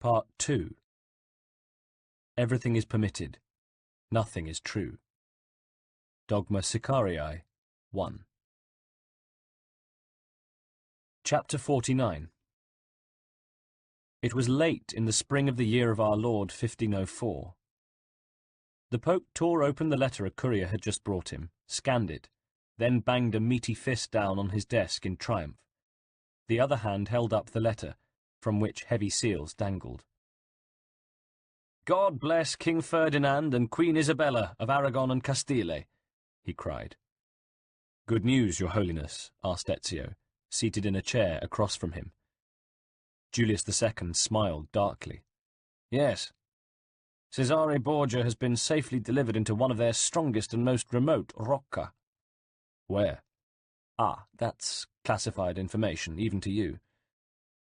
Part 2. Everything is permitted. Nothing is true. Dogma Sicarii 1. Chapter 49. It was late in the spring of the year of our Lord 1504. The Pope tore open the letter a courier had just brought him, scanned it, then banged a meaty fist down on his desk in triumph. The other hand held up the letter, from which heavy seals dangled. "God bless King Ferdinand and Queen Isabella of Aragon and Castile," he cried. "Good news, Your Holiness," asked Ezio, seated in a chair across from him. Julius II smiled darkly. "Yes. Cesare Borgia has been safely delivered into one of their strongest and most remote rocca." "Where?" "Ah, that's classified information, even to you.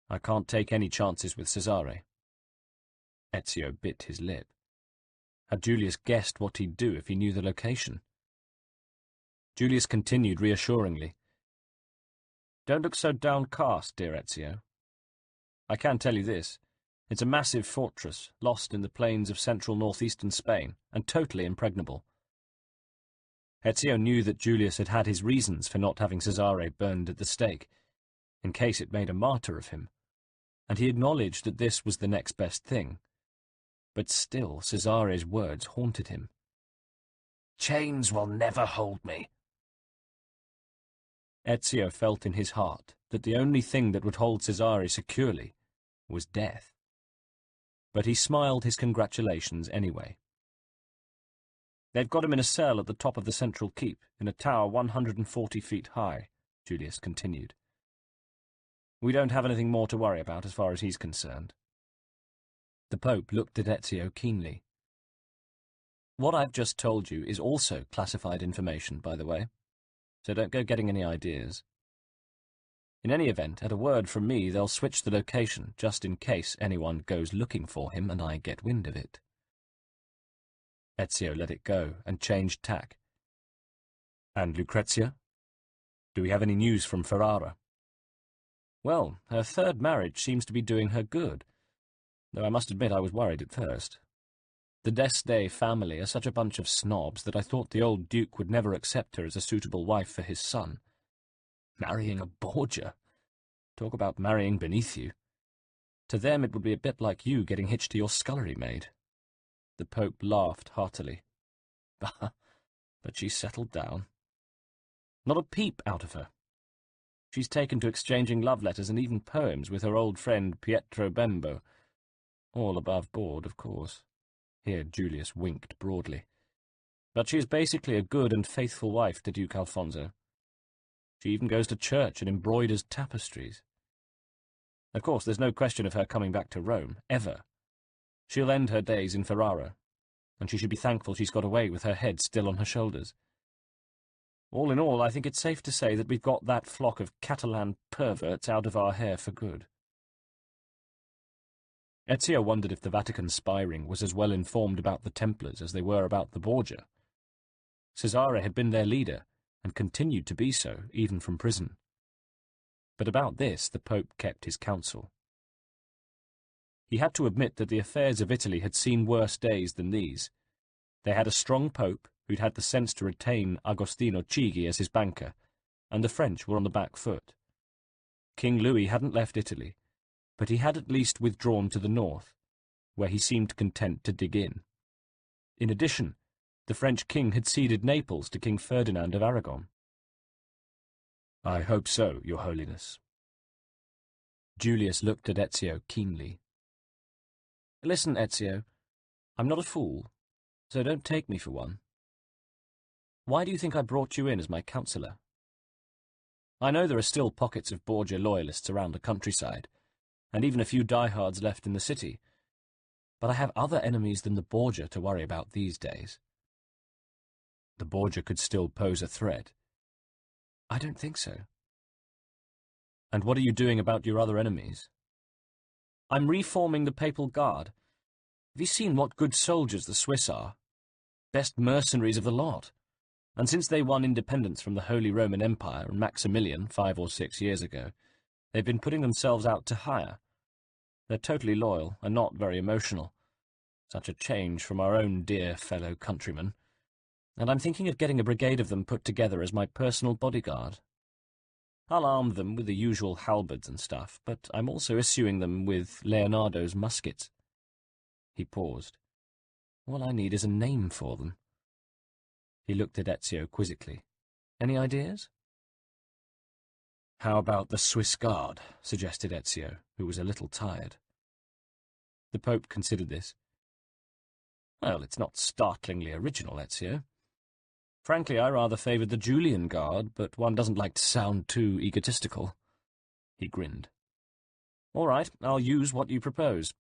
I can't take any chances with Cesare." Ezio bit his lip. Had Julius guessed what he'd do if he knew the location? Julius continued reassuringly. "Don't look so downcast, dear Ezio. I can tell you this. It's a massive fortress, lost in the plains of central northeastern Spain, and totally impregnable." Ezio knew that Julius had had his reasons for not having Cesare burned at the stake, in case it made a martyr of him, and he acknowledged that this was the next best thing. But still Cesare's words haunted him. "Chains will never hold me." Ezio felt in his heart that the only thing that would hold Cesare securely was death. But he smiled his congratulations anyway. "They've got him in a cell at the top of the central keep, in a tower 140 feet high," Julius continued. "We don't have anything more to worry about as far as he's concerned." The Pope looked at Ezio keenly. "What I've just told you is also classified information, by the way, so don't go getting any ideas. In any event, at a word from me, they'll switch the location, just in case anyone goes looking for him and I get wind of it." Ezio let it go and changed tack. "And Lucrezia? Do we have any news from Ferrara?" "Well, her third marriage seems to be doing her good, though I must admit I was worried at first. The d'Este family are such a bunch of snobs that I thought the old Duke would never accept her as a suitable wife for his son. Marrying a Borgia. Talk about marrying beneath you. To them it would be a bit like you getting hitched to your scullery maid." The Pope laughed heartily. "But she's settled down. Not a peep out of her. She's taken to exchanging love letters and even poems with her old friend Pietro Bembo. All above board, of course." Here Julius winked broadly. "But she is basically a good and faithful wife to Duke Alfonso. She even goes to church and embroiders tapestries. Of course, there's no question of her coming back to Rome, ever. She'll end her days in Ferrara, and she should be thankful she's got away with her head still on her shoulders. All in all, I think it's safe to say that we've got that flock of Catalan perverts out of our hair for good." Ezio wondered if the Vatican spy ring was as well informed about the Templars as they were about the Borgia. Cesare had been their leader, and continued to be so, even from prison. But about this the Pope kept his counsel. He had to admit that the affairs of Italy had seen worse days than these. They had a strong Pope who'd had the sense to retain Agostino Chigi as his banker, and the French were on the back foot. King Louis hadn't left Italy, but he had at least withdrawn to the north, where he seemed content to dig in. In addition, the French king had ceded Naples to King Ferdinand of Aragon. "I hope so, Your Holiness." Julius looked at Ezio keenly. "Listen, Ezio, I'm not a fool, so don't take me for one. Why do you think I brought you in as my counsellor? I know there are still pockets of Borgia loyalists around the countryside, and even a few diehards left in the city, but I have other enemies than the Borgia to worry about these days." "The Borgia could still pose a threat." "I don't think so." "And what are you doing about your other enemies?" "I'm reforming the Papal Guard. Have you seen what good soldiers the Swiss are? Best mercenaries of the lot. And since they won independence from the Holy Roman Empire and Maximilian 5 or 6 years ago, they've been putting themselves out to hire. They're totally loyal and not very emotional. Such a change from our own dear fellow countrymen. And I'm thinking of getting a brigade of them put together as my personal bodyguard. I'll arm them with the usual halberds and stuff, but I'm also issuing them with Leonardo's muskets. He paused. All I need is a name for them. He looked at Ezio quizzically. Any ideas? How about the Swiss Guard? Suggested Ezio, who was a little tired. The Pope considered this. Well, it's not startlingly original, Ezio. Frankly, I rather favoured the Julian Guard, but one doesn't like to sound too egotistical. He grinned. All right, I'll use what you propose.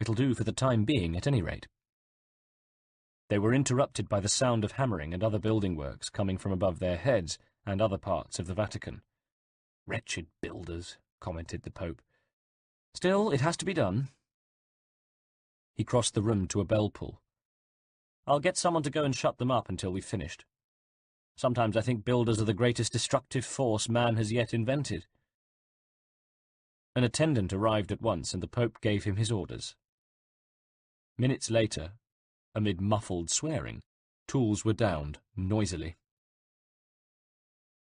It'll do for the time being, at any rate. They were interrupted by the sound of hammering and other building works coming from above their heads and other parts of the Vatican. Wretched builders, commented the Pope. Still, it has to be done. He crossed the room to a bell pull. I'll get someone to go and shut them up until we've finished. Sometimes I think builders are the greatest destructive force man has yet invented. An attendant arrived at once, and the Pope gave him his orders. Minutes later, amid muffled swearing, tools were downed noisily.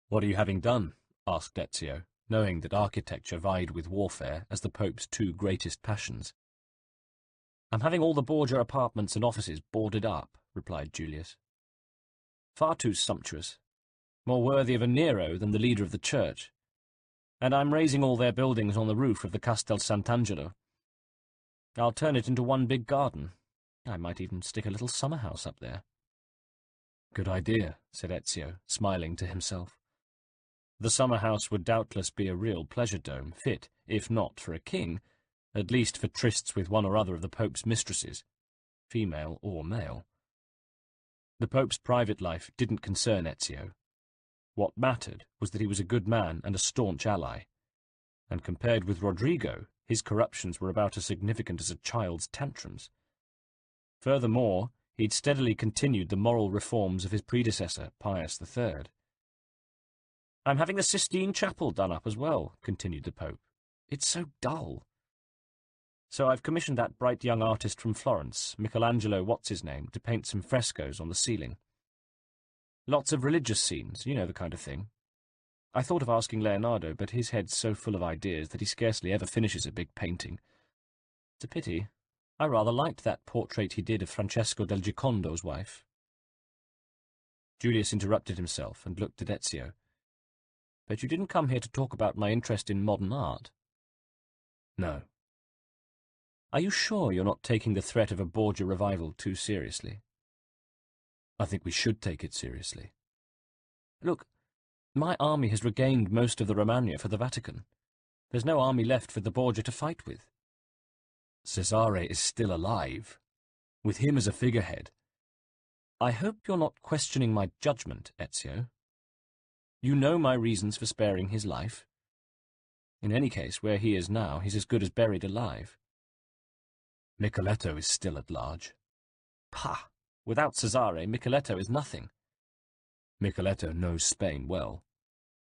What are you having done? Asked Ezio, knowing that architecture vied with warfare as the Pope's two greatest passions. I'm having all the Borgia apartments and offices boarded up, replied Julius. Far too sumptuous, more worthy of a Nero than the leader of the church. And I'm raising all their buildings on the roof of the Castel Sant'Angelo. I'll turn it into one big garden. I might even stick a little summer house up there. Good idea, said Ezio, smiling to himself. The summer house would doubtless be a real pleasure dome, fit, if not for a king, at least for trysts with one or other of the Pope's mistresses, female or male. The Pope's private life didn't concern Ezio. What mattered was that he was a good man and a staunch ally, and compared with Rodrigo, his corruptions were about as significant as a child's tantrums. Furthermore, he'd steadily continued the moral reforms of his predecessor, Pius III. I'm having the Sistine Chapel done up as well, continued the Pope. It's so dull. So I've commissioned that bright young artist from Florence, Michelangelo what's-his-name, to paint some frescoes on the ceiling. Lots of religious scenes, you know the kind of thing. I thought of asking Leonardo, but his head's so full of ideas that he scarcely ever finishes a big painting. It's a pity. I rather liked that portrait he did of Francesco del Gicondo's wife. Julius interrupted himself and looked at Ezio. But you didn't come here to talk about my interest in modern art. No. Are you sure you're not taking the threat of a Borgia revival too seriously? I think we should take it seriously. Look, my army has regained most of the Romagna for the Vatican. There's no army left for the Borgia to fight with. Cesare is still alive, with him as a figurehead. I hope you're not questioning my judgment, Ezio. You know my reasons for sparing his life. In any case, where he is now, he's as good as buried alive. Micheletto is still at large. Pah! Without Cesare, Micheletto is nothing. Micheletto knows Spain well.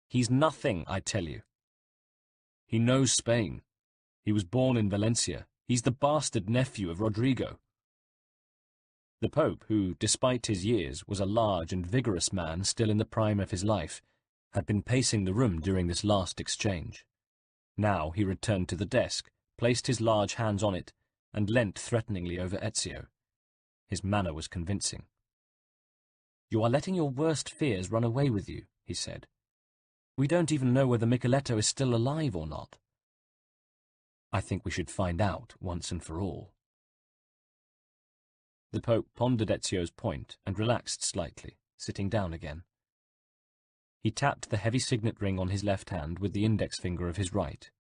He's nothing, I tell you. He knows Spain. He was born in Valencia. He's the bastard nephew of Rodrigo. The Pope, who, despite his years, was a large and vigorous man still in the prime of his life, had been pacing the room during this last exchange. Now he returned to the desk, placed his large hands on it, and leant threateningly over Ezio. His manner was convincing. You are letting your worst fears run away with you, he said. We don't even know whether Micheletto is still alive or not. I think we should find out once and for all. The Pope pondered Ezio's point and relaxed slightly, sitting down again. He tapped the heavy signet ring on his left hand with the index finger of his right.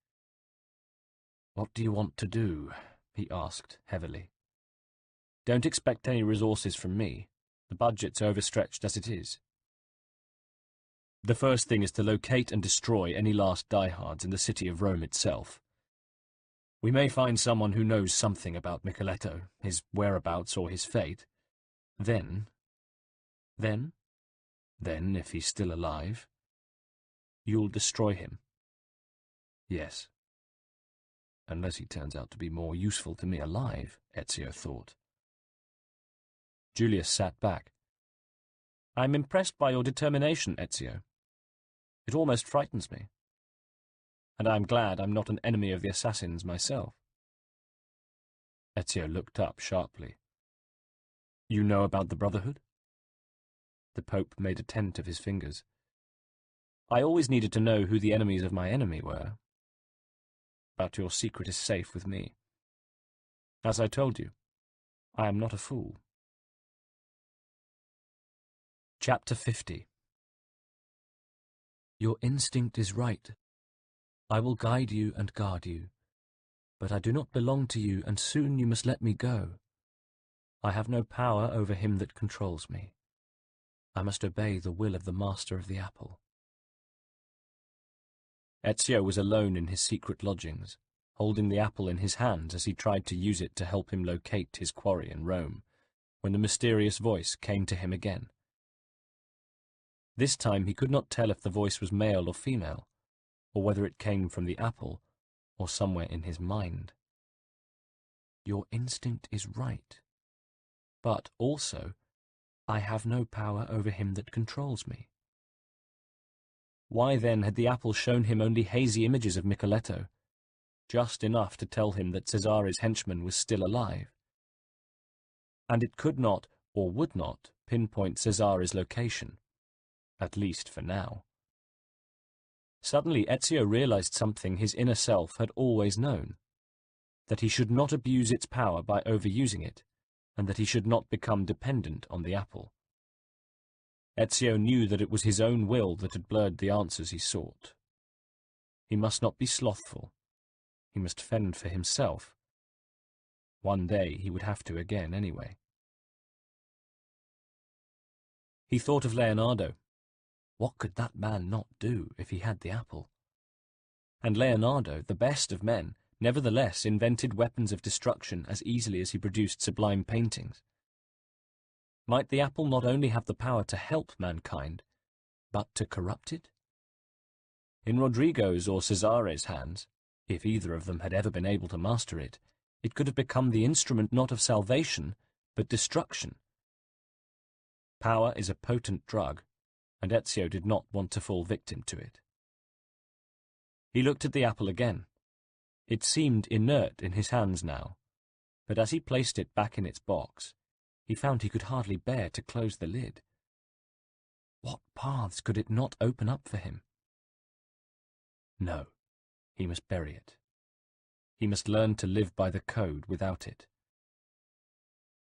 What do you want to do? He asked heavily. Don't expect any resources from me. The budget's overstretched as it is. The first thing is to locate and destroy any last diehards in the city of Rome itself. We may find someone who knows something about Micheletto, his whereabouts or his fate. Then, if he's still alive, you'll destroy him. Yes. unless he turns out to be more useful to me alive, Ezio thought. Julius sat back. I'm impressed by your determination, Ezio. It almost frightens me. And I'm glad I'm not an enemy of the assassins myself. Ezio looked up sharply. You know about the Brotherhood? The Pope made a tent of his fingers. I always needed to know who the enemies of my enemy were. But your secret is safe with me. As I told you, I am not a fool. Chapter 50. Your instinct is right. I will guide you and guard you. But I do not belong to you, and soon you must let me go. I have no power over him that controls me. I must obey the will of the master of the apple. Ezio was alone in his secret lodgings, holding the apple in his hands as he tried to use it to help him locate his quarry in Rome, when the mysterious voice came to him again. This time he could not tell if the voice was male or female, or whether it came from the apple or somewhere in his mind. Your instinct is right, but also I have no power over him that controls me. Why then had the apple shown him only hazy images of Micheletto, just enough to tell him that Cesare's henchman was still alive? And it could not, or would not, pinpoint Cesare's location, at least for now. Suddenly Ezio realized something his inner self had always known, that he should not abuse its power by overusing it, and that he should not become dependent on the apple. Ezio knew that it was his own will that had blurred the answers he sought. He must not be slothful. He must fend for himself. One day he would have to again anyway. He thought of Leonardo. What could that man not do if he had the apple? And Leonardo, the best of men, nevertheless invented weapons of destruction as easily as he produced sublime paintings. Might the apple not only have the power to help mankind, but to corrupt it? In Rodrigo's or Cesare's hands, if either of them had ever been able to master it, it could have become the instrument not of salvation, but destruction. Power is a potent drug, and Ezio did not want to fall victim to it. He looked at the apple again. It seemed inert in his hands now, but as he placed it back in its box, he found he could hardly bear to close the lid. What paths could it not open up for him? No, he must bury it. He must learn to live by the code without it.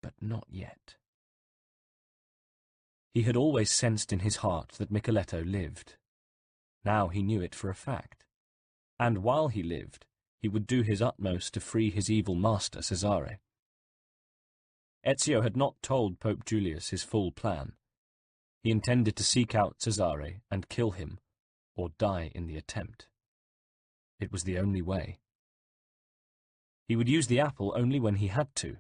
But not yet. He had always sensed in his heart that Micheletto lived. Now he knew it for a fact. And while he lived, he would do his utmost to free his evil master, Cesare. Ezio had not told Pope Julius his full plan. He intended to seek out Cesare and kill him, or die in the attempt. It was the only way. He would use the apple only when he had to.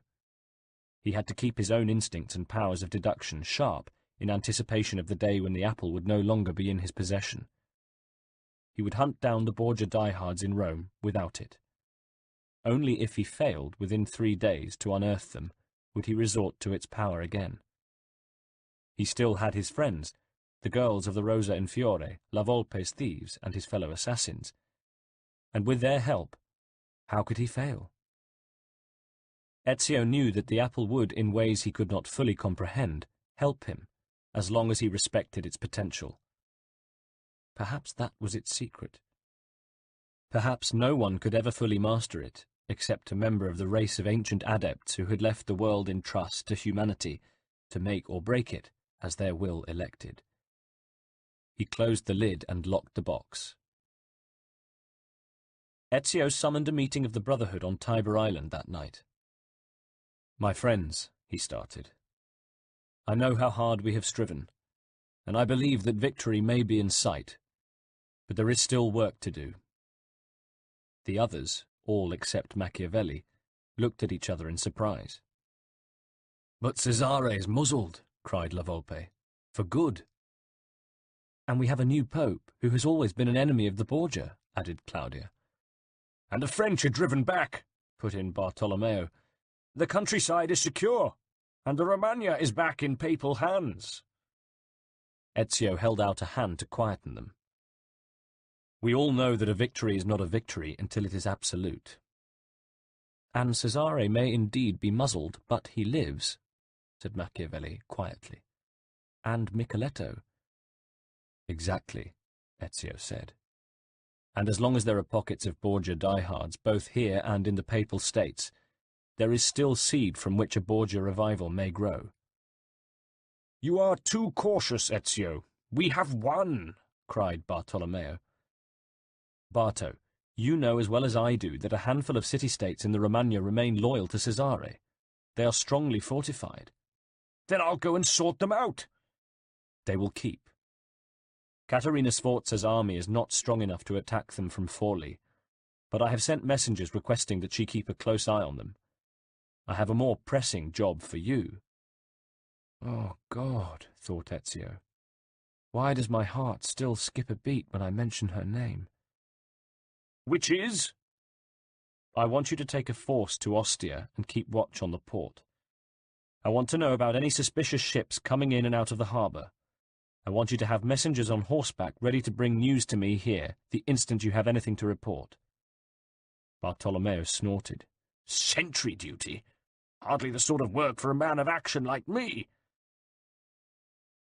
He had to keep his own instincts and powers of deduction sharp in anticipation of the day when the apple would no longer be in his possession. He would hunt down the Borgia diehards in Rome without it. Only if he failed within 3 days to unearth them would he resort to its power again. He still had his friends, the girls of the Rosa in Fiore, La Volpe's thieves, and his fellow assassins. And with their help, how could he fail? Ezio knew that the apple would, in ways he could not fully comprehend, help him, as long as he respected its potential. Perhaps that was its secret. Perhaps no one could ever fully master it, except a member of the race of ancient adepts who had left the world in trust to humanity, to make or break it, as their will elected. He closed the lid and locked the box. Ezio summoned a meeting of the Brotherhood on Tiber Island that night. "My friends," he started, "I know how hard we have striven, and I believe that victory may be in sight, but there is still work to do." The others, all except Machiavelli, looked at each other in surprise. "But Cesare is muzzled," cried La Volpe, "for good." "And we have a new pope, who has always been an enemy of the Borgia," added Claudia. And the French are driven back, put in Bartolomeo. The countryside is secure, and the Romagna is back in papal hands. Ezio held out a hand to quieten them. We all know that a victory is not a victory until it is absolute. And Cesare may indeed be muzzled, but he lives, said Machiavelli quietly. And Micheletto. Exactly, Ezio said. And as long as there are pockets of Borgia diehards, both here and in the Papal States, there is still seed from which a Borgia revival may grow. You are too cautious, Ezio. We have won, cried Bartolomeo. Barto, you know as well as I do that a handful of city-states in the Romagna remain loyal to Cesare. They are strongly fortified. Then I'll go and sort them out. They will keep. Caterina Sforza's army is not strong enough to attack them from Forli, but I have sent messengers requesting that she keep a close eye on them. I have a more pressing job for you. Oh, God, thought Ezio. Why does my heart still skip a beat when I mention her name? Which is? I want you to take a force to Ostia and keep watch on the port. I want to know about any suspicious ships coming in and out of the harbour. I want you to have messengers on horseback ready to bring news to me here the instant you have anything to report. Bartolomeo snorted. Sentry duty? Hardly the sort of work for a man of action like me.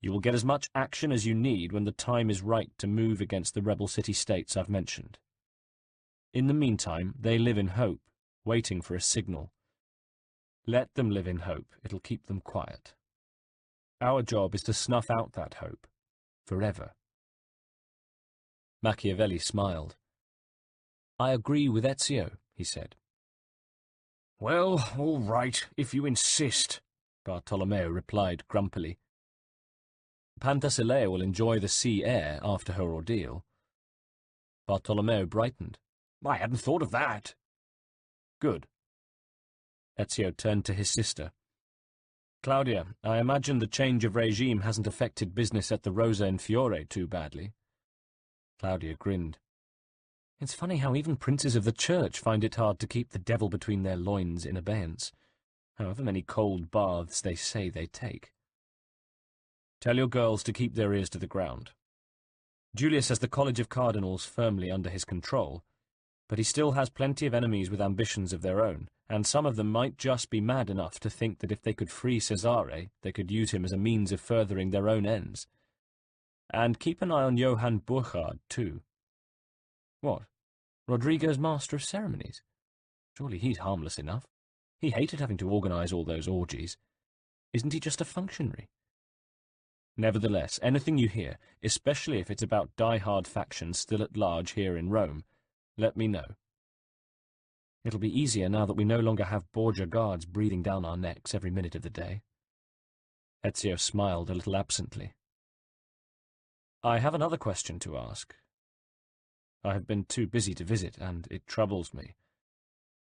You will get as much action as you need when the time is right to move against the rebel city-states I've mentioned. In the meantime, they live in hope, waiting for a signal. Let them live in hope. It'll keep them quiet. Our job is to snuff out that hope, forever. Machiavelli smiled. I agree with Ezio, he said. Well, all right, if you insist, Bartolomeo replied grumpily. Pantasilea will enjoy the sea air after her ordeal. Bartolomeo brightened. I hadn't thought of that. Good. Ezio turned to his sister. Claudia, I imagine the change of regime hasn't affected business at the Rosa in Fiore too badly. Claudia grinned. It's funny how even princes of the church find it hard to keep the devil between their loins in abeyance, however many cold baths they say they take. Tell your girls to keep their ears to the ground. Julius has the College of Cardinals firmly under his control, but he still has plenty of enemies with ambitions of their own, and some of them might just be mad enough to think that if they could free Cesare, they could use him as a means of furthering their own ends. And keep an eye on Johann Burchard, too. What? Rodrigo's master of ceremonies? Surely he's harmless enough. He hated having to organize all those orgies. Isn't he just a functionary? Nevertheless, anything you hear, especially if it's about die-hard factions still at large here in Rome, let me know. It'll be easier now that we no longer have Borgia guards breathing down our necks every minute of the day. Ezio smiled a little absently. I have another question to ask. I have been too busy to visit, and it troubles me.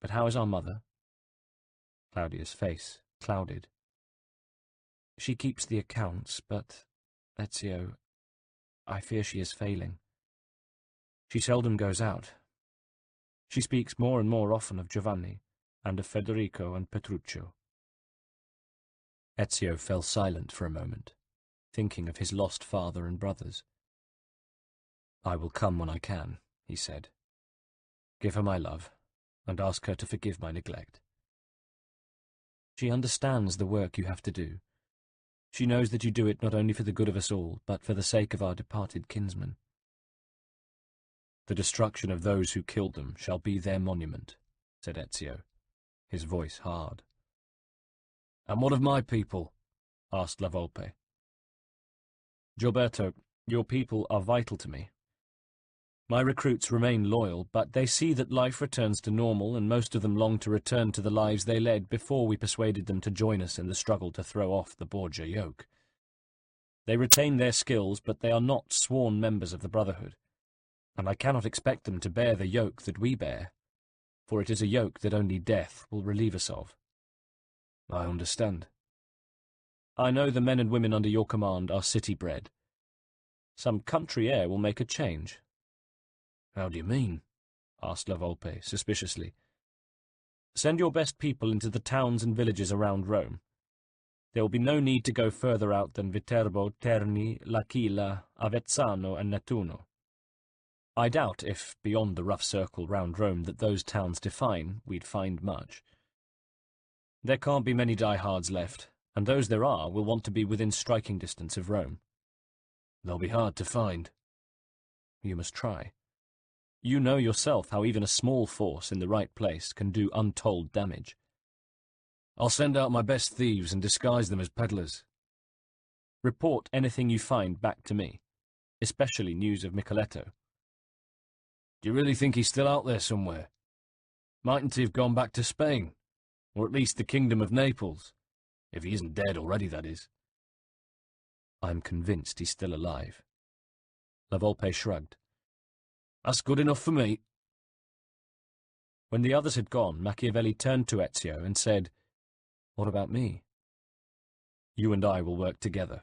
But how is our mother? Claudia's face clouded. She keeps the accounts, but, Ezio, I fear she is failing. She seldom goes out. She speaks more and more often of Giovanni, and of Federico and Petruccio. Ezio fell silent for a moment, thinking of his lost father and brothers. I will come when I can, he said. Give her my love, and ask her to forgive my neglect. She understands the work you have to do. She knows that you do it not only for the good of us all, but for the sake of our departed kinsmen. The destruction of those who killed them shall be their monument, said Ezio, his voice hard. And what of my people? Asked La Volpe. Gilberto, your people are vital to me. My recruits remain loyal, but they see that life returns to normal, and most of them long to return to the lives they led before we persuaded them to join us in the struggle to throw off the Borgia yoke. They retain their skills, but they are not sworn members of the Brotherhood, and I cannot expect them to bear the yoke that we bear, for it is a yoke that only death will relieve us of. I understand. I know the men and women under your command are city-bred. Some country air will make a change. How do you mean? asked La Volpe suspiciously. "Send your best people into the towns and villages around Rome. There will be no need to go further out than Viterbo, Terni, L'Aquila, Avezzano, and Nettuno. I doubt if, beyond the rough circle round Rome that those towns define, we'd find much. There can't be many diehards left, and those there are will want to be within striking distance of Rome. They'll be hard to find. You must try. You know yourself how even a small force in the right place can do untold damage. I'll send out my best thieves and disguise them as peddlers. Report anything you find back to me, especially news of Micheletto. Do you really think he's still out there somewhere? Mightn't he have gone back to Spain, or at least the Kingdom of Naples? If he isn't dead already, that is. I'm convinced he's still alive. La Volpe shrugged. That's good enough for me. When the others had gone, Machiavelli turned to Ezio and said, What about me? You and I will work together.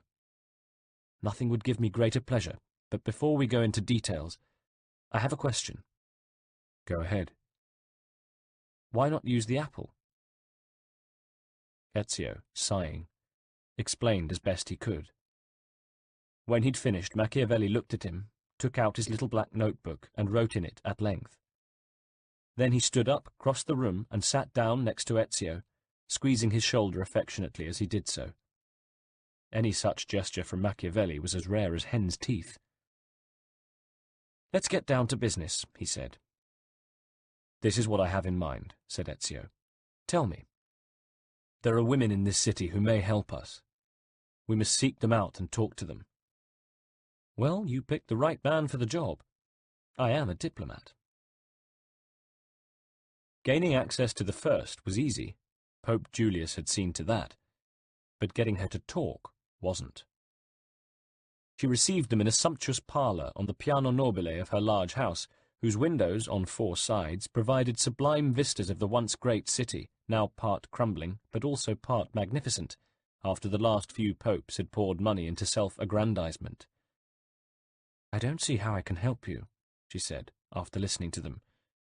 Nothing would give me greater pleasure, but before we go into details, I have a question. Go ahead. Why not use the apple? Ezio, sighing, explained as best he could. When he'd finished, Machiavelli looked at him, took out his little black notebook and wrote in it at length. Then he stood up, crossed the room, and sat down next to Ezio, squeezing his shoulder affectionately as he did so. Any such gesture from Machiavelli was as rare as hen's teeth. Let's get down to business, he said. This is what I have in mind, said Ezio. Tell me. There are women in this city who may help us. We must seek them out and talk to them. Well, you picked the right man for the job. I am a diplomat. Gaining access to the first was easy. Pope Julius had seen to that. But getting her to talk wasn't. She received them in a sumptuous parlour on the piano nobile of her large house, whose windows, on 4 sides, provided sublime vistas of the once great city, now part crumbling, but also part magnificent, after the last few popes had poured money into self-aggrandizement. I don't see how I can help you, she said, after listening to them,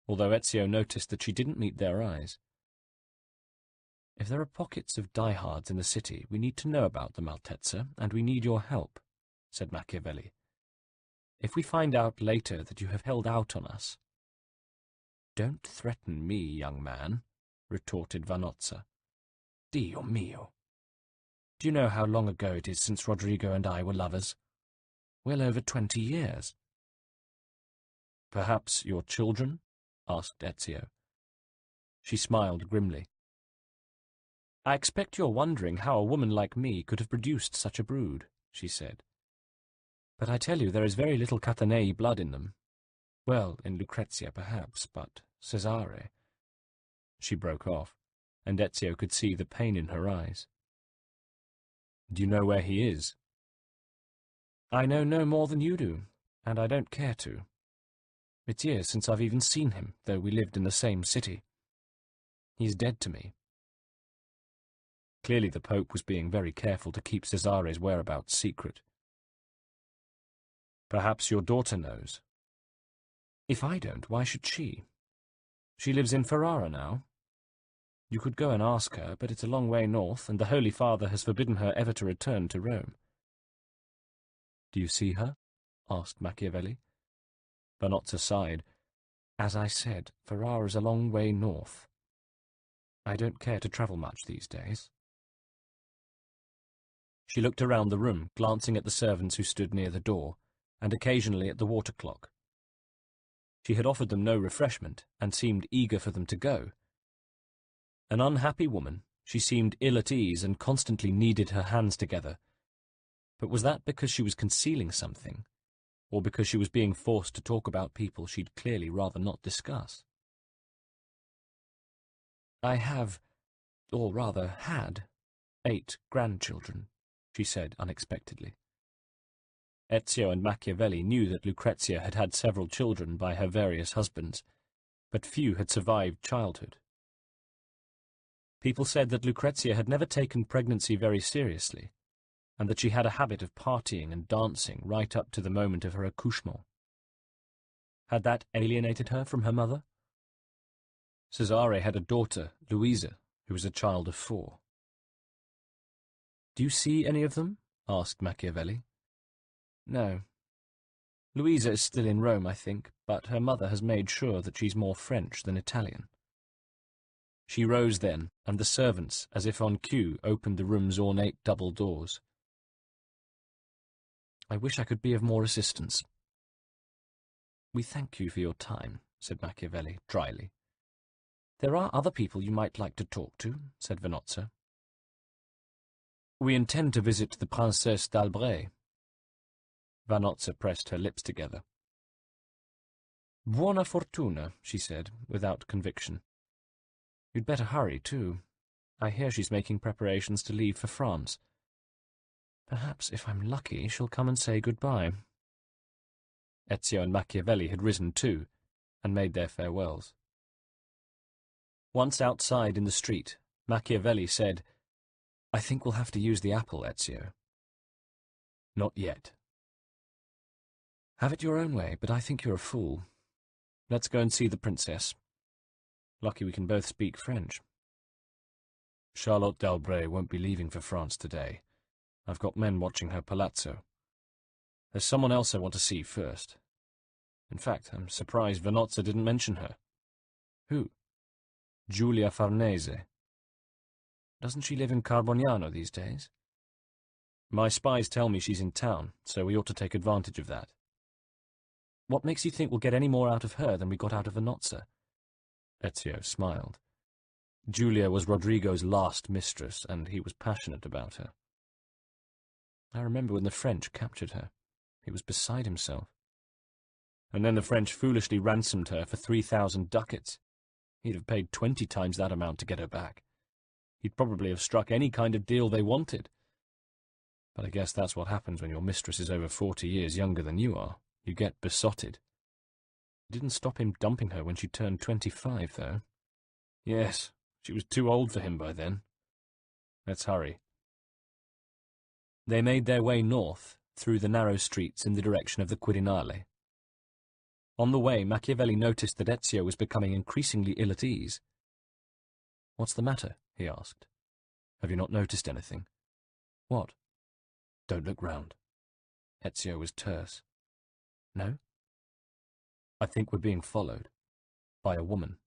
although Ezio noticed that she didn't meet their eyes. If there are pockets of diehards in the city, we need to know about them, Altezza, and we need your help, said Machiavelli. If we find out later that you have held out on us— Don't threaten me, young man, retorted Vanozza. Dio mio. Do you know how long ago it is since Rodrigo and I were lovers? Well over 20 years. Perhaps your children? Asked Ezio. She smiled grimly. I expect you're wondering how a woman like me could have produced such a brood, she said. But I tell you there is very little Catanei blood in them. Well, in Lucrezia perhaps, but Cesare— She broke off, and Ezio could see the pain in her eyes. Do you know where he is? I know no more than you do, and I don't care to. It's years since I've even seen him, though we lived in the same city. He's dead to me. Clearly the Pope was being very careful to keep Cesare's whereabouts secret. Perhaps your daughter knows. If I don't, why should she? She lives in Ferrara now. You could go and ask her, but it's a long way north, and the Holy Father has forbidden her ever to return to Rome. Do you see her? Asked Machiavelli. Vanozza sighed. As I said, Ferrara's a long way north. I don't care to travel much these days. She looked around the room, glancing at the servants who stood near the door, and occasionally at the water clock. She had offered them no refreshment, and seemed eager for them to go. An unhappy woman, she seemed ill at ease and constantly kneaded her hands together. But was that because she was concealing something, or because she was being forced to talk about people she'd clearly rather not discuss? I have, or rather had, 8 grandchildren, she said unexpectedly. Ezio and Machiavelli knew that Lucrezia had had several children by her various husbands, but few had survived childhood. People said that Lucrezia had never taken pregnancy very seriously, and that she had a habit of partying and dancing right up to the moment of her accouchement. Had that alienated her from her mother? Cesare had a daughter, Louisa, who was a child of 4. "Do you see any of them?" asked Machiavelli. "No. Louisa is still in Rome, I think, but her mother has made sure that she's more French than Italian." She rose then, and the servants, as if on cue, opened the room's ornate double doors. "I wish I could be of more assistance." "We thank you for your time," said Machiavelli, dryly. "There are other people you might like to talk to," said Vanozza. "We intend to visit the Princesse d'Albret." Vanozza pressed her lips together. "Buona fortuna," she said, without conviction. "You'd better hurry, too. I hear she's making preparations to leave for France. Perhaps, if I'm lucky, she'll come and say goodbye." Ezio and Machiavelli had risen too, and made their farewells. Once outside in the street, Machiavelli said, "I think we'll have to use the apple, Ezio." "Not yet." "Have it your own way, but I think you're a fool. Let's go and see the princess. Lucky we can both speak French." "Charlotte d'Albret won't be leaving for France today. I've got men watching her palazzo. There's someone else I want to see first. In fact, I'm surprised Vanozza didn't mention her." "Who?" "Giulia Farnese." "Doesn't she live in Carbognano these days?" "My spies tell me she's in town, so we ought to take advantage of that." "What makes you think we'll get any more out of her than we got out of Vanozza?" Ezio smiled. Giulia was Rodrigo's last mistress, and he was passionate about her. "I remember when the French captured her. He was beside himself. And then the French foolishly ransomed her for 3,000 ducats. He'd have paid 20 times that amount to get her back. He'd probably have struck any kind of deal they wanted. But I guess that's what happens when your mistress is over 40 years younger than you are. You get besotted. It didn't stop him dumping her when she turned 25, though. Yes, she was too old for him by then. Let's hurry." They made their way north, through the narrow streets in the direction of the Quirinale. On the way, Machiavelli noticed that Ezio was becoming increasingly ill at ease. "What's the matter?" he asked. "Have you not noticed anything?" "What?" "Don't look round." Ezio was terse. "No?" "I think we're being followed. By a woman."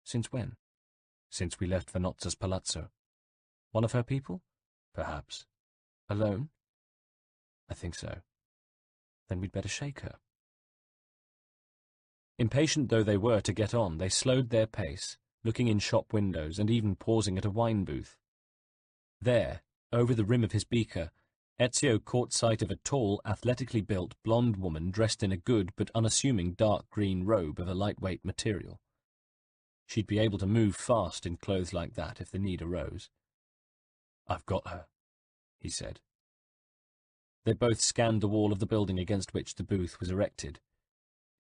"Since when?" "Since we left Vanozza's palazzo." "One of her people?" "Perhaps." "Alone?" "I think so." "Then we'd better shake her." Impatient though they were to get on, they slowed their pace, looking in shop windows and even pausing at a wine booth. There, over the rim of his beaker, Ezio caught sight of a tall, athletically built, blonde woman dressed in a good but unassuming dark green robe of a lightweight material. She'd be able to move fast in clothes like that if the need arose. "I've got her," he said. They both scanned the wall of the building against which the booth was erected.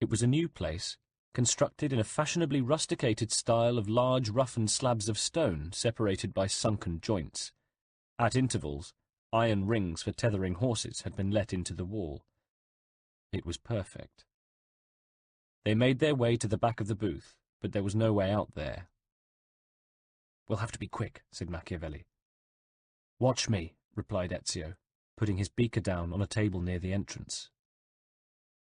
It was a new place, constructed in a fashionably rusticated style of large roughened slabs of stone separated by sunken joints. At intervals, iron rings for tethering horses had been let into the wall. It was perfect. They made their way to the back of the booth, but there was no way out there. "We'll have to be quick," said Machiavelli. "Watch me," replied Ezio, putting his beaker down on a table near the entrance.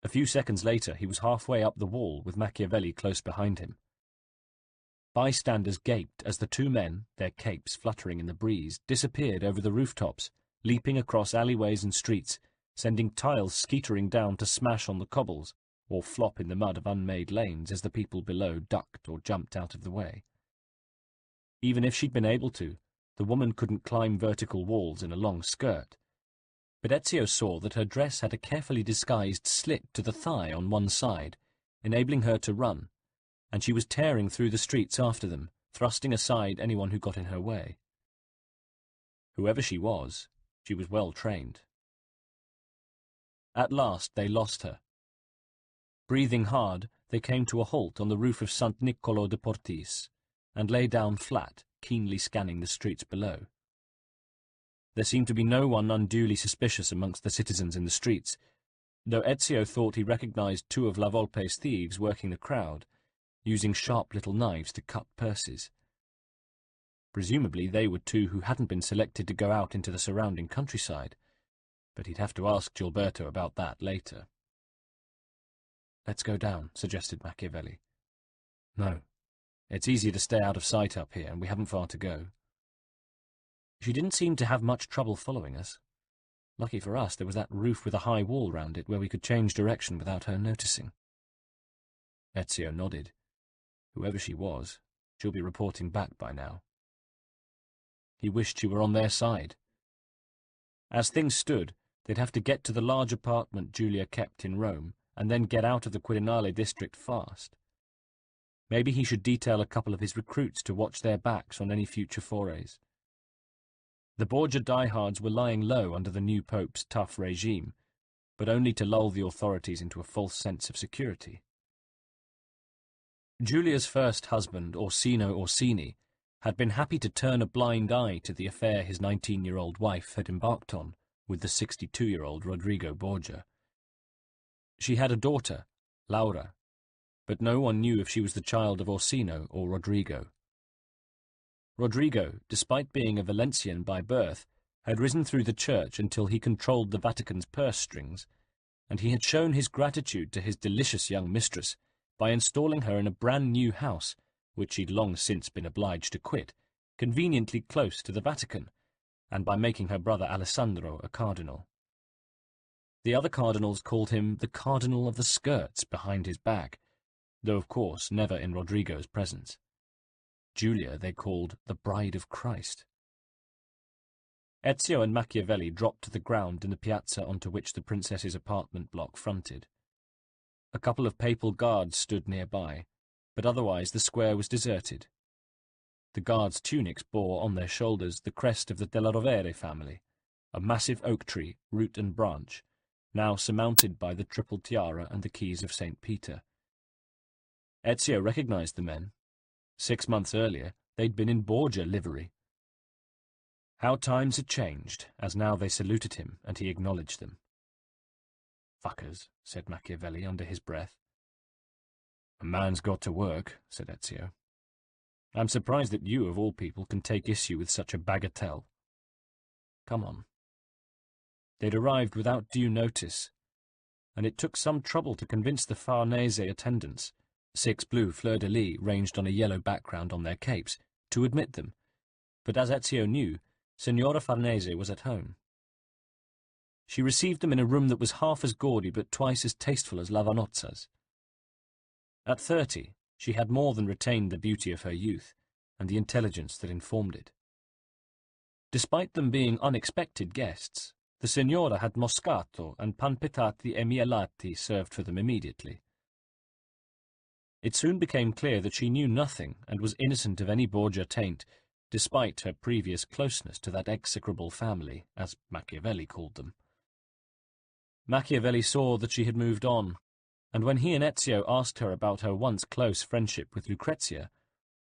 A few seconds later, he was halfway up the wall with Machiavelli close behind him. Bystanders gaped as the two men, their capes fluttering in the breeze, disappeared over the rooftops, leaping across alleyways and streets, sending tiles skeetering down to smash on the cobbles or flop in the mud of unmade lanes as the people below ducked or jumped out of the way. Even if she'd been able to, the woman couldn't climb vertical walls in a long skirt. But Ezio saw that her dress had a carefully disguised slit to the thigh on one side, enabling her to run, and she was tearing through the streets after them, thrusting aside anyone who got in her way. Whoever she was well trained. At last they lost her. Breathing hard, they came to a halt on the roof of Sant Niccolo de Portis, and lay down flat, keenly scanning the streets below. There seemed to be no one unduly suspicious amongst the citizens in the streets. though Ezio thought he recognized two of La Volpe's thieves working the crowd, using sharp little knives to cut purses. Presumably they were two who hadn't been selected to go out into the surrounding countryside, but he'd have to ask Gilberto about that later. "Let's go down," suggested Machiavelli. "No. It's easier to stay out of sight up here, and we haven't far to go." She didn't seem to have much trouble following us. Lucky for us, there was that roof with a high wall round it where we could change direction without her noticing. Ezio nodded. Whoever she was, she'll be reporting back by now. He wished she were on their side. As things stood, they'd have to get to the large apartment Giulia kept in Rome, and then get out of the Quirinale district fast. Maybe he should detail a couple of his recruits to watch their backs on any future forays. The Borgia diehards were lying low under the new pope's tough regime, but only to lull the authorities into a false sense of security. Giulia's first husband, Orsino Orsini, had been happy to turn a blind eye to the affair his 19-year-old wife had embarked on with the 62-year-old Rodrigo Borgia. She had a daughter, Laura, but no one knew if she was the child of Orsino or Rodrigo. Rodrigo, despite being a Valencian by birth, had risen through the church until he controlled the Vatican's purse strings, and he had shown his gratitude to his delicious young mistress by installing her in a brand-new house, which she'd long since been obliged to quit, conveniently close to the Vatican, and by making her brother Alessandro a cardinal. The other cardinals called him the Cardinal of the Skirts behind his back, though of course never in Rodrigo's presence. Giulia they called the Bride of Christ. Ezio and Machiavelli dropped to the ground in the piazza onto which the princess's apartment block fronted. A couple of papal guards stood nearby, but otherwise the square was deserted. The guards' tunics bore on their shoulders the crest of the Della Rovere family, a massive oak tree, root and branch, now surmounted by the triple tiara and the keys of St. Peter. Ezio recognized the men. 6 months earlier, they'd been in Borgia livery. How times had changed, as now they saluted him, and he acknowledged them. "Fuckers," said Machiavelli under his breath. "A man's got to work," said Ezio. "I'm surprised that you, of all people, can take issue with such a bagatelle. Come on." They'd arrived without due notice, and it took some trouble to convince the Farnese attendants, 6 blue fleur-de-lis ranged on a yellow background on their capes, to admit them, but as Ezio knew, Signora Farnese was at home. She received them in a room that was half as gaudy but twice as tasteful as Lavanozza's. At 30, she had more than retained the beauty of her youth, and the intelligence that informed it. Despite them being unexpected guests, the Signora had Moscato and Panpettati e Mielati served for them immediately. It soon became clear that she knew nothing and was innocent of any Borgia taint, despite her previous closeness to that execrable family, as Machiavelli called them. Machiavelli saw that she had moved on, and when he and Ezio asked her about her once close friendship with Lucrezia,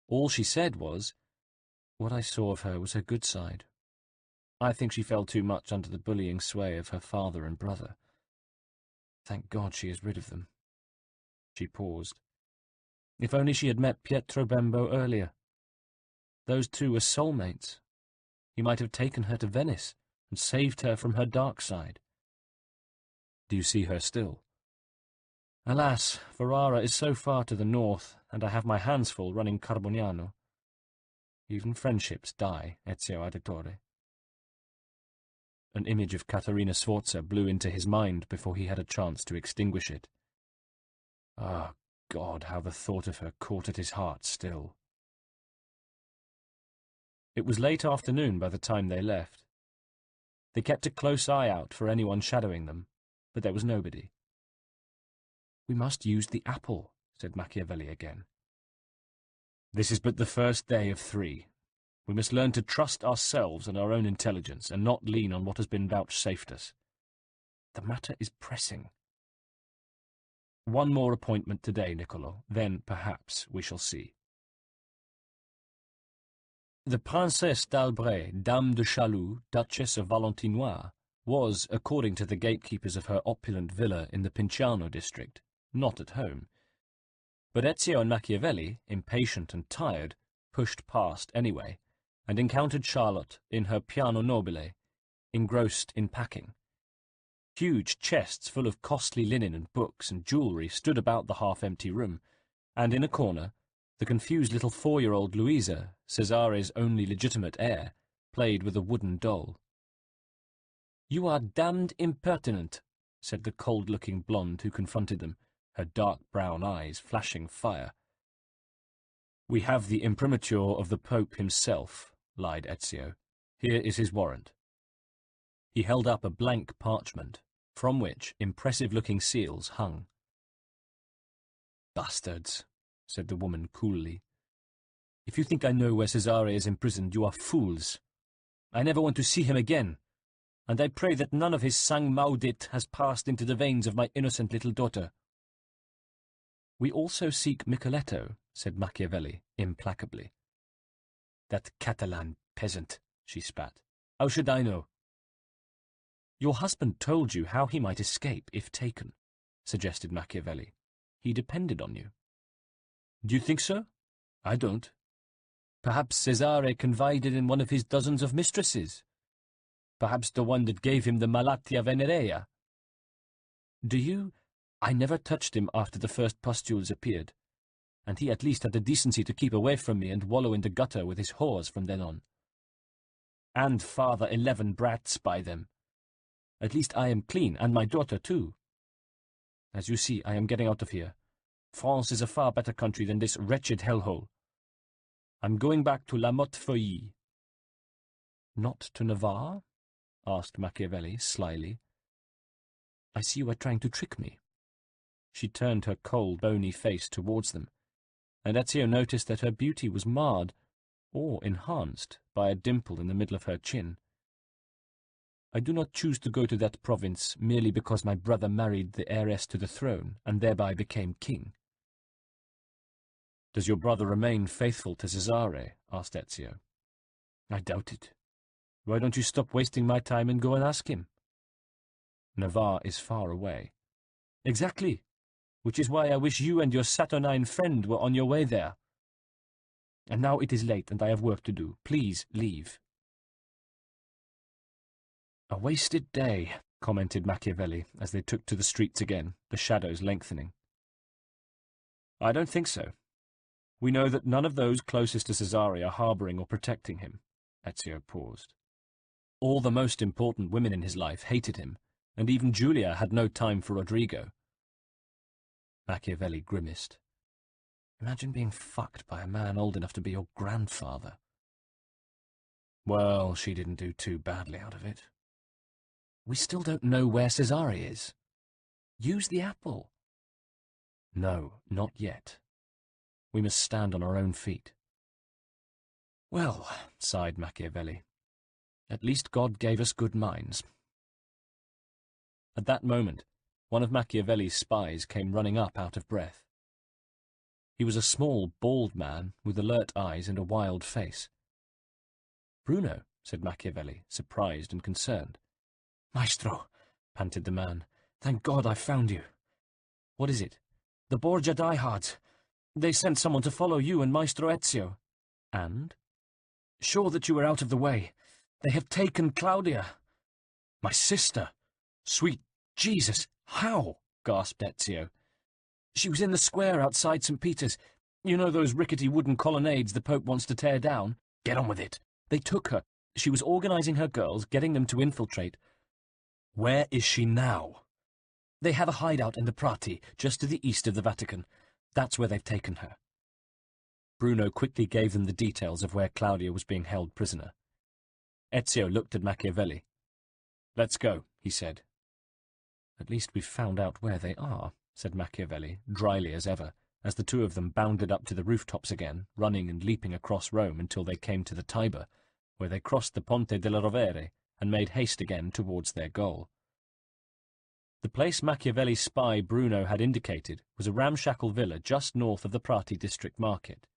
all she said was, "What I saw of her was her good side. I think she fell too much under the bullying sway of her father and brother. Thank God she is rid of them." She paused. If only she had met Pietro Bembo earlier. Those two were soulmates. He might have taken her to Venice and saved her from her dark side. "Do you see her still?" "Alas, Ferrara is so far to the north, and I have my hands full running Carboniano. Even friendships die, Ezio Auditore." An image of Caterina Sforza blew into his mind before he had a chance to extinguish it. Ah, God, how the thought of her caught at his heart still. It was late afternoon by the time they left. They kept a close eye out for anyone shadowing them, but there was nobody. "We must use the apple," said Machiavelli again. "This is but the first day of 3. We must learn to trust ourselves and our own intelligence, and not lean on what has been vouchsafed us. The matter is pressing. One more appointment today, Niccolo, then perhaps we shall see." The Princesse d'Albret, Dame de Chaloux, Duchess of Valentinois, was, according to the gatekeepers of her opulent villa in the Pinciano district, not at home. But Ezio and Machiavelli, impatient and tired, pushed past anyway, and encountered Charlotte in her piano nobile, engrossed in packing. Huge chests full of costly linen and books and jewellery stood about the half-empty room, and in a corner, the confused little 4-year-old Louisa, Cesare's only legitimate heir, played with a wooden doll. "You are damned impertinent," said the cold-looking blonde who confronted them, her dark brown eyes flashing fire. "We have the imprimatur of the Pope himself," lied Ezio. "Here is his warrant." He held up a blank parchment, from which impressive-looking seals hung. "Bastards," said the woman coolly. "If you think I know where Cesare is imprisoned, you are fools. I never want to see him again, and I pray that none of his sang maudit has passed into the veins of my innocent little daughter." "We also seek Micheletto," said Machiavelli implacably. "That Catalan peasant," she spat. "How should I know?" "Your husband told you how he might escape if taken," suggested Machiavelli. "He depended on you." "Do you think so? I don't. Perhaps Cesare confided in one of his dozens of mistresses. Perhaps the one that gave him the malatia venerea. I never touched him after the first pustules appeared, and he at least had the decency to keep away from me and wallow in the gutter with his whores from then on. And father 11 brats by them. At least I am clean, and my daughter too. As you see, I am getting out of here. France is a far better country than this wretched hellhole. I'm going back to La Motte Feuilly." "Not to Navarre?" asked Machiavelli slyly. "I see you are trying to trick me." She turned her cold, bony face towards them, and Ezio noticed that her beauty was marred, or enhanced, by a dimple in the middle of her chin. "I do not choose to go to that province merely because my brother married the heiress to the throne and thereby became king." "Does your brother remain faithful to Cesare?" asked Ezio. "I doubt it. Why don't you stop wasting my time and go and ask him?" "Navarre is far away." "Exactly. Which is why I wish you and your saturnine friend were on your way there. And now it is late and I have work to do. Please leave." "A wasted day," commented Machiavelli as they took to the streets again, the shadows lengthening. "I don't think so. We know that none of those closest to Cesare are harbouring or protecting him." Ezio paused. "All the most important women in his life hated him, and even Julia had no time for Rodrigo." Machiavelli grimaced. "Imagine being fucked by a man old enough to be your grandfather." "Well, she didn't do too badly out of it." "We still don't know where Cesare is. Use the apple." "No, not yet. We must stand on our own feet." "Well," sighed Machiavelli, "at least God gave us good minds." At that moment, one of Machiavelli's spies came running up out of breath. He was a small, bald man with alert eyes and a wild face. "Bruno," said Machiavelli, surprised and concerned. "Maestro," panted the man, "thank God I found you." "What is it?" "The Borgia diehards. They sent someone to follow you and Maestro Ezio." "And?" "Sure that you were out of the way. They have taken Claudia." "My sister! Sweet Jesus! How?" gasped Ezio. "She was in the square outside St. Peter's. You know those rickety wooden colonnades the Pope wants to tear down? Get on with it. They took her. She was organising her girls, getting them to infiltrate." "Where is she now?" "They have a hideout in the Prati, just to the east of the Vatican. That's where they've taken her." Bruno quickly gave them the details of where Claudia was being held prisoner. Ezio looked at Machiavelli. "Let's go," he said. "At least we've found out where they are," said Machiavelli, dryly as ever, as the two of them bounded up to the rooftops again, running and leaping across Rome until they came to the Tiber, where they crossed the Ponte delle Rovere and made haste again towards their goal. The place Machiavelli's spy Bruno had indicated was a ramshackle villa just north of the Prati district market.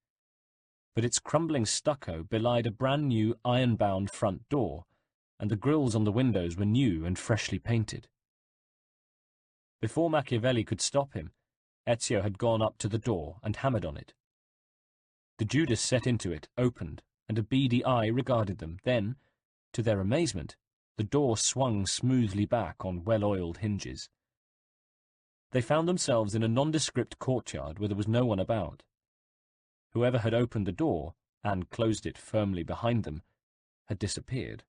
But its crumbling stucco belied a brand-new iron-bound front door, and the grilles on the windows were new and freshly painted. Before Machiavelli could stop him, Ezio had gone up to the door and hammered on it. The Judas set into it, opened, and a beady eye regarded them. Then, to their amazement, the door swung smoothly back on well-oiled hinges. They found themselves in a nondescript courtyard where there was no one about. Whoever had opened the door, and closed it firmly behind them, had disappeared.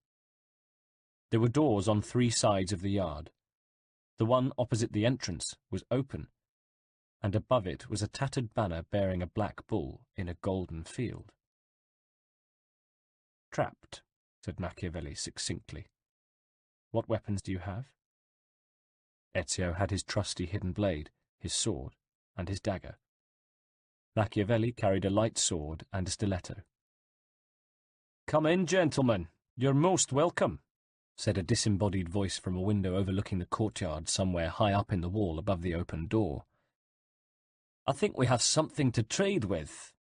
There were doors on 3 sides of the yard. The one opposite the entrance was open, and above it was a tattered banner bearing a black bull in a golden field. "Trapped," said Machiavelli succinctly. "What weapons do you have?" Ezio had his trusty hidden blade, his sword, and his dagger. Machiavelli carried a light sword and a stiletto. "Come in, gentlemen. You're most welcome," said a disembodied voice from a window overlooking the courtyard somewhere high up in the wall above the open door. "I think we have something to trade with."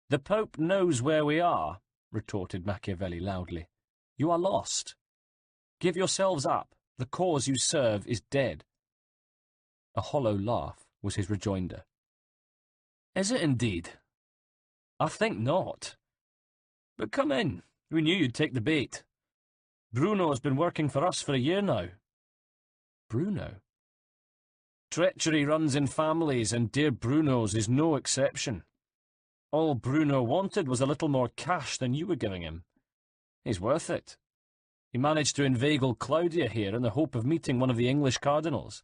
"The Pope knows where we are," retorted Machiavelli loudly. "You are lost. Give yourselves up. The cause you serve is dead." A hollow laugh was his rejoinder. "Is it indeed? I think not. But come in. We knew you'd take the bait. Bruno's been working for us for a year now." "Bruno?" "Treachery runs in families, and dear Bruno's is no exception. All Bruno wanted was a little more cash than you were giving him. He's worth it. He managed to inveigle Claudia here in the hope of meeting one of the English cardinals.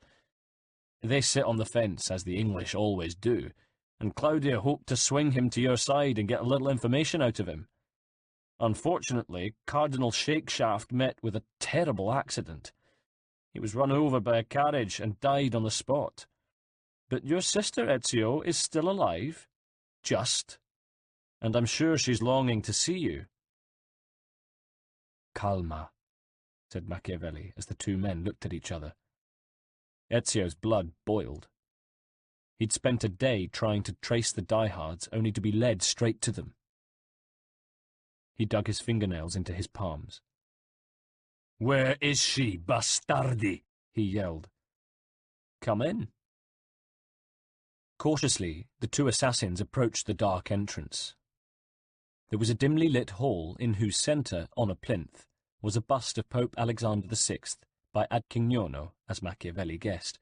They sit on the fence, as the English always do, and Claudia hoped to swing him to your side and get a little information out of him. Unfortunately, Cardinal Shakeshaft met with a terrible accident. He was run over by a carriage and died on the spot. But your sister, Ezio, is still alive, just, and I'm sure she's longing to see you." "Calma," said Machiavelli as the 2 men looked at each other. Ezio's blood boiled. He'd spent a day trying to trace the diehards, only to be led straight to them. He dug his fingernails into his palms. "Where is she, bastardi?" he yelled. "Come in." Cautiously, the 2 assassins approached the dark entrance. There was a dimly lit hall in whose centre, on a plinth, was a bust of Pope Alexander VI by Adchignono, as Machiavelli guessed.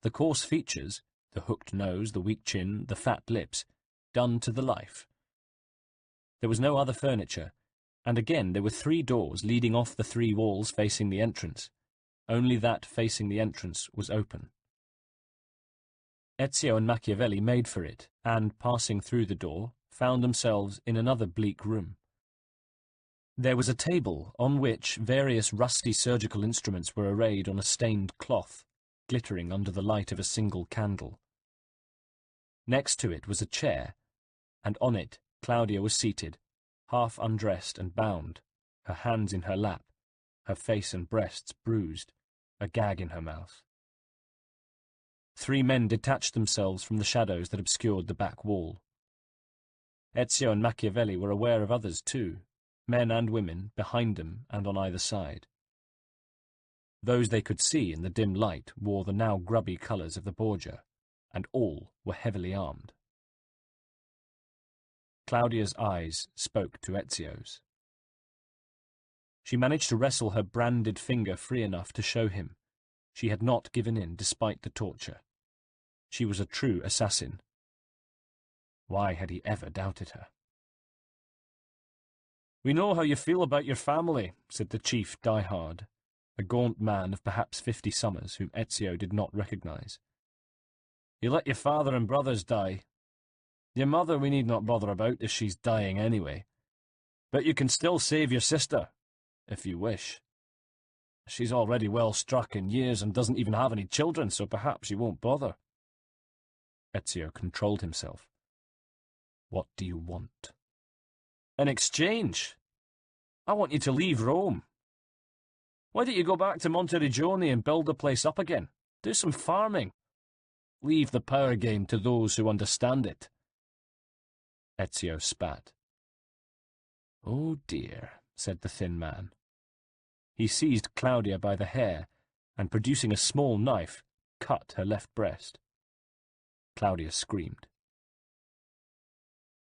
The coarse features, the hooked nose, the weak chin, the fat lips, done to the life. There was no other furniture, and again there were 3 doors leading off the 3 walls facing the entrance. Only that facing the entrance was open. Ezio and Machiavelli made for it, and, passing through the door, found themselves in another bleak room. There was a table on which various rusty surgical instruments were arrayed on a stained cloth, glittering under the light of a single candle. Next to it was a chair, and on it Claudia was seated, half undressed and bound, her hands in her lap, her face and breasts bruised, a gag in her mouth. 3 men detached themselves from the shadows that obscured the back wall. Ezio and Machiavelli were aware of others too, men and women, behind them and on either side. Those they could see in the dim light wore the now grubby colours of the Borgia, and all were heavily armed. Claudia's eyes spoke to Ezio's. She managed to wrestle her branded finger free enough to show him. She had not given in despite the torture. She was a true assassin. Why had he ever doubted her? "We know how you feel about your family," said the chief diehard, a gaunt man of perhaps 50 summers whom Ezio did not recognise. "You let your father and brothers die. Your mother we need not bother about, as she's dying anyway. But you can still save your sister, if you wish. She's already well struck in years and doesn't even have any children, so perhaps you won't bother." Ezio controlled himself. "What do you want?" "In exchange, I want you to leave Rome. Why don't you go back to Monteriggioni and build the place up again? Do some farming. Leave the power game to those who understand it." Ezio spat. "Oh dear," said the thin man. He seized Claudia by the hair, and producing a small knife, cut her left breast. Claudia screamed.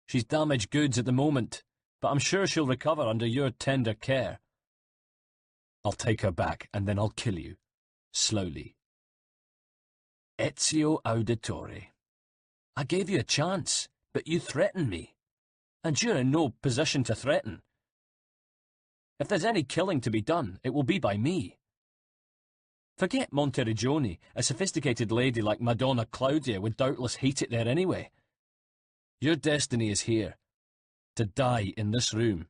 "She's damaged goods at the moment, but I'm sure she'll recover under your tender care." "I'll take her back, and then I'll kill you. Slowly." "Ezio Auditore, I gave you a chance, but you threatened me, and you're in no position to threaten. If there's any killing to be done, it will be by me. Forget Monteriggioni, a sophisticated lady like Madonna Claudia would doubtless hate it there anyway. Your destiny is here, to die in this room."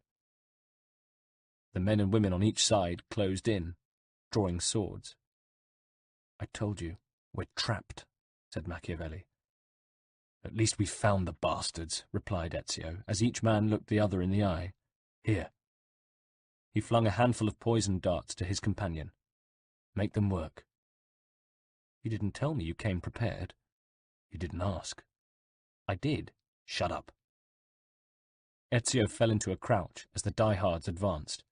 The men and women on each side closed in, drawing swords. "I told you, we're trapped," said Machiavelli. "At least we've found the bastards," replied Ezio, as each man looked the other in the eye. "Here." He flung a handful of poisoned darts to his companion. "Make them work." "You didn't tell me you came prepared." "You didn't ask." "I did. Shut up." Ezio fell into a crouch as the diehards advanced.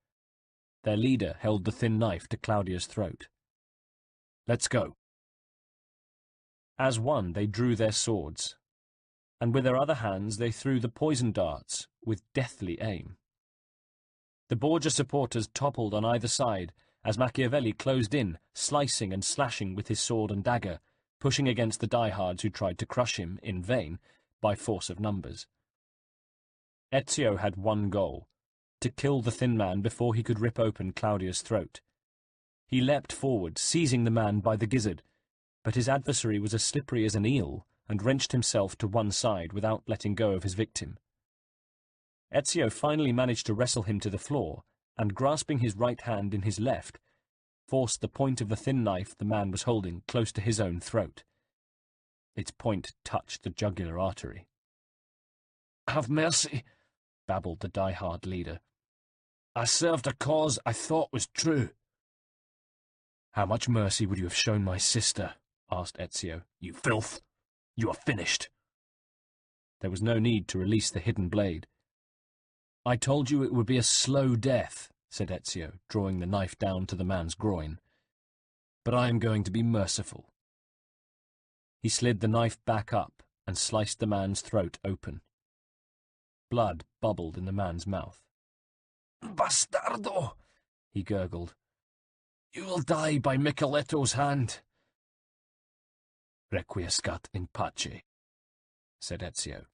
Their leader held the thin knife to Claudia's throat. "Let's go." As one, they drew their swords, and with their other hands they threw the poison darts with deathly aim. The Borgia supporters toppled on either side as Machiavelli closed in, slicing and slashing with his sword and dagger, pushing against the diehards who tried to crush him, in vain, by force of numbers. Ezio had one goal: to kill the thin man before he could rip open Claudia's throat. He leapt forward, seizing the man by the gizzard, but his adversary was as slippery as an eel and wrenched himself to one side without letting go of his victim. Ezio finally managed to wrestle him to the floor, and grasping his right hand in his left, forced the point of the thin knife the man was holding close to his own throat. Its point touched the jugular artery. "Have mercy," babbled the die-hard leader. "I served a cause I thought was true." "How much mercy would you have shown my sister?" asked Ezio. "You filth! You are finished." There was no need to release the hidden blade. "I told you it would be a slow death," said Ezio, drawing the knife down to the man's groin. "But I am going to be merciful." He slid the knife back up and sliced the man's throat open. Blood bubbled in the man's mouth. "Bastardo!" he gurgled. "You will die by Micheletto's hand." "Requiescat in pace," said Ezio,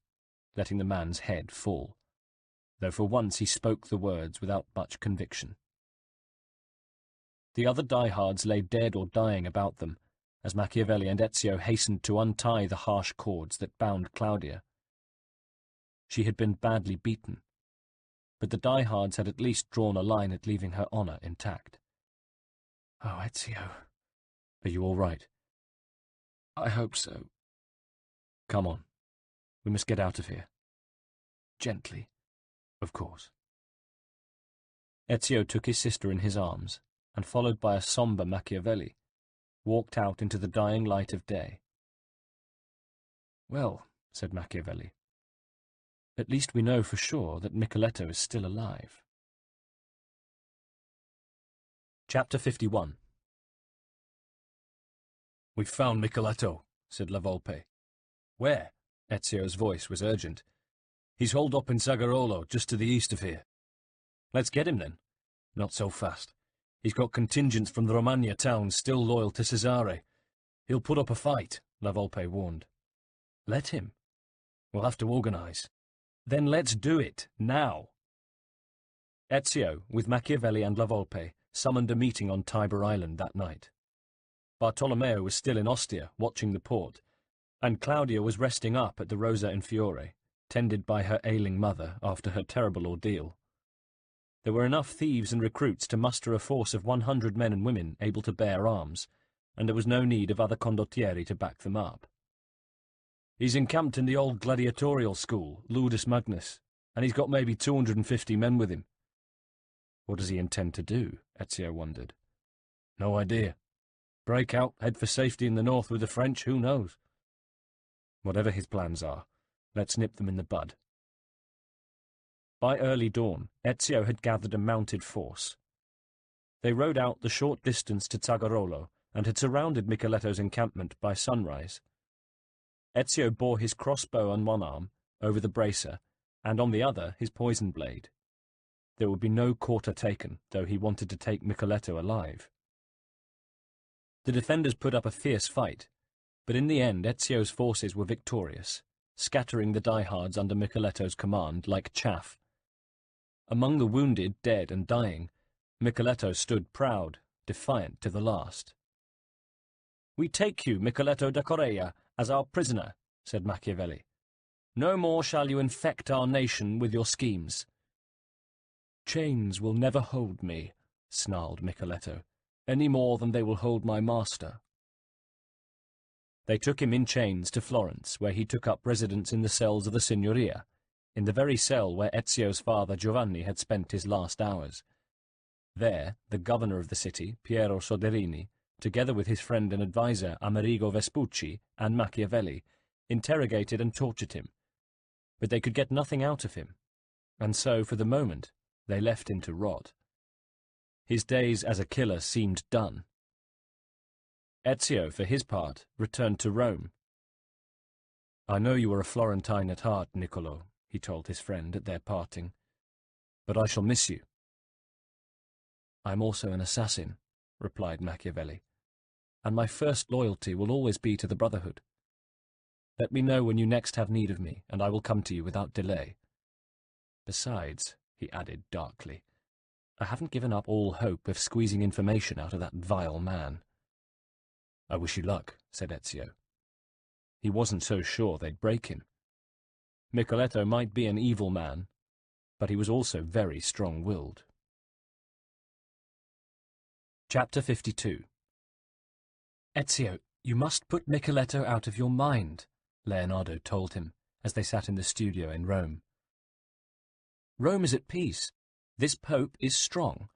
letting the man's head fall, though for once he spoke the words without much conviction. The other diehards lay dead or dying about them, as Machiavelli and Ezio hastened to untie the harsh cords that bound Claudia. She had been badly beaten, but the diehards had at least drawn a line at leaving her honour intact. "Oh, Ezio, are you all right?" "I hope so." "Come on. We must get out of here." "Gently." "Of course." Ezio took his sister in his arms, and followed by a sombre Machiavelli, walked out into the dying light of day. "Well," said Machiavelli, "at least we know for sure that Micheletto is still alive." Chapter 51. "We've found Micheletto," said La Volpe. "Where?" Ezio's voice was urgent. "He's holed up in Zagarolo, just to the east of here." "Let's get him, then." "Not so fast. He's got contingents from the Romagna towns still loyal to Cesare. He'll put up a fight," La Volpe warned. "Let him. We'll have to organise." "Then let's do it, now." Ezio, with Machiavelli and La Volpe, summoned a meeting on Tiber Island that night. Bartolomeo was still in Ostia, watching the port, and Claudia was resting up at the Rosa in Fiore, tended by her ailing mother after her terrible ordeal. There were enough thieves and recruits to muster a force of 100 men and women able to bear arms, and there was no need of other condottieri to back them up. "He's encamped in the old gladiatorial school, Ludus Magnus, and he's got maybe 250 men with him." "What does he intend to do?" Ezio wondered. "No idea. Break out, head for safety in the north with the French, who knows?" "Whatever his plans are, let's nip them in the bud." By early dawn, Ezio had gathered a mounted force. They rode out the short distance to Zagarolo and had surrounded Micheletto's encampment by sunrise. Ezio bore his crossbow on one arm, over the bracer, and on the other his poison blade. There would be no quarter taken, though he wanted to take Micheletto alive. The defenders put up a fierce fight, but in the end Ezio's forces were victorious, scattering the diehards under Micheletto's command like chaff. Among the wounded, dead, and dying, Micheletto stood proud, defiant to the last. "We take you, Micheletto da Correia, as our prisoner," said Machiavelli. "No more shall you infect our nation with your schemes." "Chains will never hold me," snarled Micheletto, "any more than they will hold my master." They took him in chains to Florence, where he took up residence in the cells of the Signoria, in the very cell where Ezio's father Giovanni had spent his last hours. There, the governor of the city, Piero Soderini, together with his friend and adviser Amerigo Vespucci and Machiavelli, interrogated and tortured him. But they could get nothing out of him, and so, for the moment, they left him to rot. His days as a killer seemed done. Ezio, for his part, returned to Rome. "I know you are a Florentine at heart, Niccolo," he told his friend at their parting, "but I shall miss you." "I am also an assassin," replied Machiavelli, "and my first loyalty will always be to the Brotherhood. Let me know when you next have need of me, and I will come to you without delay. Besides," he added darkly, "I haven't given up all hope of squeezing information out of that vile man." "I wish you luck," said Ezio. He wasn't so sure they'd break him. Micheletto might be an evil man, but he was also very strong-willed. Chapter 52. "Ezio, you must put Micheletto out of your mind," Leonardo told him, as they sat in the studio in Rome. "Rome is at peace. This Pope is strong.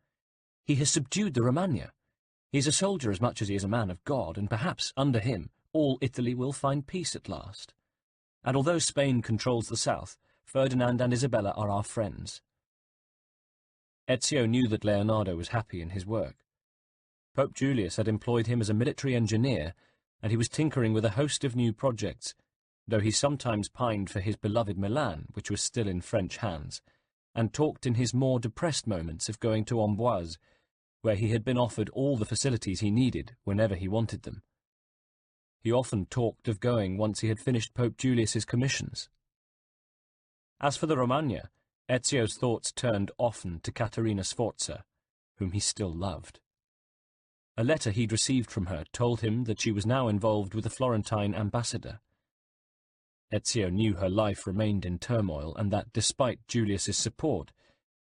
He has subdued the Romagna. He is a soldier as much as he is a man of God, and perhaps, under him, all Italy will find peace at last. And although Spain controls the south, Ferdinand and Isabella are our friends." Ezio knew that Leonardo was happy in his work. Pope Julius had employed him as a military engineer, and he was tinkering with a host of new projects, though he sometimes pined for his beloved Milan, which was still in French hands, and talked in his more depressed moments of going to Amboise, where he had been offered all the facilities he needed whenever he wanted them. He often talked of going once he had finished Pope Julius's commissions. As for the Romagna, Ezio's thoughts turned often to Caterina Sforza, whom he still loved. A letter he'd received from her told him that she was now involved with the Florentine ambassador. Ezio knew her life remained in turmoil, and that, despite Julius's support,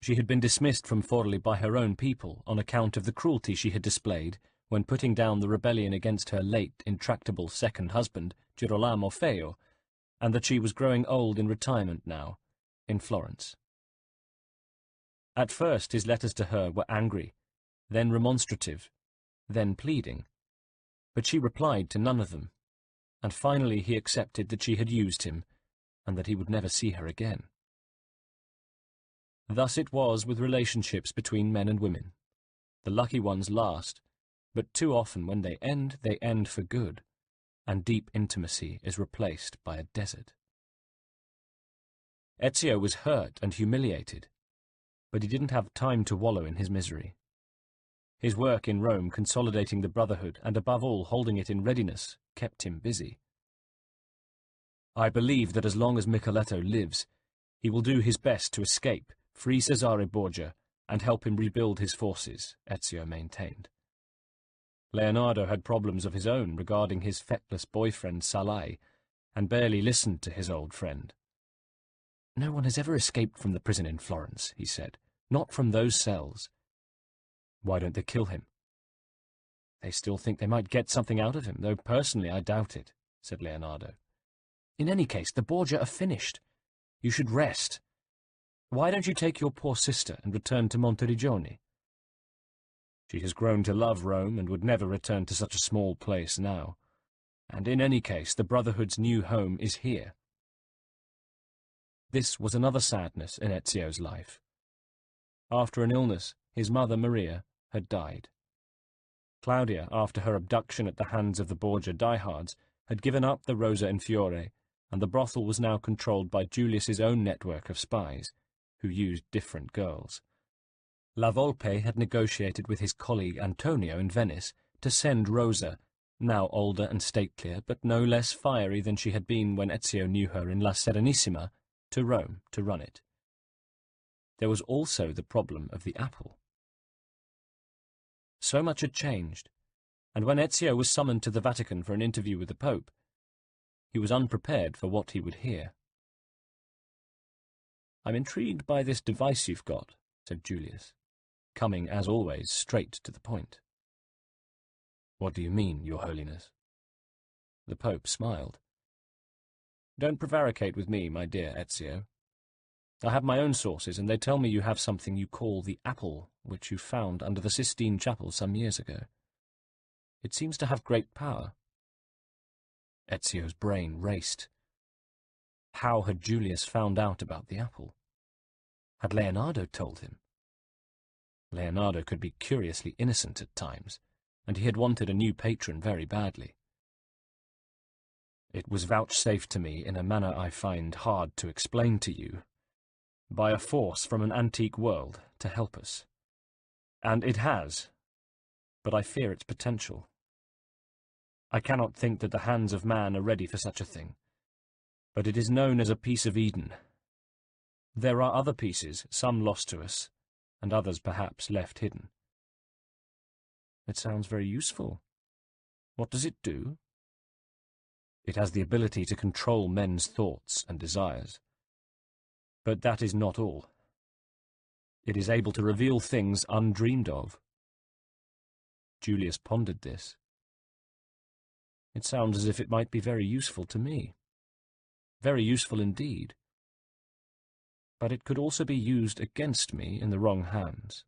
she had been dismissed from Forli by her own people on account of the cruelty she had displayed when putting down the rebellion against her late, intractable second husband, Girolamo Feo, and that she was growing old in retirement now, in Florence. At first his letters to her were angry, then remonstrative, then pleading, but she replied to none of them, and finally he accepted that she had used him, and that he would never see her again. Thus it was with relationships between men and women. The lucky ones last, but too often when they end for good, and deep intimacy is replaced by a desert. Ezio was hurt and humiliated, but he didn't have time to wallow in his misery. His work in Rome, consolidating the Brotherhood, and above all holding it in readiness, kept him busy. "I believe that as long as Micheletto lives, he will do his best to escape, free Cesare Borgia, and help him rebuild his forces," Ezio maintained. Leonardo had problems of his own regarding his feckless boyfriend Salai, and barely listened to his old friend. "No one has ever escaped from the prison in Florence," he said. "Not from those cells." "Why don't they kill him?" "They still think they might get something out of him, though personally I doubt it," said Leonardo. "In any case, the Borgia are finished. You should rest. Why don't you take your poor sister and return to Monteriggioni?" "She has grown to love Rome and would never return to such a small place now. And in any case, the Brotherhood's new home is here." This was another sadness in Ezio's life. After an illness, his mother, Maria, had died. Claudia, after her abduction at the hands of the Borgia diehards, had given up the Rosa in Fiore, and the brothel was now controlled by Julius's own network of spies, who used different girls. La Volpe had negotiated with his colleague Antonio in Venice to send Rosa, now older and statelier, but no less fiery than she had been when Ezio knew her in La Serenissima, to Rome to run it. There was also the problem of the apple. So much had changed, and when Ezio was summoned to the Vatican for an interview with the Pope, he was unprepared for what he would hear. "I'm intrigued by this device you've got," said Julius, coming, as always, straight to the point. "What do you mean, Your Holiness?" The Pope smiled. "Don't prevaricate with me, my dear Ezio. I have my own sources, and they tell me you have something you call the apple, which you found under the Sistine Chapel some years ago. It seems to have great power." Ezio's brain raced. How had Julius found out about the apple? Had Leonardo told him? Leonardo could be curiously innocent at times, and he had wanted a new patron very badly. "It was vouchsafed to me in a manner I find hard to explain to you, by a force from an antique world to help us. And it has, but I fear its potential. I cannot think that the hands of man are ready for such a thing, but it is known as a piece of Eden. There are other pieces, some lost to us, and others perhaps left hidden." "It sounds very useful. What does it do?" "It has the ability to control men's thoughts and desires. But that is not all. It is able to reveal things undreamed of." Julius pondered this. "It sounds as if it might be very useful to me. Very useful indeed. But it could also be used against me in the wrong hands.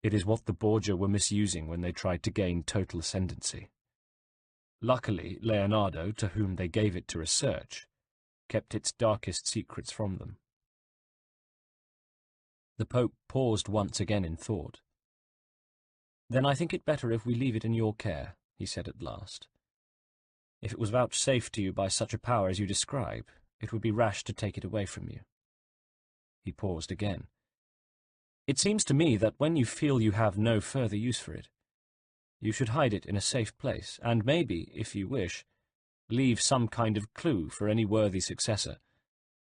It is what the Borgia were misusing when they tried to gain total ascendancy. Luckily, Leonardo, to whom they gave it to research, kept its darkest secrets from them." The Pope paused once again in thought. "Then I think it better if we leave it in your care," he said at last. "If it was vouchsafed to you by such a power as you describe, it would be rash to take it away from you." He paused again. "It seems to me that when you feel you have no further use for it, you should hide it in a safe place, and maybe, if you wish, leave some kind of clue for any worthy successor,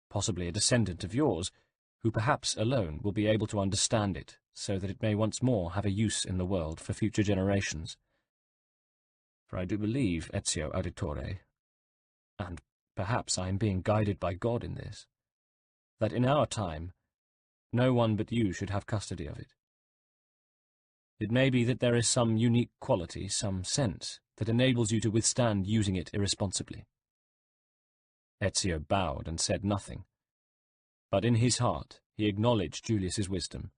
possibly a descendant of yours, who perhaps alone will be able to understand it, so that it may once more have a use in the world for future generations. For I do believe, Ezio Auditore, and perhaps I am being guided by God in this, that in our time no one but you should have custody of it. It may be that there is some unique quality, some sense, that enables you to withstand using it irresponsibly." Ezio bowed and said nothing, but in his heart he acknowledged Julius's wisdom,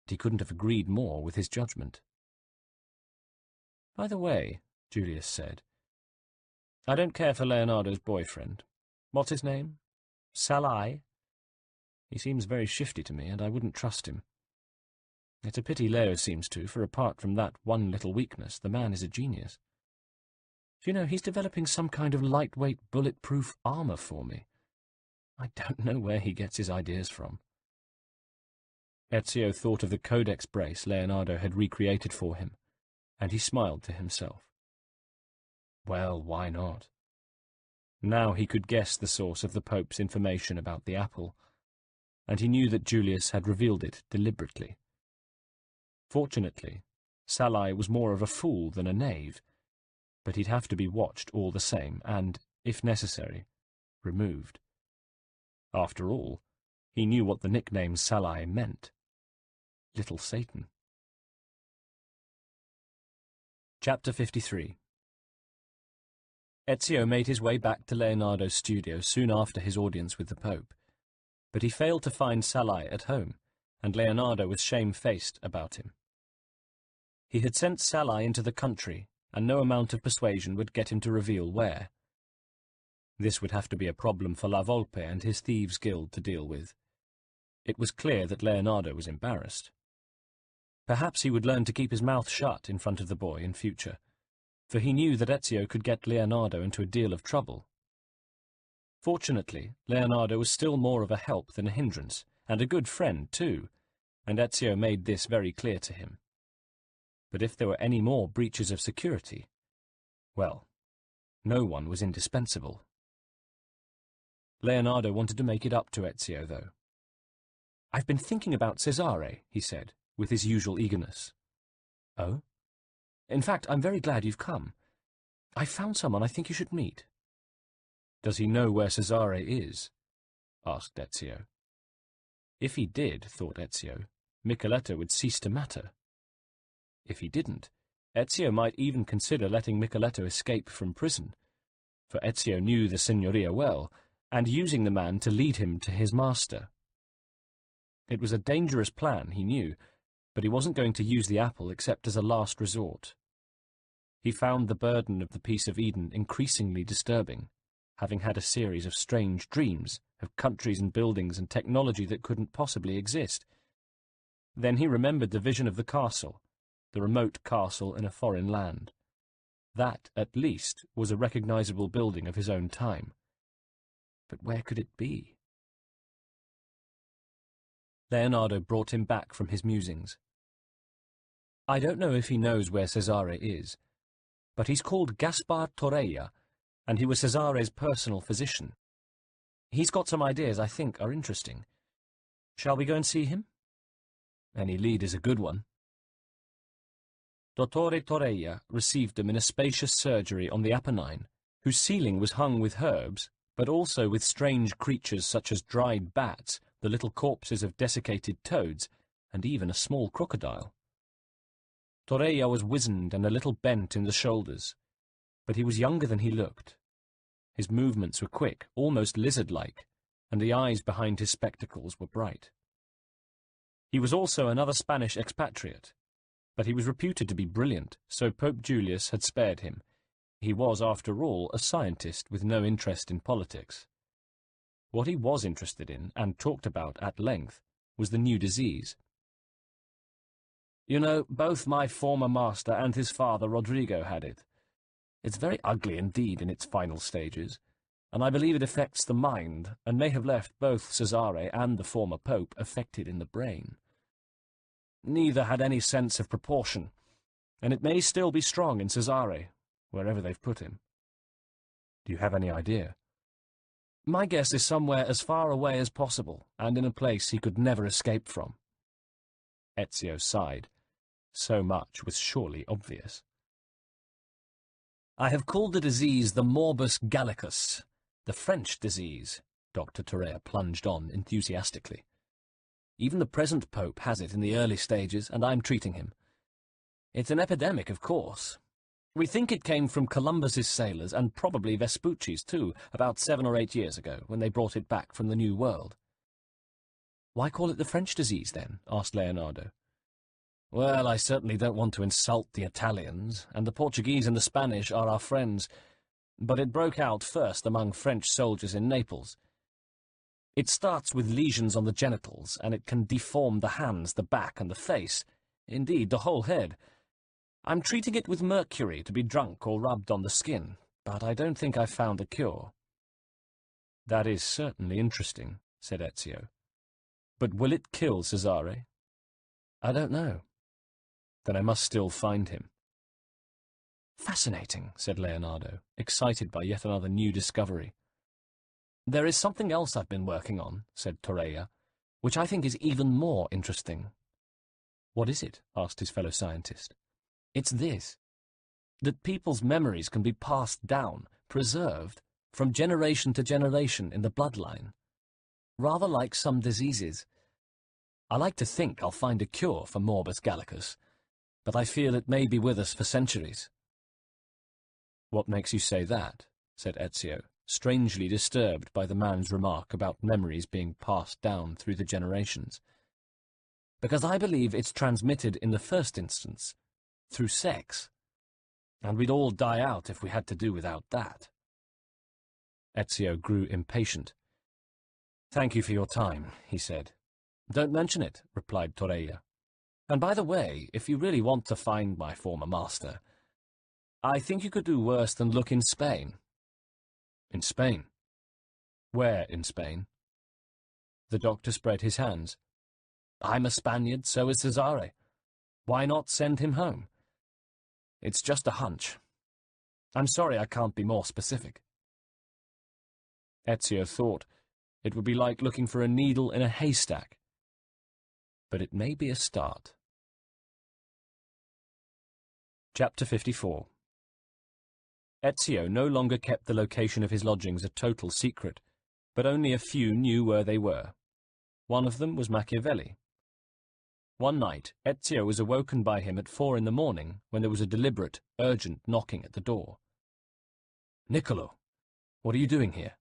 and he couldn't have agreed more with his judgment. "By the way," Julius said, "I don't care for Leonardo's boyfriend. What's his name? Salai? He seems very shifty to me, and I wouldn't trust him. It's a pity Leo seems to, for apart from that one little weakness, the man is a genius. Do you know, he's developing some kind of lightweight, bulletproof armor for me. I don't know where he gets his ideas from." Ezio thought of the codex brace Leonardo had recreated for him, and he smiled to himself. Well, why not? Now he could guess the source of the Pope's information about the apple, and he knew that Julius had revealed it deliberately. Fortunately, Salai was more of a fool than a knave, but he'd have to be watched all the same, and, if necessary, removed. After all, he knew what the nickname Salai meant. Little Satan. Chapter 53. Ezio made his way back to Leonardo's studio soon after his audience with the Pope, but he failed to find Salai at home, and Leonardo was shamefaced about him. He had sent Salai into the country, and no amount of persuasion would get him to reveal where. This would have to be a problem for La Volpe and his thieves' guild to deal with. It was clear that Leonardo was embarrassed. Perhaps he would learn to keep his mouth shut in front of the boy in future, for he knew that Ezio could get Leonardo into a deal of trouble. Fortunately, Leonardo was still more of a help than a hindrance, and a good friend too, and Ezio made this very clear to him. But if there were any more breaches of security, well, no one was indispensable. Leonardo wanted to make it up to Ezio, though. "I've been thinking about Cesare," he said, with his usual eagerness. "Oh? In fact, I'm very glad you've come. I've found someone I think you should meet." "Does he know where Cesare is?" asked Ezio. If he did, thought Ezio, Micheletto would cease to matter. If he didn't, Ezio might even consider letting Micheletto escape from prison, for Ezio knew the Signoria well, and using the man to lead him to his master. It was a dangerous plan, he knew, but he wasn't going to use the apple except as a last resort. He found the burden of the piece of Eden increasingly disturbing, having had a series of strange dreams of countries and buildings and technology that couldn't possibly exist. Then he remembered the vision of the castle, the remote castle in a foreign land. That, at least, was a recognizable building of his own time. But where could it be? Leonardo brought him back from his musings. "I don't know if he knows where Cesare is, but he's called Gaspar Torreia, and he was Cesare's personal physician. He's got some ideas I think are interesting. Shall we go and see him?" "Any lead is a good one." Dottore Torreia received them in a spacious surgery on the Apennine, whose ceiling was hung with herbs, but also with strange creatures such as dried bats, the little corpses of desiccated toads, and even a small crocodile. Torreia was wizened and a little bent in the shoulders, but he was younger than he looked. His movements were quick, almost lizard-like, and the eyes behind his spectacles were bright. He was also another Spanish expatriate, but he was reputed to be brilliant, so Pope Julius had spared him. He was, after all, a scientist with no interest in politics. What he was interested in, and talked about at length, was the new disease. "You know, both my former master and his father Rodrigo had it. It's very ugly indeed in its final stages, and I believe it affects the mind, and may have left both Cesare and the former pope affected in the brain. Neither had any sense of proportion, and it may still be strong in Cesare, wherever they've put him." "Do you have any idea?" "My guess is somewhere as far away as possible, and in a place he could never escape from." Ezio sighed. So much was surely obvious. "I have called the disease the morbus gallicus, the French disease," Dr. Torreia plunged on enthusiastically. "Even the present pope has it in the early stages, and I'm treating him. It's an epidemic, of course. We think it came from Columbus's sailors, and probably Vespucci's too, about 7 or 8 years ago, when they brought it back from the New World." "Why call it the French disease, then?" asked Leonardo. "Well, I certainly don't want to insult the Italians, and the Portuguese and the Spanish are our friends, but it broke out first among French soldiers in Naples. It starts with lesions on the genitals, and it can deform the hands, the back, and the face, indeed the whole head. I'm treating it with mercury to be drunk or rubbed on the skin, but I don't think I've found a cure." "That is certainly interesting," said Ezio. "But will it kill Cesare?" "I don't know." "Then I must still find him." "Fascinating," said Leonardo, excited by yet another new discovery. "There is something else I've been working on," said Torreia, "which I think is even more interesting." "What is it?" asked his fellow scientist. "It's this, that people's memories can be passed down, preserved, from generation to generation in the bloodline, rather like some diseases. I like to think I'll find a cure for morbus gallicus, but I feel it may be with us for centuries." "What makes you say that?" said Ezio, strangely disturbed by the man's remark about memories being passed down through the generations. "Because I believe it's transmitted in the first instance, through sex, and we'd all die out if we had to do without that." Ezio grew impatient. "Thank you for your time," he said. "Don't mention it," replied Torreia. And by the way, if you really want to find my former master, I think you could do worse than look in Spain. In Spain? Where in Spain? The doctor spread his hands. I'm a Spaniard, so is Cesare. Why not send him home? It's just a hunch. I'm sorry I can't be more specific. Ezio thought it would be like looking for a needle in a haystack. But it may be a start. Chapter 54. Ezio no longer kept the location of his lodgings a total secret, but only a few knew where they were. One of them was Machiavelli. One night, Ezio was awoken by him at 4 in the morning when there was a deliberate, urgent knocking at the door. "Niccolo, what are you doing here?"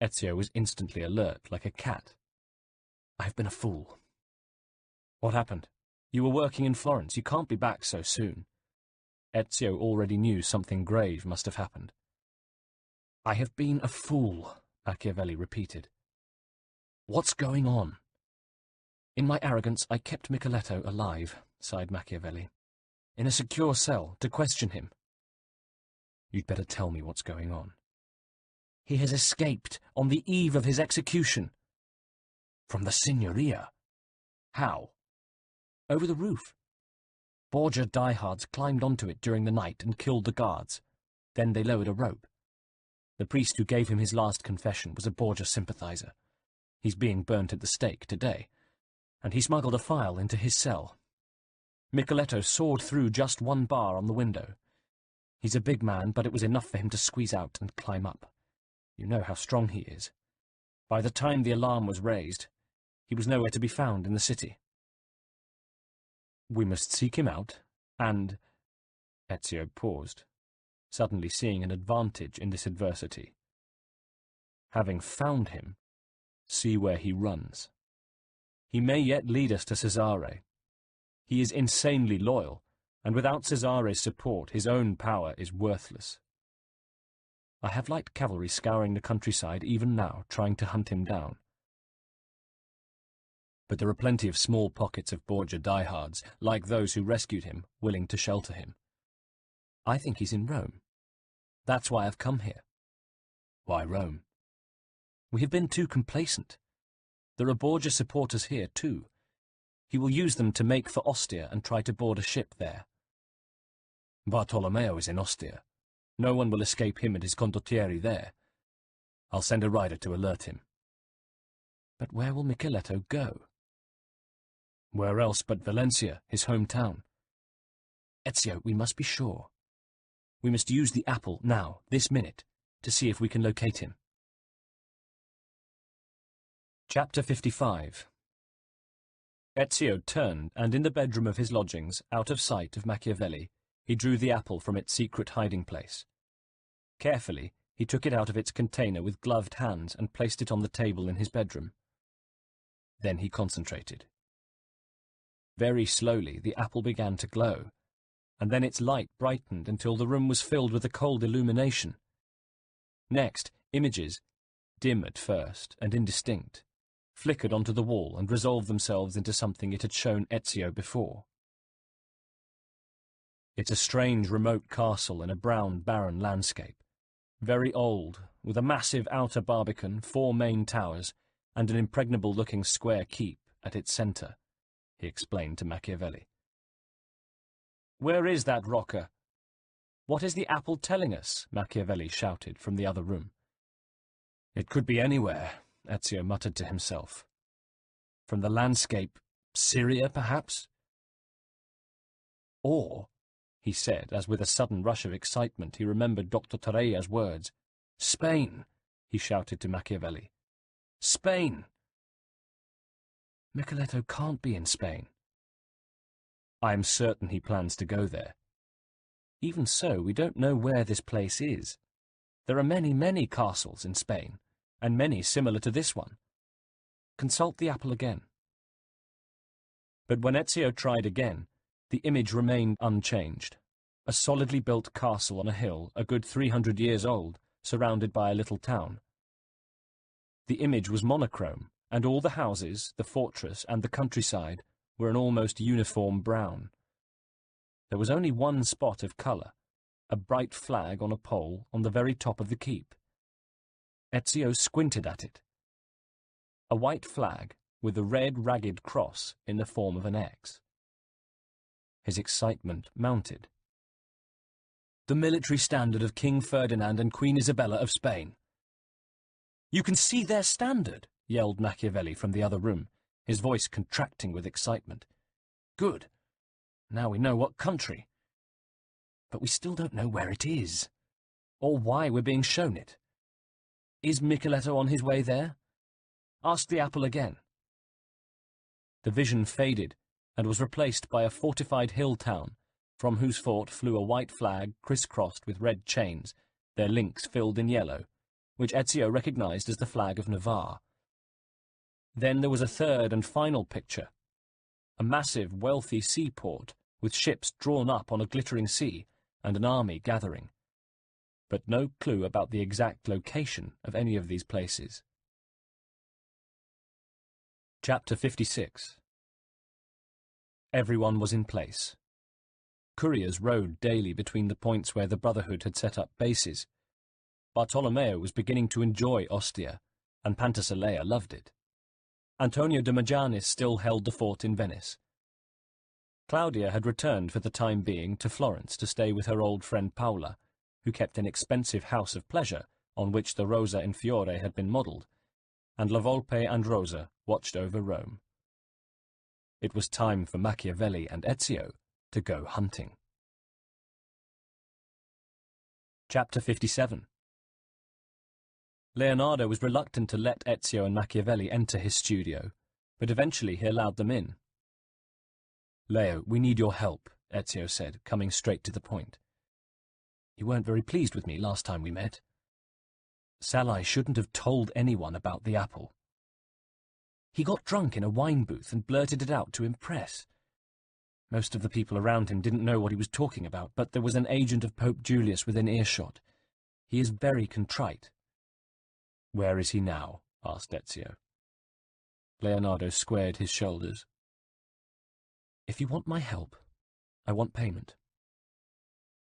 Ezio was instantly alert, like a cat. "I've been a fool." "What happened? You were working in Florence. You can't be back so soon." Ezio already knew something grave must have happened. "I have been a fool," Machiavelli repeated. "What's going on?" "In my arrogance, I kept Micheletto alive," sighed Machiavelli. "In a secure cell, to question him." "You'd better tell me what's going on." "He has escaped on the eve of his execution." "From the Signoria? How?" "Over the roof. Borgia diehards climbed onto it during the night and killed the guards. Then they lowered a rope. The priest who gave him his last confession was a Borgia sympathizer. He's being burnt at the stake today, and he smuggled a file into his cell. Micheletto sawed through just one bar on the window. He's a big man, but it was enough for him to squeeze out and climb up. You know how strong he is. By the time the alarm was raised, he was nowhere to be found in the city. We must seek him out, and—" Ezio paused, suddenly seeing an advantage in this adversity. "Having found him, see where he runs. He may yet lead us to Cesare. He is insanely loyal, and without Cesare's support, his own power is worthless. I have light cavalry scouring the countryside even now, trying to hunt him down. But there are plenty of small pockets of Borgia diehards, like those who rescued him, willing to shelter him. I think he's in Rome. That's why I've come here." "Why Rome?" "We have been too complacent. There are Borgia supporters here, too. He will use them to make for Ostia and try to board a ship there." "Bartolomeo is in Ostia. No one will escape him and his condottieri there. I'll send a rider to alert him." "But where will Micheletto go?" "Where else but Valencia, his hometown?" "Ezio, we must be sure. We must use the apple now, this minute, to see if we can locate him." Chapter 55. Ezio turned, and in the bedroom of his lodgings, out of sight of Machiavelli, he drew the apple from its secret hiding place. Carefully, he took it out of its container with gloved hands and placed it on the table in his bedroom. Then he concentrated. Very slowly, the apple began to glow, and then its light brightened until the room was filled with a cold illumination. Next, images, dim at first and indistinct, flickered onto the wall and resolved themselves into something it had shown Ezio before. It's a strange remote castle in a brown, barren landscape, very old, with a massive outer barbican, 4 main towers, and an impregnable-looking square keep at its centre, he explained to Machiavelli. "Where is that rocker? What is the apple telling us?" Machiavelli shouted from the other room. "It could be anywhere," Ezio muttered to himself. "From the landscape, Syria, perhaps?" "Or," he said, as with a sudden rush of excitement he remembered Dr. Torreya's words, "Spain!" he shouted to Machiavelli. "Spain!" "Micheletto can't be in Spain." "I am certain he plans to go there. Even so, we don't know where this place is. There are many, many castles in Spain, and many similar to this one. Consult the apple again." But when Ezio tried again, the image remained unchanged. A solidly built castle on a hill, a good 300 years old, surrounded by a little town. The image was monochrome, and all the houses, the fortress, and the countryside were an almost uniform brown. There was only one spot of colour, a bright flag on a pole on the very top of the keep. Ezio squinted at it. A white flag with a red ragged cross in the form of an X. His excitement mounted. The military standard of King Ferdinand and Queen Isabella of Spain. "You can see their standard," yelled Machiavelli from the other room, his voice contracting with excitement. "Good. Now we know what country. But we still don't know where it is, or why we're being shown it. Is Micheletto on his way there? Ask the apple again." The vision faded and was replaced by a fortified hill town, from whose fort flew a white flag criss-crossed with red chains, their links filled in yellow, which Ezio recognized as the flag of Navarre. Then there was a third and final picture, a massive, wealthy seaport with ships drawn up on a glittering sea and an army gathering, but no clue about the exact location of any of these places. Chapter 56. Everyone was in place. Couriers rode daily between the points where the Brotherhood had set up bases. Bartolomeo was beginning to enjoy Ostia, and Pantasilea loved it. Antonio de Majanis still held the fort in Venice. Claudia had returned for the time being to Florence to stay with her old friend Paola, who kept an expensive house of pleasure on which the Rosa in Fiore had been modelled, and La Volpe and Rosa watched over Rome. It was time for Machiavelli and Ezio to go hunting. Chapter 57. Leonardo was reluctant to let Ezio and Machiavelli enter his studio, but eventually he allowed them in. "Leo, we need your help," Ezio said, coming straight to the point. "You weren't very pleased with me last time we met. Salai shouldn't have told anyone about the apple. He got drunk in a wine booth and blurted it out to impress. Most of the people around him didn't know what he was talking about, but there was an agent of Pope Julius within earshot. He is very contrite." "Where is he now?" asked Ezio. Leonardo squared his shoulders. "If you want my help, I want payment."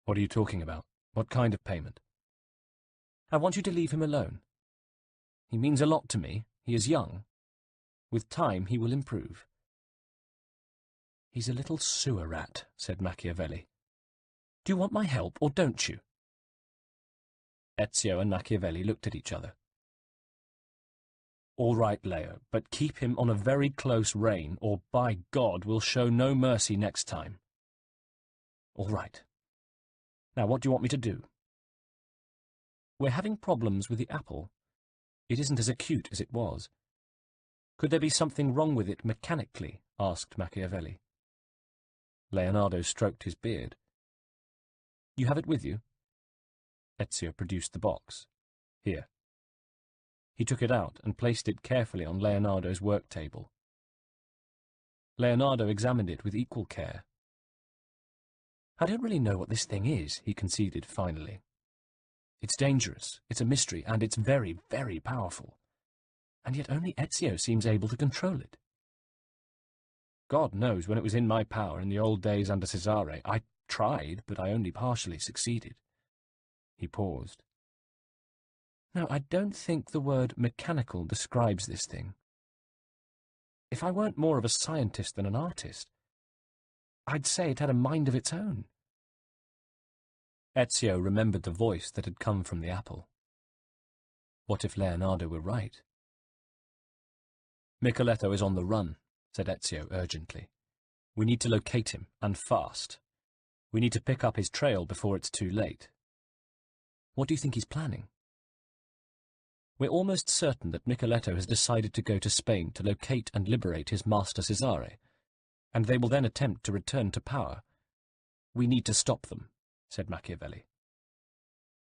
"What are you talking about? What kind of payment?" "I want you to leave him alone. He means a lot to me. He is young. With time, he will improve." "He's a little sewer rat," said Machiavelli. "Do you want my help, or don't you?" Ezio and Machiavelli looked at each other. "All right, Leo, but keep him on a very close rein, or by God, we'll show no mercy next time." "All right. Now, what do you want me to do?" "We're having problems with the apple. It isn't as acute as it was." "Could there be something wrong with it mechanically?" asked Machiavelli. Leonardo stroked his beard. "You have it with you?" Ezio produced the box. "Here." He took it out and placed it carefully on Leonardo's work table. Leonardo examined it with equal care. "I don't really know what this thing is," he conceded finally. "It's dangerous, it's a mystery, and it's very, very powerful. And yet only Ezio seems able to control it. God knows when it was in my power in the old days under Cesare, I tried, but I only partially succeeded." He paused. "No, I don't think the word mechanical describes this thing. If I weren't more of a scientist than an artist, I'd say it had a mind of its own." Ezio remembered the voice that had come from the apple. What if Leonardo were right? "Micheletto is on the run," said Ezio urgently. "We need to locate him, and fast. We need to pick up his trail before it's too late." "What do you think he's planning?" "We're almost certain that Micheletto has decided to go to Spain to locate and liberate his master Cesare, and they will then attempt to return to power. We need to stop them," said Machiavelli.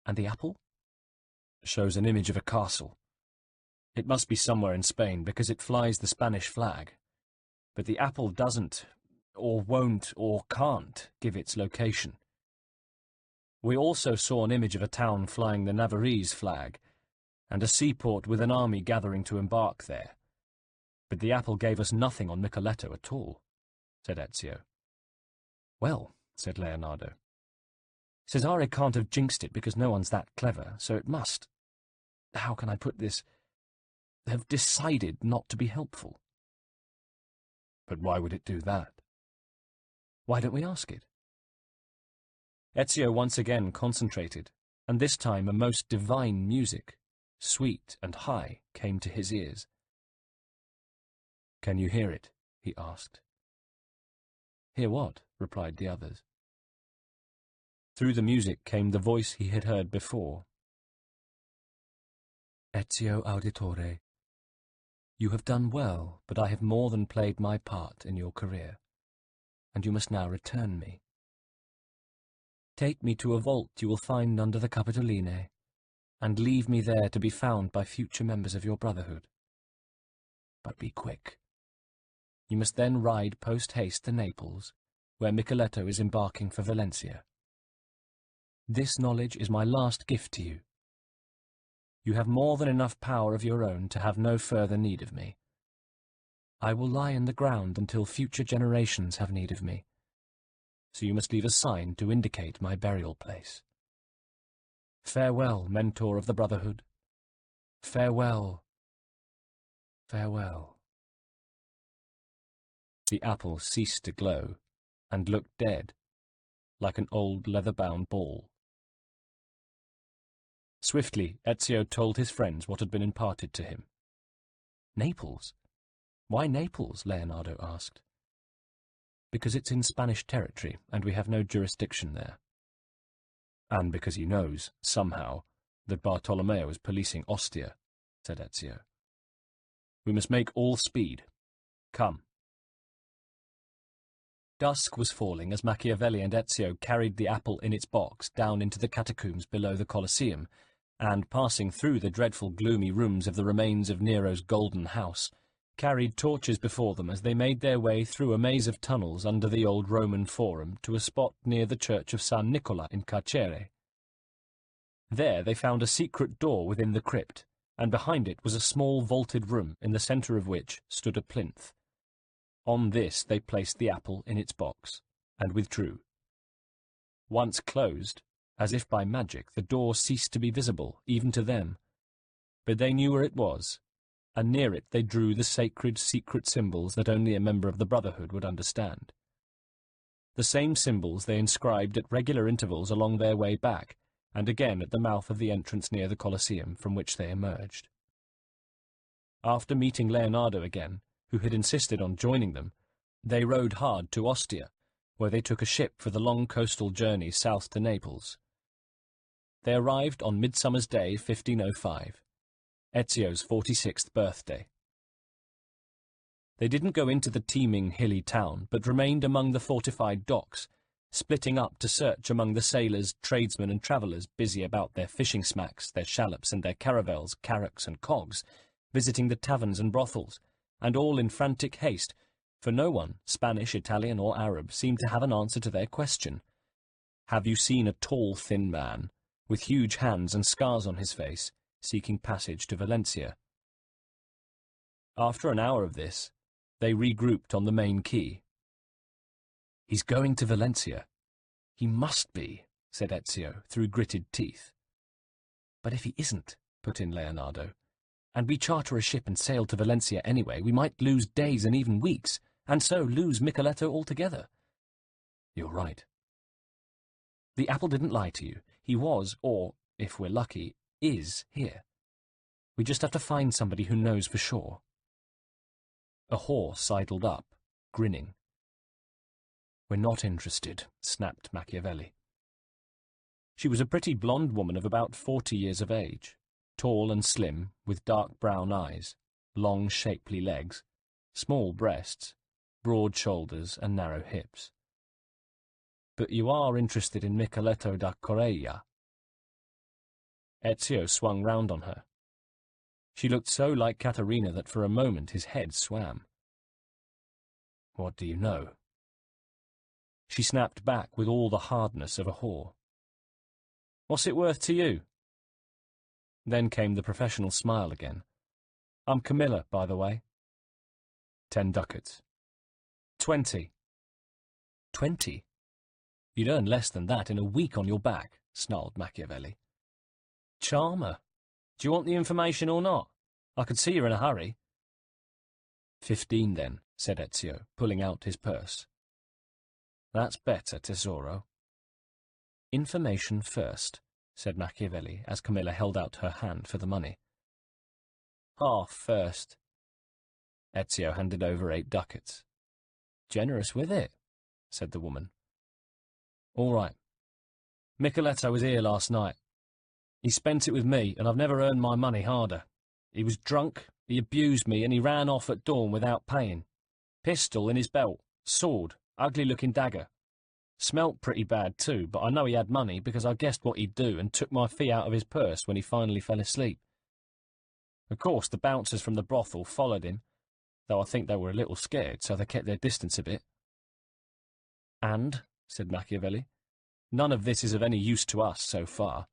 "And the apple?" "Shows an image of a castle. It must be somewhere in Spain because it flies the Spanish flag. But the apple doesn't, or won't, or can't give its location. We also saw an image of a town flying the Navarrese flag, and a seaport with an army gathering to embark there. But the apple gave us nothing on Micheletto at all. said Ezio. Well, said Leonardo, Cesare can't have jinxed it because no one's that clever, so it must, how can I put this, have decided not to be helpful. But why would it do that? Why don't we ask it? Ezio once again concentrated, and this time a most divine music, sweet and high, came to his ears. Can you hear it? He asked. Hear what? Replied the others. Through the music came the voice he had heard before. Ezio Auditore, you have done well, but I have more than played my part in your career, and you must now return me. Take me to a vault you will find under the Capitoline, and leave me there to be found by future members of your Brotherhood. But be quick. You must then ride post-haste to Naples, where Micheletto is embarking for Valencia. This knowledge is my last gift to you. You have more than enough power of your own to have no further need of me. I will lie in the ground until future generations have need of me, so you must leave a sign to indicate my burial place. Farewell, mentor of the Brotherhood. Farewell. Farewell. The apple ceased to glow, and looked dead, like an old leather-bound ball. Swiftly, Ezio told his friends what had been imparted to him. Naples? Why Naples? Leonardo asked. Because it's in Spanish territory, and we have no jurisdiction there. And because he knows, somehow, that Bartolomeo is policing Ostia, said Ezio. We must make all speed. Come. Dusk was falling as Machiavelli and Ezio carried the apple in its box down into the catacombs below the Colosseum, and, passing through the dreadful gloomy rooms of the remains of Nero's golden house, carried torches before them as they made their way through a maze of tunnels under the old Roman Forum to a spot near the church of San Nicola in Carcere. There they found a secret door within the crypt, and behind it was a small vaulted room in the centre of which stood a plinth. On this they placed the apple in its box, and withdrew. Once closed, as if by magic, the door ceased to be visible, even to them. But they knew where it was, and near it they drew the sacred secret symbols that only a member of the Brotherhood would understand. The same symbols they inscribed at regular intervals along their way back, and again at the mouth of the entrance near the Colosseum from which they emerged. After meeting Leonardo again, who had insisted on joining them, they rowed hard to Ostia, where they took a ship for the long coastal journey south to Naples. They arrived on Midsummer's Day 1505, Ezio's 46th birthday. They didn't go into the teeming, hilly town, but remained among the fortified docks, splitting up to search among the sailors, tradesmen and travellers busy about their fishing smacks, their shallops and their caravels, carracks and cogs, visiting the taverns and brothels, and all in frantic haste, for no one, Spanish, Italian or Arab, seemed to have an answer to their question. Have you seen a tall, thin man, with huge hands and scars on his face, seeking passage to Valencia? After an hour of this, they regrouped on the main quay. He's going to Valencia. He must be, said Ezio, through gritted teeth. But if he isn't, put in Leonardo, and we charter a ship and sail to Valencia anyway, we might lose days and even weeks, and so lose Micheletto altogether. You're right. The apple didn't lie to you. He was, or, if we're lucky, is here. We just have to find somebody who knows for sure. A whore sidled up, grinning. We're not interested, snapped Machiavelli. She was a pretty blonde woman of about 40 years of age, tall and slim, with dark brown eyes, long shapely legs, small breasts, broad shoulders and narrow hips. But you are interested in Micheletto da Correia? Ezio swung round on her. She looked so like Caterina that for a moment his head swam. What do you know? She snapped back with all the hardness of a whore. What's it worth to you? Then came the professional smile again. I'm Camilla, by the way. 10 ducats. 20, 20. You'd earn less than that in a week on your back, snarled Machiavelli. Charmer, do you want the information or not? I could see you're in a hurry. 15 then, said Ezio, pulling out his purse. That's better, tesoro. Information first, said Machiavelli as Camilla held out her hand for the money. Half first. Ezio handed over 8 ducats. Generous with it, said the woman. All right. Micheletto was here last night. He spent it with me, and I've never earned my money harder. He was drunk, he abused me, and he ran off at dawn without paying. Pistol in his belt, sword, ugly-looking dagger. Smelt pretty bad too, but I know he had money because I guessed what he'd do and took my fee out of his purse when he finally fell asleep. Of course, the bouncers from the brothel followed him, though I think they were a little scared, so they kept their distance a bit. And, said Machiavelli, none of this is of any use to us so far.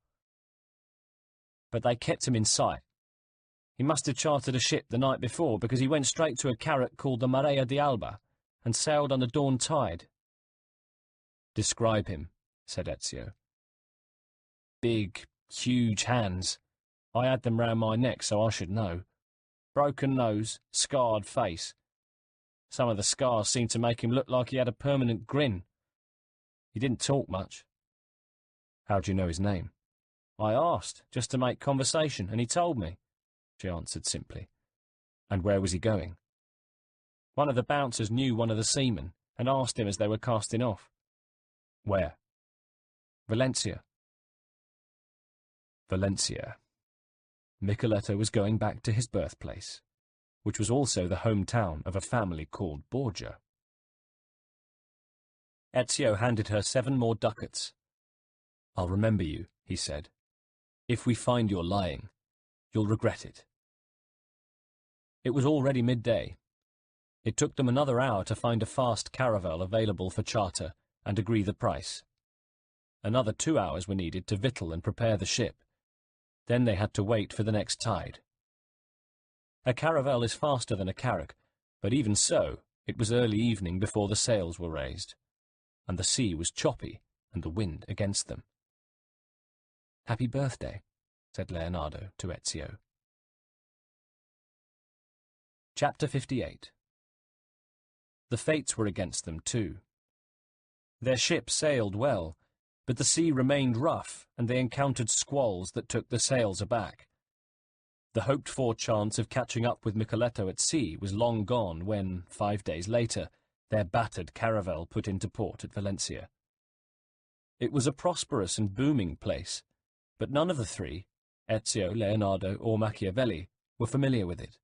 But they kept him in sight. He must have chartered a ship the night before because he went straight to a carrack called the Marea di Alba and sailed on the dawn tide. Describe him, said Ezio. Big, huge hands. I had them round my neck so I should know. Broken nose, scarred face. Some of the scars seemed to make him look like he had a permanent grin. He didn't talk much. How do you know his name? I asked, just to make conversation, and he told me, she answered simply. And where was he going? One of the bouncers knew one of the seamen, and asked him as they were casting off. Where? Valencia. Valencia. Micheletto was going back to his birthplace, which was also the hometown of a family called Borgia. Ezio handed her 7 more ducats. I'll remember you, he said. If we find you're lying, you'll regret it. It was already midday. It took them another hour to find a fast caravel available for charter and agree the price. Another 2 hours were needed to victual and prepare the ship. Then they had to wait for the next tide. A caravel is faster than a carrack, but even so, it was early evening before the sails were raised, and the sea was choppy and the wind against them. Happy birthday, said Leonardo to Ezio. Chapter 58. The fates were against them too. Their ship sailed well, but the sea remained rough, and they encountered squalls that took the sails aback. The hoped-for chance of catching up with Micheletto at sea was long gone when, 5 days later, their battered caravel put into port at Valencia. It was a prosperous and booming place, but none of the three, Ezio, Leonardo, or Machiavelli, were familiar with it.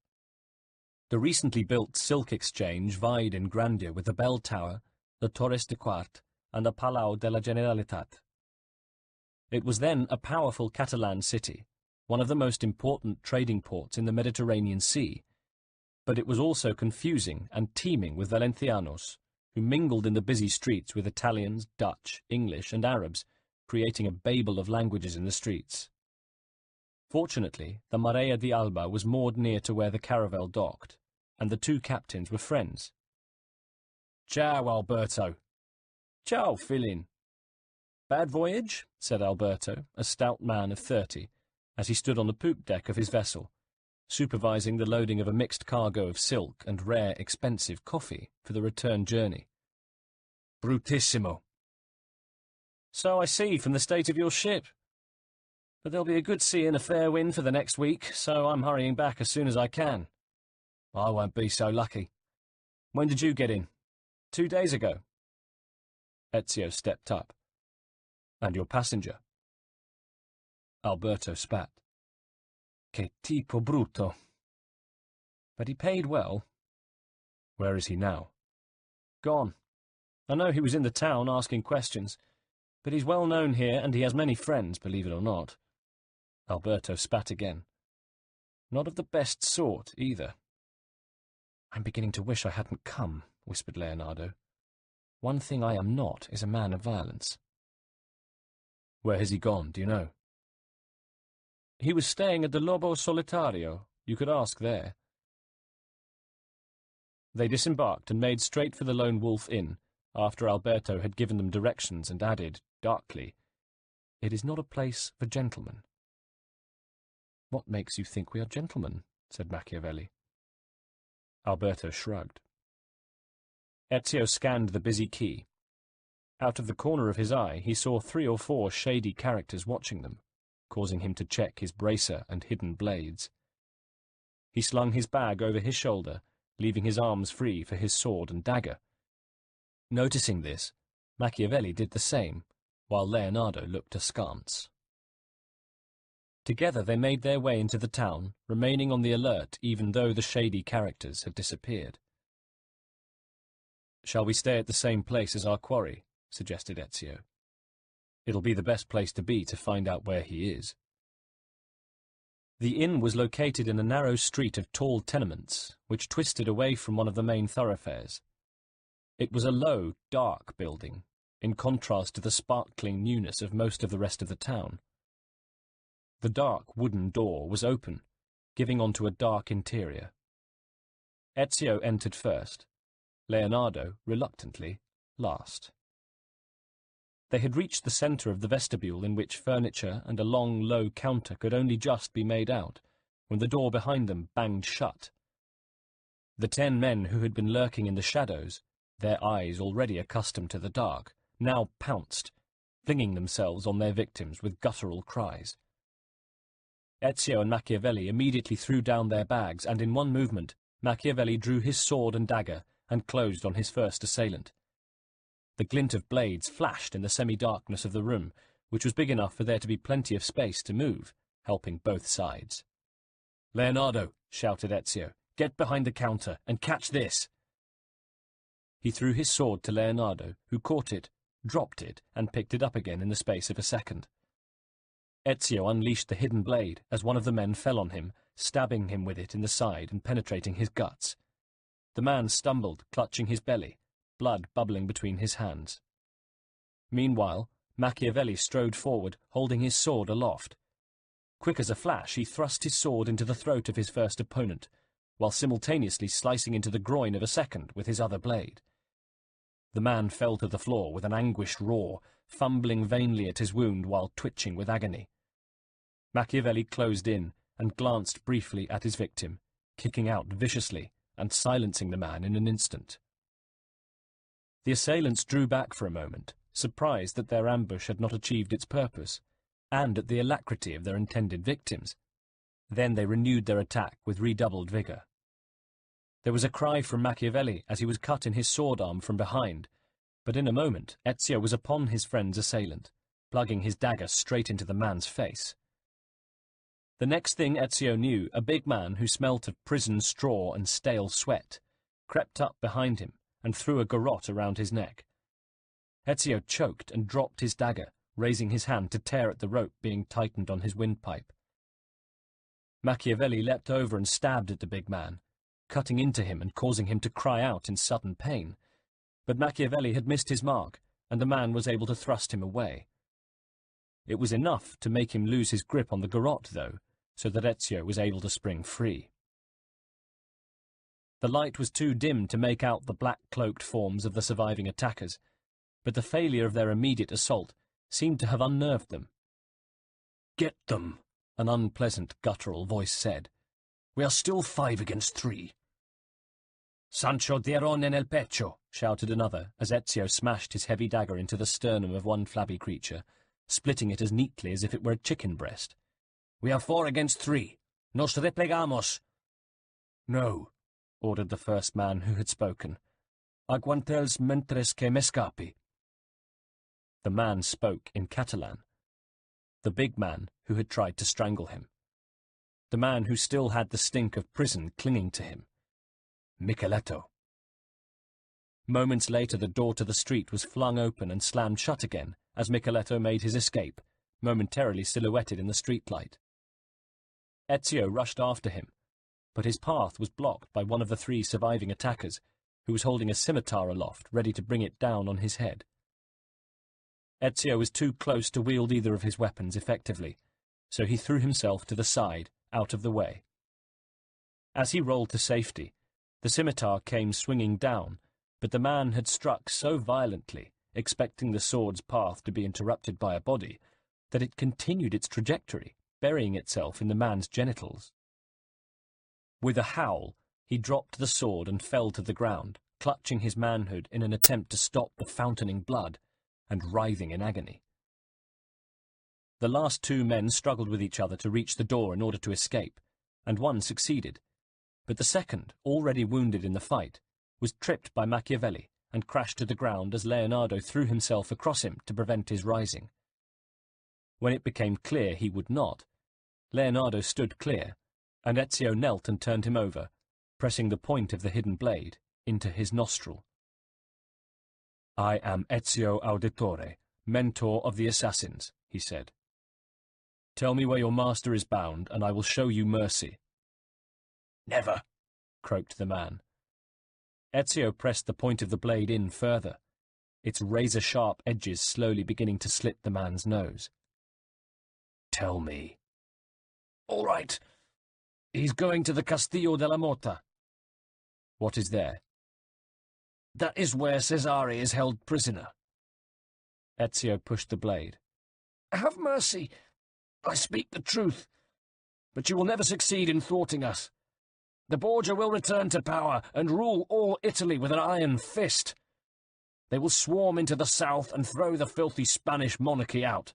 The recently built Silk Exchange vied in grandeur with the Bell Tower, the Torres de Quart, and the Palau de la Generalitat. It was then a powerful Catalan city, one of the most important trading ports in the Mediterranean Sea, but it was also confusing and teeming with Valencianos, who mingled in the busy streets with Italians, Dutch, English, and Arabs, creating a babel of languages in the streets. Fortunately, the Marea di Alba was moored near to where the caravel docked, and the 2 captains were friends. Ciao, Alberto. Ciao, Filin. Bad voyage? Said Alberto, a stout man of 30, as he stood on the poop deck of his vessel, supervising the loading of a mixed cargo of silk and rare, expensive coffee for the return journey. Brutissimo. So I see from the state of your ship. But there'll be a good sea and a fair wind for the next week, so I'm hurrying back as soon as I can. I won't be so lucky. When did you get in? 2 days ago. Ezio stepped up. And your passenger? Alberto spat. Che tipo brutto. But he paid well. Where is he now? Gone. I know he was in the town asking questions, but he's well known here and he has many friends, believe it or not. Alberto spat again. Not of the best sort, either. I'm beginning to wish I hadn't come, whispered Leonardo. One thing I am not is a man of violence. Where has he gone, do you know? He was staying at the Lobo Solitario. You could ask there. They disembarked and made straight for the Lone Wolf Inn, after Alberto had given them directions, and added, darkly, "It is not a place for gentlemen." "What makes you think we are gentlemen?" said Machiavelli. Alberto shrugged. Ezio scanned the busy quay. Out of the corner of his eye he saw 3 or 4 shady characters watching them, causing him to check his bracer and hidden blades. He slung his bag over his shoulder, leaving his arms free for his sword and dagger. Noticing this, Machiavelli did the same, while Leonardo looked askance. Together they made their way into the town, remaining on the alert even though the shady characters had disappeared. "Shall we stay at the same place as our quarry?" suggested Ezio. "It'll be the best place to be to find out where he is." The inn was located in a narrow street of tall tenements, which twisted away from one of the main thoroughfares. It was a low, dark building, in contrast to the sparkling newness of most of the rest of the town. The dark wooden door was open, giving onto a dark interior. Ezio entered first, Leonardo, reluctantly, last. They had reached the centre of the vestibule, in which furniture and a long, low counter could only just be made out, when the door behind them banged shut. The 10 men who had been lurking in the shadows, their eyes already accustomed to the dark, now pounced, flinging themselves on their victims with guttural cries. Ezio and Machiavelli immediately threw down their bags, and in one movement Machiavelli drew his sword and dagger and closed on his first assailant. The glint of blades flashed in the semi-darkness of the room, which was big enough for there to be plenty of space to move, helping both sides. "Leonardo," shouted Ezio, "get behind the counter and catch this!" He threw his sword to Leonardo, who caught it, dropped it, and picked it up again in the space of a second. Ezio unleashed the hidden blade as one of the men fell on him, stabbing him with it in the side and penetrating his guts. The man stumbled, clutching his belly, blood bubbling between his hands. Meanwhile, Machiavelli strode forward, holding his sword aloft. Quick as a flash, he thrust his sword into the throat of his first opponent, while simultaneously slicing into the groin of a second with his other blade. The man fell to the floor with an anguished roar, fumbling vainly at his wound while twitching with agony. Machiavelli closed in and glanced briefly at his victim, kicking out viciously and silencing the man in an instant. The assailants drew back for a moment, surprised that their ambush had not achieved its purpose, and at the alacrity of their intended victims. Then they renewed their attack with redoubled vigour. There was a cry from Machiavelli as he was cut in his sword arm from behind, but in a moment Ezio was upon his friend's assailant, plugging his dagger straight into the man's face. The next thing Ezio knew, a big man who smelt of prison straw and stale sweat crept up behind him and threw a garrote around his neck. Ezio choked and dropped his dagger, raising his hand to tear at the rope being tightened on his windpipe. Machiavelli leapt over and stabbed at the big man, cutting into him and causing him to cry out in sudden pain. But Machiavelli had missed his mark, and the man was able to thrust him away. It was enough to make him lose his grip on the garrote, though, so that Ezio was able to spring free. The light was too dim to make out the black-cloaked forms of the surviving attackers, but the failure of their immediate assault seemed to have unnerved them. "Get them," an unpleasant guttural voice said. "We are still 5 against 3. "Sancho Dierone nel pecho," shouted another, as Ezio smashed his heavy dagger into the sternum of one flabby creature, splitting it as neatly as if it were a chicken breast. "We are 4 against 3. Nos replegamos." "No," ordered the first man who had spoken. "Aguantels mentres que me escapi." The man spoke in Catalan. The big man who had tried to strangle him. The man who still had the stink of prison clinging to him. Micheletto. Moments later the door to the street was flung open and slammed shut again as Micheletto made his escape, momentarily silhouetted in the streetlight. Ezio rushed after him, but his path was blocked by one of the 3 surviving attackers, who was holding a scimitar aloft, ready to bring it down on his head. Ezio was too close to wield either of his weapons effectively, so he threw himself to the side, out of the way. As he rolled to safety, the scimitar came swinging down, but the man had struck so violently, expecting the sword's path to be interrupted by a body, that it continued its trajectory, burying itself in the man's genitals. With a howl, he dropped the sword and fell to the ground, clutching his manhood in an attempt to stop the fountaining blood, and writhing in agony. The last two men struggled with each other to reach the door in order to escape, and one succeeded, but the second, already wounded in the fight, was tripped by Machiavelli and crashed to the ground as Leonardo threw himself across him to prevent his rising. When it became clear he would not, Leonardo stood clear, and Ezio knelt and turned him over, pressing the point of the hidden blade into his nostril. "I am Ezio Auditore, mentor of the assassins," he said. "Tell me where your master is bound, and I will show you mercy." "Never," croaked the man. Ezio pressed the point of the blade in further, its razor-sharp edges slowly beginning to slit the man's nose. "Tell me." "All right. He's going to the Castillo della Mota." "What is there?" "That is where Cesare is held prisoner." Ezio pushed the blade. "Have mercy. I speak the truth. But you will never succeed in thwarting us. The Borgia will return to power and rule all Italy with an iron fist. They will swarm into the south and throw the filthy Spanish monarchy out,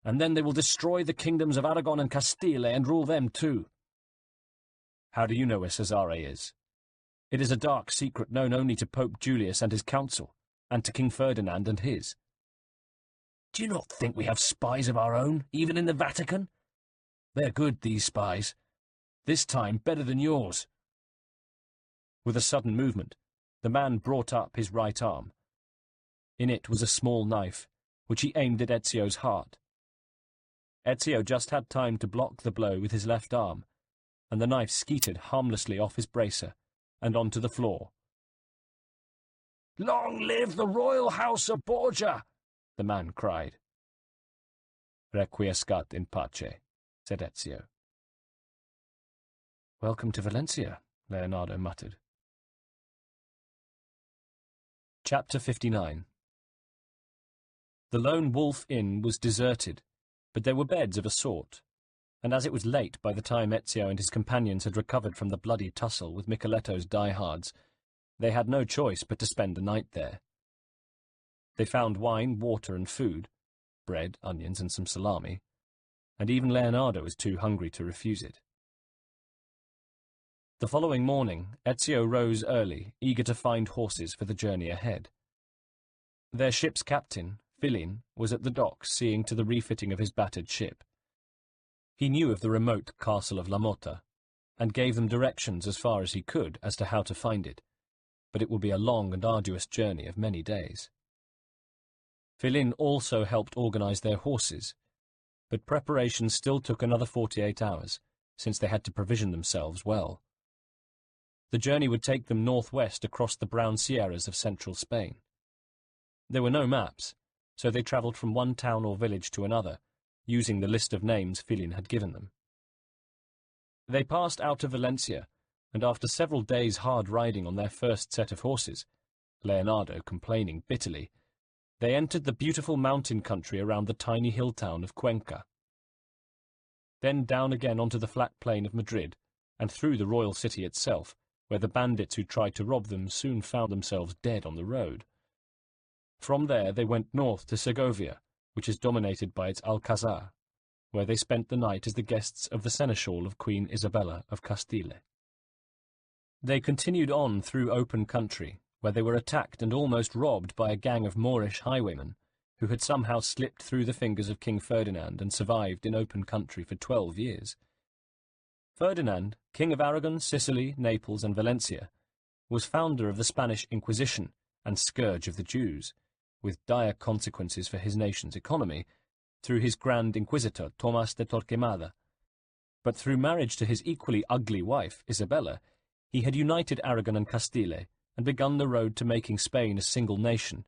and then they will destroy the kingdoms of Aragon and Castile and rule them too." "How do you know where Cesare is?" "It is a dark secret known only to Pope Julius and his council, and to King Ferdinand and his." "Do you not think we have spies of our own, even in the Vatican? They're good, these spies. This time better than yours." With a sudden movement, the man brought up his right arm. In it was a small knife, which he aimed at Ezio's heart. Ezio just had time to block the blow with his left arm, and the knife skeeted harmlessly off his bracer and onto the floor. "Long live the royal house of Borgia!" the man cried. "Requiescat in pace," said Ezio. "Welcome to Valencia," Leonardo muttered. Chapter 59. The Lone Wolf Inn was deserted, but there were beds of a sort, and as it was late by the time Ezio and his companions had recovered from the bloody tussle with Micheletto's diehards, they had no choice but to spend the night there. They found wine, water, and food, bread, onions, and some salami, and even Leonardo was too hungry to refuse it. The following morning, Ezio rose early, eager to find horses for the journey ahead. Their ship's captain, Filin, was at the docks seeing to the refitting of his battered ship. He knew of the remote castle of La Motta, and gave them directions as far as he could as to how to find it, but it would be a long and arduous journey of many days. Filin also helped organize their horses, but preparations still took another 48 hours, since they had to provision themselves well. The journey would take them northwest across the brown sierras of central Spain. There were no maps, so they travelled from one town or village to another, using the list of names Filin had given them. They passed out of Valencia, and after several days' hard riding on their first set of horses, Leonardo complaining bitterly, they entered the beautiful mountain country around the tiny hill town of Cuenca. Then down again onto the flat plain of Madrid, and through the royal city itself, where the bandits who tried to rob them soon found themselves dead on the road. From there they went north to Segovia, which is dominated by its Alcazar, where they spent the night as the guests of the seneschal of Queen Isabella of Castile. They continued on through open country, where they were attacked and almost robbed by a gang of Moorish highwaymen, who had somehow slipped through the fingers of King Ferdinand and survived in open country for 12 years. Ferdinand, King of Aragon, Sicily, Naples, and Valencia, was founder of the Spanish Inquisition and scourge of the Jews, with dire consequences for his nation's economy, through his Grand Inquisitor Tomás de Torquemada. But through marriage to his equally ugly wife, Isabella, he had united Aragon and Castile and begun the road to making Spain a single nation.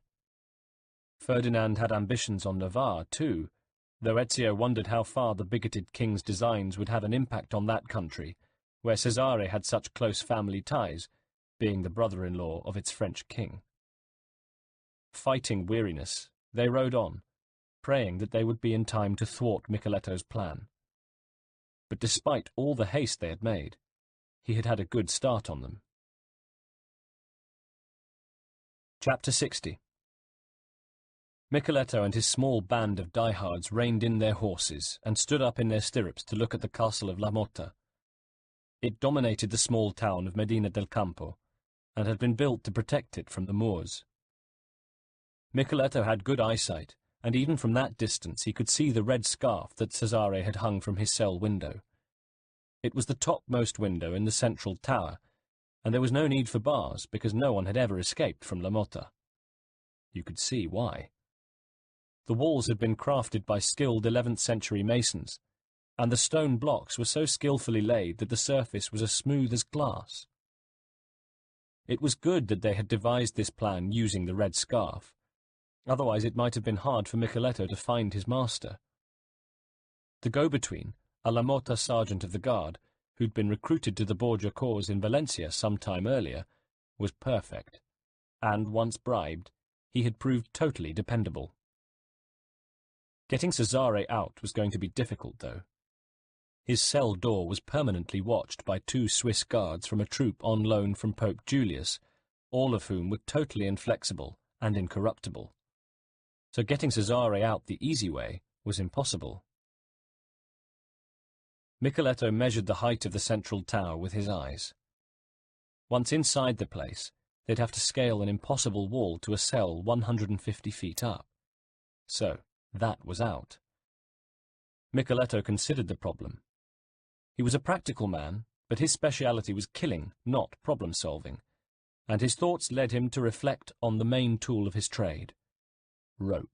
Ferdinand had ambitions on Navarre, too, though Ezio wondered how far the bigoted king's designs would have an impact on that country, where Cesare had such close family ties, being the brother-in-law of its French king. Fighting weariness, they rode on, praying that they would be in time to thwart Micheletto's plan. But despite all the haste they had made, he had had a good start on them. Chapter 60. Micheletto and his small band of diehards reined in their horses and stood up in their stirrups to look at the castle of La Motta. It dominated the small town of Medina del Campo, and had been built to protect it from the Moors. Micheletto had good eyesight, and even from that distance he could see the red scarf that Cesare had hung from his cell window. It was the topmost window in the central tower, and there was no need for bars because no one had ever escaped from La Motta. You could see why. The walls had been crafted by skilled 11th-century masons, and the stone blocks were so skillfully laid that the surface was as smooth as glass. It was good that they had devised this plan using the red scarf. Otherwise it might have been hard for Micheletto to find his master. The go-between, a La Motta sergeant of the guard, who'd been recruited to the Borgia cause in Valencia some time earlier, was perfect, and, once bribed, he had proved totally dependable. Getting Cesare out was going to be difficult, though. His cell door was permanently watched by 2 Swiss guards from a troop on loan from Pope Julius, all of whom were totally inflexible and incorruptible. So getting Cesare out the easy way was impossible. Micheletto measured the height of the central tower with his eyes. Once inside the place, they'd have to scale an impossible wall to a cell 150 feet up. So that was out. Micheletto considered the problem. He was a practical man, but his speciality was killing, not problem-solving, and his thoughts led him to reflect on the main tool of his trade: rope.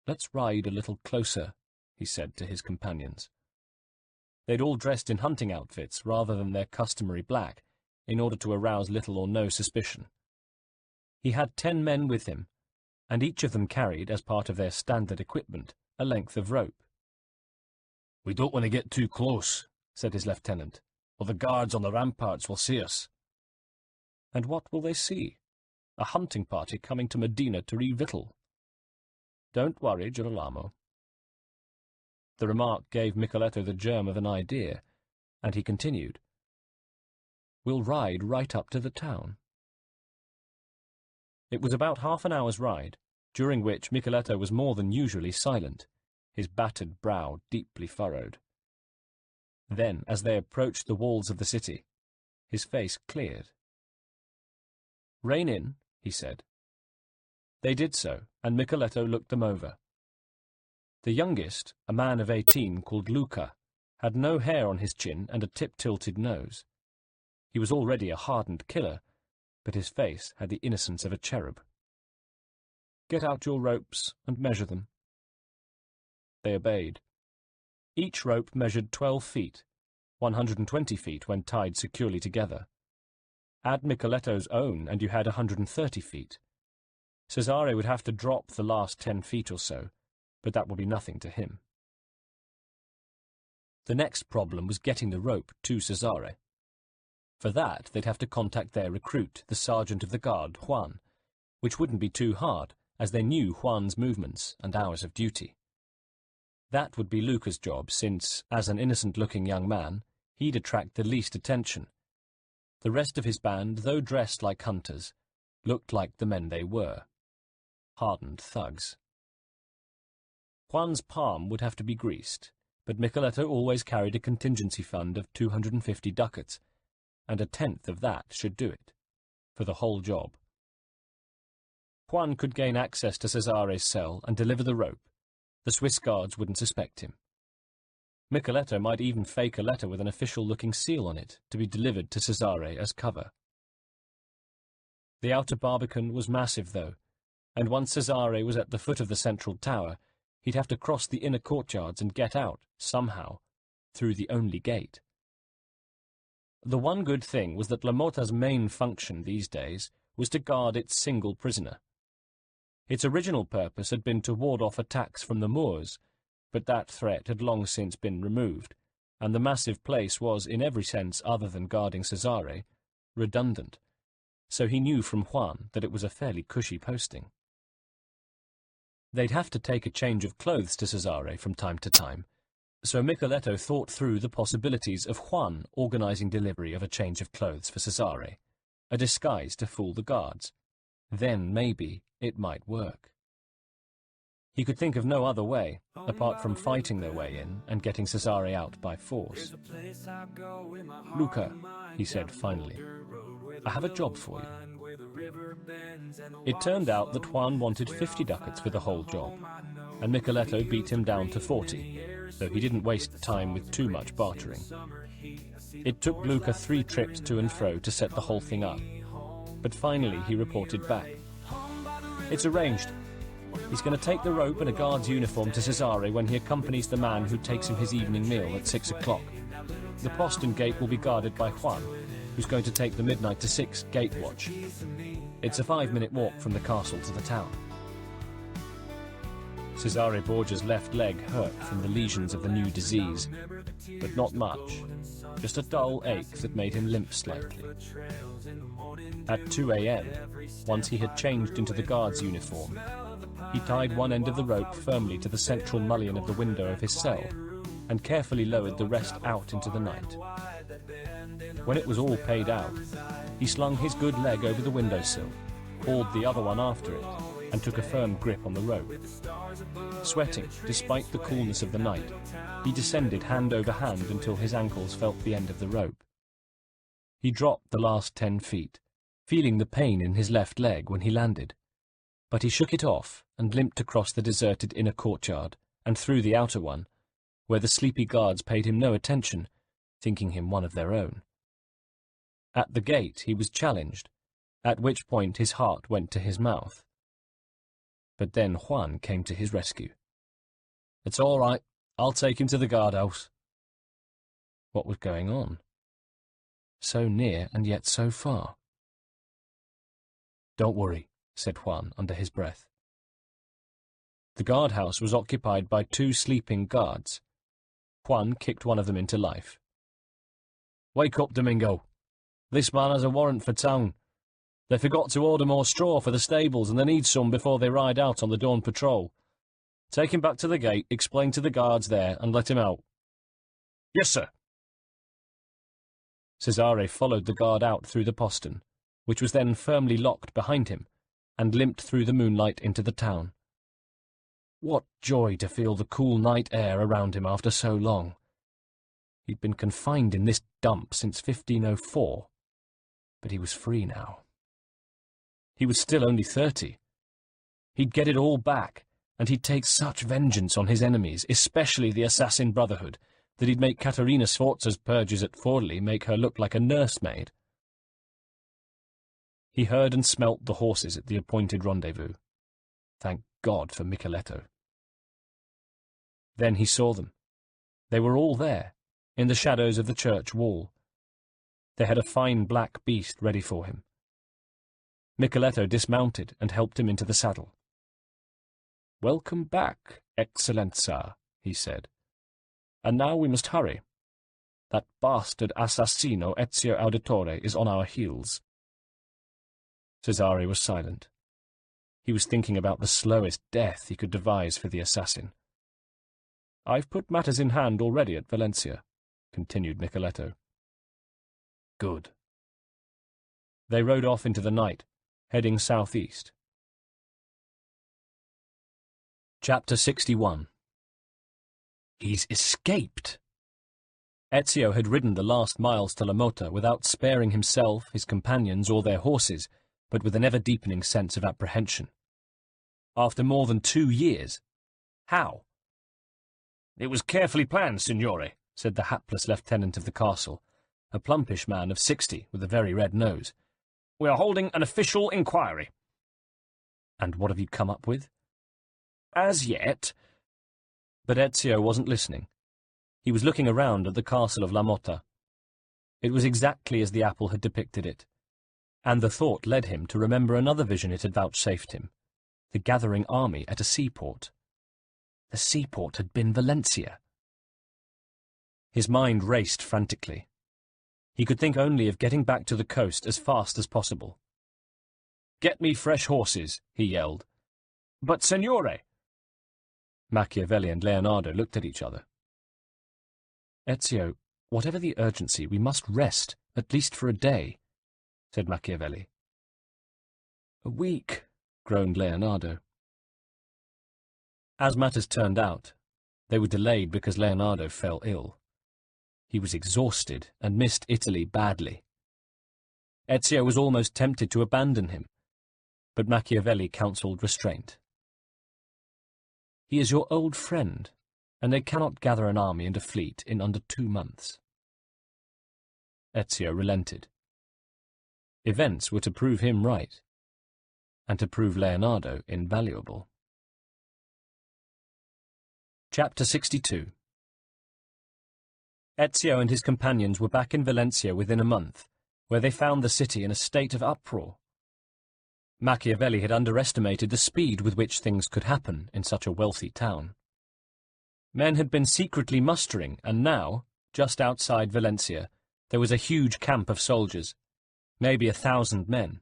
"Let's ride a little closer," he said to his companions. They'd all dressed in hunting outfits rather than their customary black, in order to arouse little or no suspicion. He had 10 men with him, and each of them carried, as part of their standard equipment, a length of rope. "We don't want to get too close," said his lieutenant, "or the guards on the ramparts will see us." "And what will they see? A hunting party coming to Medina to re-victual." "Don't worry, Girolamo." The remark gave Micheletto the germ of an idea, and he continued, "We'll ride right up to the town." It was about half an hour's ride, during which Micheletto was more than usually silent, his battered brow deeply furrowed. Then, as they approached the walls of the city, his face cleared. "Rein in," he said. They did so, and Micheletto looked them over. The youngest, a man of 18 called Luca, had no hair on his chin and a tip-tilted nose. He was already a hardened killer, but his face had the innocence of a cherub. "Get out your ropes and measure them." They obeyed. Each rope measured 12 feet, 120 feet when tied securely together. Add Micheletto's own and you had 130 feet. Cesare would have to drop the last 10 feet or so, but that would be nothing to him. The next problem was getting the rope to Cesare. For that, they'd have to contact their recruit, the sergeant of the guard, Juan, which wouldn't be too hard, as they knew Juan's movements and hours of duty. That would be Luca's job, since, as an innocent-looking young man, he'd attract the least attention. The rest of his band, though dressed like hunters, looked like the men they were: hardened thugs. Juan's palm would have to be greased, but Micheletto always carried a contingency fund of 250 ducats, and 1/10 of that should do it, for the whole job. Juan could gain access to Cesare's cell and deliver the rope. The Swiss guards wouldn't suspect him. Micheletto might even fake a letter with an official-looking seal on it to be delivered to Cesare as cover. The outer barbican was massive, though, and once Cesare was at the foot of the central tower, he'd have to cross the inner courtyards and get out, somehow, through the only gate. The one good thing was that La Motta's main function these days was to guard its single prisoner. Its original purpose had been to ward off attacks from the Moors, but that threat had long since been removed, and the massive place was, in every sense other than guarding Cesare, redundant. so he knew from Juan that it was a fairly cushy posting. They'd have to take a change of clothes to Cesare from time to time, so Micheletto thought through the possibilities of Juan organising delivery of a change of clothes for Cesare, a disguise to fool the guards. Then maybe it might work. He could think of no other way, apart from fighting their way in and getting Cesare out by force. "Luca," he said finally, "I have a job for you." It turned out that Juan wanted 50 ducats for the whole job, and Micheletto beat him down to 40, though he didn't waste time with too much bartering. It took Luca 3 trips to and fro to set the whole thing up, but finally he reported back. "It's arranged. He's going to take the rope and a guard's uniform to Cesare when he accompanies the man who takes him his evening meal at 6 o'clock. The postern gate will be guarded by Juan, who's going to take the midnight to 6 gate watch. It's a 5-minute walk from the castle to the town." Cesare Borgia's left leg hurt from the lesions of the new disease, but not much, just a dull ache that made him limp slightly. At 2 a.m., once he had changed into the guard's uniform, he tied one end of the rope firmly to the central mullion of the window of his cell and carefully lowered the rest out into the night. When it was all paid out, he slung his good leg over the windowsill, hauled the other one after it, and took a firm grip on the rope. Sweating, despite the coolness of the night, he descended hand over hand until his ankles felt the end of the rope. He dropped the last 10 feet, feeling the pain in his left leg when he landed, but he shook it off and limped across the deserted inner courtyard and through the outer one, where the sleepy guards paid him no attention, thinking him one of their own. At the gate he was challenged, at which point his heart went to his mouth. But then Juan came to his rescue. "It's all right. I'll take him to the guardhouse." What was going on? So near and yet so far. "Don't worry," said Juan under his breath. The guardhouse was occupied by 2 sleeping guards. Juan kicked one of them into life. "Wake up, Domingo. This man has a warrant for town. They forgot to order more straw for the stables, and they need some before they ride out on the dawn patrol. Take him back to the gate, explain to the guards there, and let him out." "Yes, sir." Cesare followed the guard out through the postern, which was then firmly locked behind him, and limped through the moonlight into the town. What joy to feel the cool night air around him after so long. He'd been confined in this dump since 1504, but he was free now. He was still only 30. He'd get it all back, and he'd take such vengeance on his enemies, especially the assassin Brotherhood, that he'd make Caterina Sforza's purges at Forli make her look like a nursemaid. He heard and smelt the horses at the appointed rendezvous. Thank God for Micheletto. Then he saw them. They were all there, in the shadows of the church wall. They had a fine black beast ready for him. Micheletto dismounted and helped him into the saddle. "Welcome back, Excellenza," he said. "And now we must hurry. That bastard assassino Ezio Auditore is on our heels." Cesare was silent. He was thinking about the slowest death he could devise for the assassin. "I've put matters in hand already at Valencia," continued Micheletto. "Good." They rode off into the night, heading southeast. Chapter 61. He's escaped! Ezio had ridden the last miles to La Mota without sparing himself, his companions, or their horses, but with an ever-deepening sense of apprehension. After more than 2 years. How? "It was carefully planned, signore," said the hapless lieutenant of the castle, a plumpish man of 60 with a very red nose. "We are holding an official inquiry." "And what have you come up with?" "As yet—" But Ezio wasn't listening. He was looking around at the castle of La Mota. It was exactly as the apple had depicted it, and the thought led him to remember another vision it had vouchsafed him, the gathering army at a seaport. The seaport had been Valencia. His mind raced frantically. He could think only of getting back to the coast as fast as possible, "Get me fresh horses," he yelled. "But, Signore—" Machiavelli and Leonardo looked at each other. "Ezio, whatever the urgency, we must rest, at least for a day," said Machiavelli. "A week," groaned Leonardo. As matters turned out, they were delayed because Leonardo fell ill. He was exhausted and missed Italy badly. Ezio was almost tempted to abandon him, but Machiavelli counselled restraint. "He is your old friend, and they cannot gather an army and a fleet in under 2 months." Ezio relented. Events were to prove him right, and to prove Leonardo invaluable. Chapter 62. Ezio and his companions were back in Valencia within a month, where they found the city in a state of uproar. Machiavelli had underestimated the speed with which things could happen in such a wealthy town. Men had been secretly mustering, and now, just outside Valencia, there was a huge camp of soldiers, maybe 1,000 men.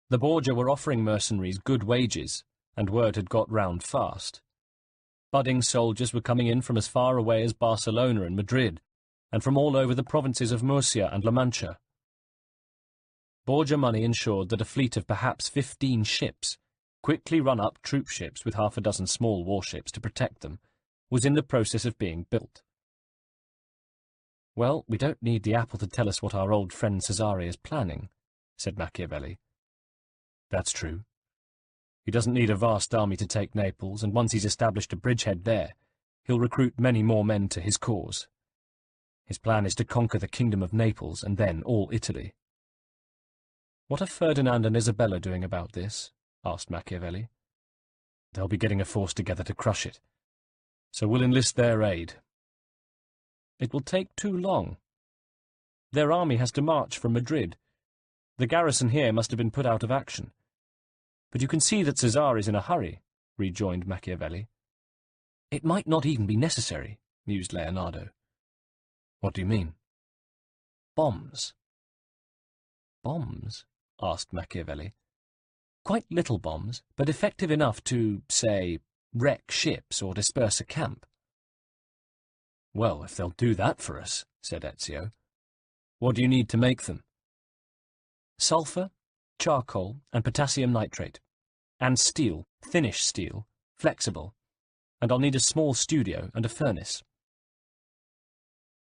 The Borgia were offering mercenaries good wages, and word had got round fast. Budding soldiers were coming in from as far away as Barcelona and Madrid, and from all over the provinces of Murcia and La Mancha. Borgia money ensured that a fleet of perhaps 15 ships, quickly run-up troop ships with half a dozen small warships to protect them, was in the process of being built. "Well, we don't need the apple to tell us what our old friend Cesare is planning," said Machiavelli. "That's true. He doesn't need a vast army to take Naples, and once he's established a bridgehead there, he'll recruit many more men to his cause. His plan is to conquer the kingdom of Naples and then all Italy." "What are Ferdinand and Isabella doing about this?" asked Machiavelli. "They'll be getting a force together to crush it, so we'll enlist their aid." "It will take too long. Their army has to march from Madrid. The garrison here must have been put out of action. But you can see that Cesare is in a hurry," rejoined Machiavelli. "It might not even be necessary," mused Leonardo. "What do you mean?" "Bombs." "Bombs?" asked Machiavelli. "Quite little bombs, but effective enough to, say, wreck ships or disperse a camp." "Well, if they'll do that for us," said Ezio. "What do you need to make them?" "Sulphur, charcoal, and potassium nitrate. And steel, thinnish steel, flexible. And I'll need a small studio and a furnace."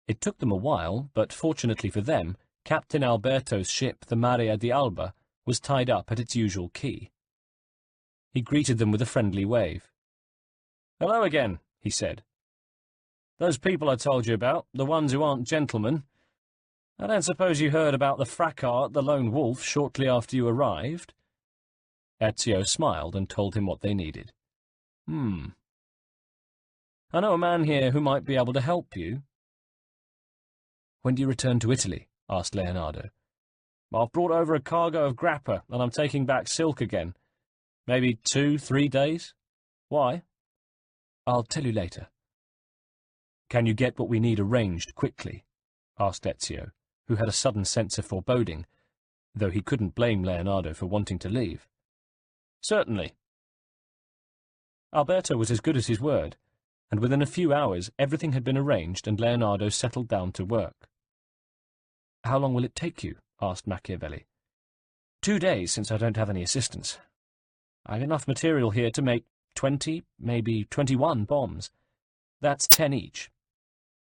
It took them a while, but fortunately for them, Captain Alberto's ship, the Maria di Alba, was tied up at its usual quay. He greeted them with a friendly wave. "Hello again," he said. "Those people I told you about, the ones who aren't gentlemen. I don't suppose you heard about the fracas at the Lone Wolf shortly after you arrived?" Ezio smiled and told him what they needed. "I know a man here who might be able to help you." "When do you return to Italy?" asked Leonardo. "I've brought over a cargo of grappa, and I'm taking back silk again. Maybe 2-3 days. Why?" "I'll tell you later." "Can you get what we need arranged quickly?" asked Ezio, who had a sudden sense of foreboding, though he couldn't blame Leonardo for wanting to leave. "Certainly." Alberto was as good as his word, and within a few hours everything had been arranged and Leonardo settled down to work. "How long will it take you?" asked Machiavelli. 2 days, since I don't have any assistants. I've enough material here to make 20, maybe 21 bombs. That's 10 each.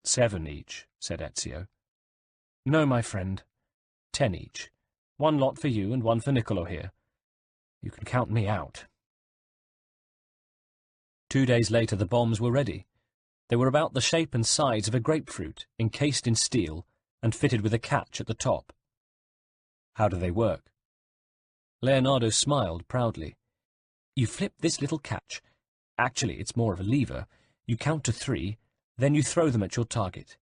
7 each, said Ezio. No, my friend. 10 each. 1 lot for you and 1 for Niccolo here. You can count me out. 2 days later the bombs were ready. They were about the shape and size of a grapefruit, encased in steel, and fitted with a catch at the top. How do they work? Leonardo smiled proudly. You flip this little catch. Actually, it's more of a lever. You count to 3, then you throw them at your target.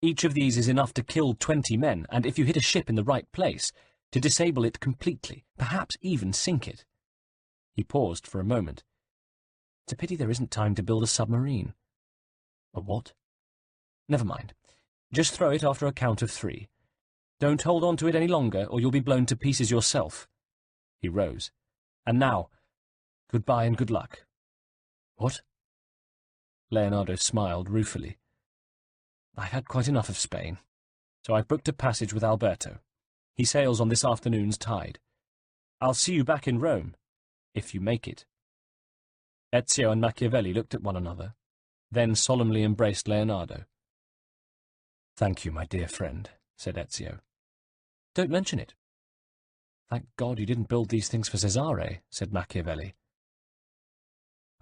Each of these is enough to kill 20 men, and if you hit a ship in the right place, to disable it completely, perhaps even sink it. He paused for a moment. It's a pity there isn't time to build a submarine. A what? Never mind. Just throw it after a count of 3. Don't hold on to it any longer, or you'll be blown to pieces yourself. He rose. "And now, goodbye and good luck." "What?" Leonardo smiled ruefully. "I've had quite enough of Spain, so I've booked a passage with Alberto. He sails on this afternoon's tide. I'll see you back in Rome, if you make it." Ezio and Machiavelli looked at one another, then solemnly embraced Leonardo. "Thank you, my dear friend," said Ezio. "Don't mention it." "Thank God you didn't build these things for Cesare," said Machiavelli.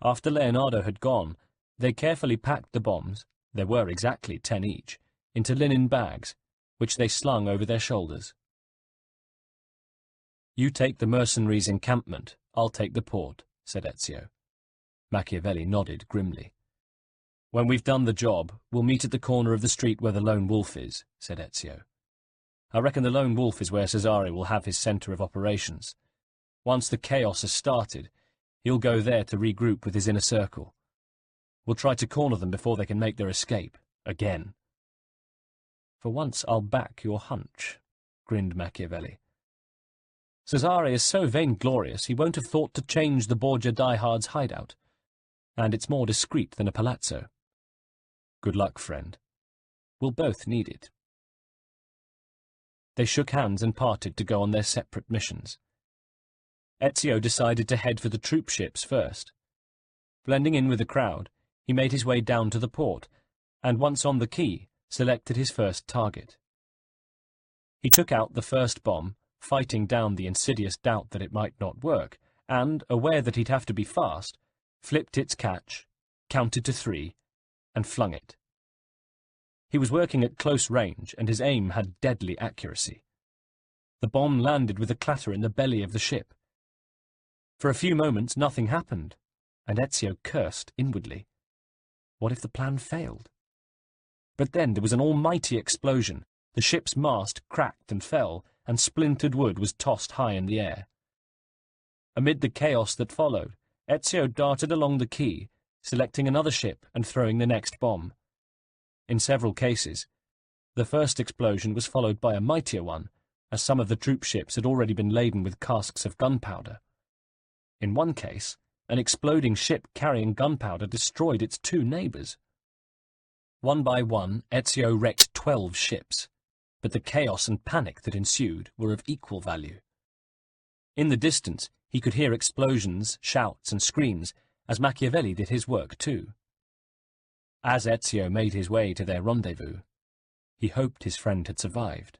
After Leonardo had gone, they carefully packed the bombs, there were exactly 10 each, into linen bags, which they slung over their shoulders. "You take the mercenaries' encampment, I'll take the port," said Ezio. Machiavelli nodded grimly. "When we've done the job, we'll meet at the corner of the street where the Lone Wolf is," said Ezio. "I reckon the Lone Wolf is where Cesare will have his centre of operations. Once the chaos has started, he'll go there to regroup with his inner circle. We'll try to corner them before they can make their escape, again." "For once I'll back your hunch," grinned Machiavelli. "Cesare is so vainglorious he won't have thought to change the Borgia diehard's hideout, and it's more discreet than a palazzo. Good luck, friend. We'll both need it." They shook hands and parted to go on their separate missions. Ezio decided to head for the troop ships first. Blending in with the crowd, he made his way down to the port, and once on the quay, selected his first target. He took out the first bomb, fighting down the insidious doubt that it might not work, and, aware that he'd have to be fast, flipped its catch, counted to 3, and flung it. He was working at close range, and his aim had deadly accuracy. The bomb landed with a clatter in the belly of the ship. For a few moments nothing happened, and Ezio cursed inwardly. What if the plan failed? But then there was an almighty explosion. The ship's mast cracked and fell, and splintered wood was tossed high in the air. Amid the chaos that followed, Ezio darted along the quay, selecting another ship and throwing the next bomb. In several cases, the first explosion was followed by a mightier one, as some of the troop ships had already been laden with casks of gunpowder. In one case, an exploding ship carrying gunpowder destroyed its 2 neighbours. One by one, Ezio wrecked 12 ships, but the chaos and panic that ensued were of equal value. In the distance, he could hear explosions, shouts, and screams, as Machiavelli did his work too. As Ezio made his way to their rendezvous, he hoped his friend had survived.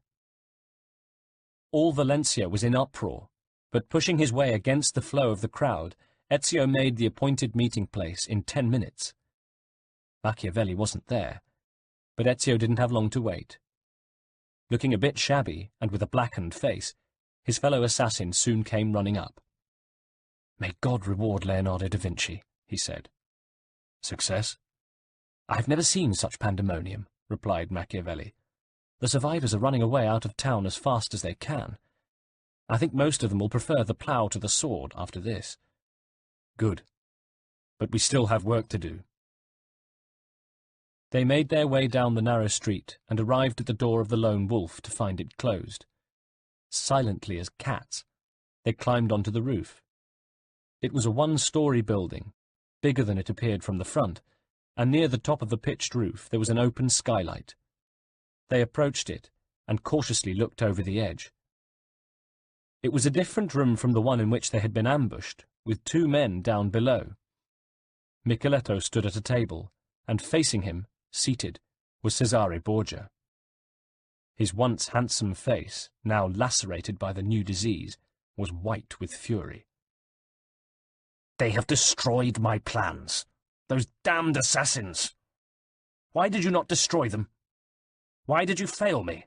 All Valencia was in uproar, but pushing his way against the flow of the crowd, Ezio made the appointed meeting place in 10 minutes. Machiavelli wasn't there, but Ezio didn't have long to wait. Looking a bit shabby and with a blackened face, his fellow assassin soon came running up. "May God reward Leonardo da Vinci," he said. "Success?" "I've never seen such pandemonium," replied Machiavelli. "The survivors are running away out of town as fast as they can. I think most of them will prefer the plough to the sword after this." "Good. But we still have work to do." They made their way down the narrow street and arrived at the door of the Lone Wolf to find it closed. Silently as cats, they climbed onto the roof. It was a 1-story building, bigger than it appeared from the front, and near the top of the pitched roof there was an open skylight. They approached it and cautiously looked over the edge. It was a different room from the one in which they had been ambushed, with 2 men down below. Micheletto stood at a table, and facing him, seated, was Cesare Borgia. His once handsome face, now lacerated by the new disease, was white with fury. "They have destroyed my plans. Those damned assassins! Why did you not destroy them? Why did you fail me?"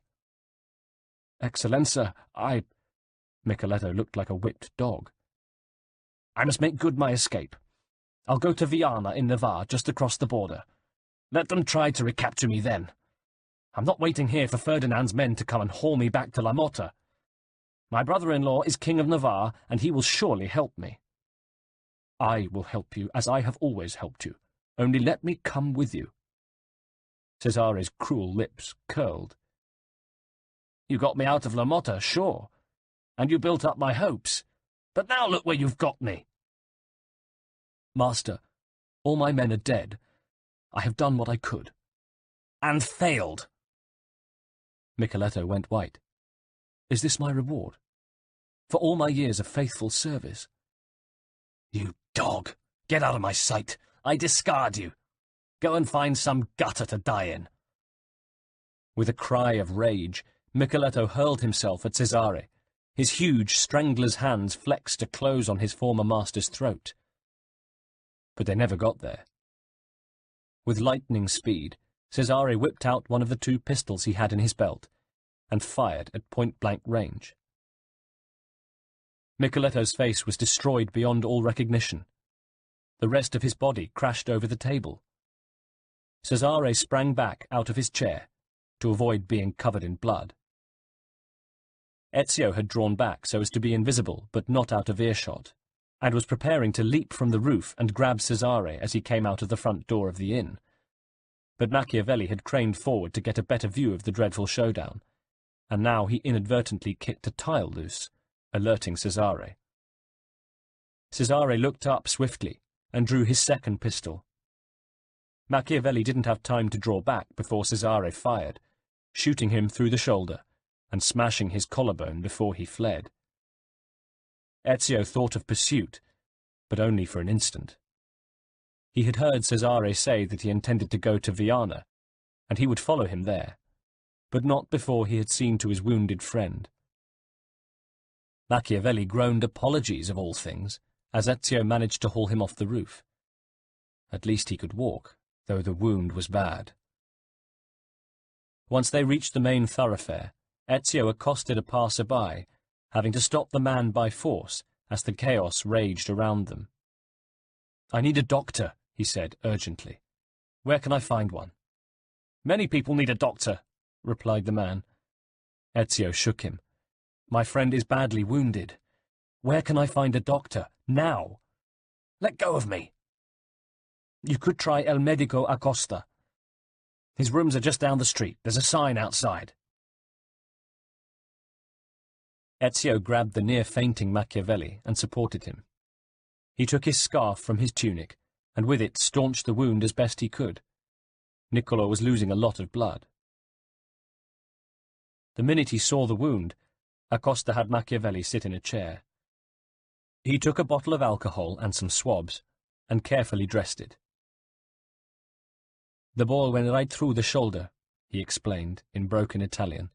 "Excellenza, Micheletto looked like a whipped dog. "I must make good my escape. I'll go to Viana in Navarre, just across the border. Let them try to recapture me then. I'm not waiting here for Ferdinand's men to come and haul me back to La Motta. My brother-in-law is King of Navarre, and he will surely help me." "I will help you, as I have always helped you. Only let me come with you." Cesare's cruel lips curled. "You got me out of La Motta, sure, and you built up my hopes. But now look where you've got me. Master, all my men are dead. I have done what I could. And failed. Micheletto went white. Is this my reward? For all my years of faithful service? You dog! Get out of my sight! I discard you! Go and find some gutter to die in. With a cry of rage, Micheletto hurled himself at Cesare. His huge, strangler's hands flexed to close on his former master's throat. But they never got there. With lightning speed, Cesare whipped out one of the 2 pistols he had in his belt and fired at point-blank range. Micheletto's face was destroyed beyond all recognition. The rest of his body crashed over the table. Cesare sprang back out of his chair to avoid being covered in blood. Ezio had drawn back so as to be invisible but not out of earshot, and was preparing to leap from the roof and grab Cesare as he came out of the front door of the inn. But Machiavelli had craned forward to get a better view of the dreadful showdown, and now he inadvertently kicked a tile loose, alerting Cesare. Cesare looked up swiftly and drew his second pistol. Machiavelli didn't have time to draw back before Cesare fired, shooting him through the shoulder and smashing his collarbone before he fled. Ezio thought of pursuit, but only for an instant. He had heard Cesare say that he intended to go to Viana, and he would follow him there, but not before he had seen to his wounded friend. Machiavelli groaned apologies of all things, as Ezio managed to haul him off the roof. At least he could walk, though the wound was bad. Once they reached the main thoroughfare, Ezio accosted a passer-by, having to stop the man by force as the chaos raged around them. "I need a doctor," he said urgently. "Where can I find one?" "Many people need a doctor," replied the man. Ezio shook him. "My friend is badly wounded. Where can I find a doctor? Now!" "Let go of me." "You could try El Medico Acosta. His rooms are just down the street. There's a sign outside." Ezio grabbed the near-fainting Machiavelli and supported him. He took his scarf from his tunic, and with it staunched the wound as best he could. Niccolo was losing a lot of blood. The minute he saw the wound, Acosta had Machiavelli sit in a chair. He took a bottle of alcohol and some swabs, and carefully dressed it. "The ball went right through the shoulder," he explained in broken Italian.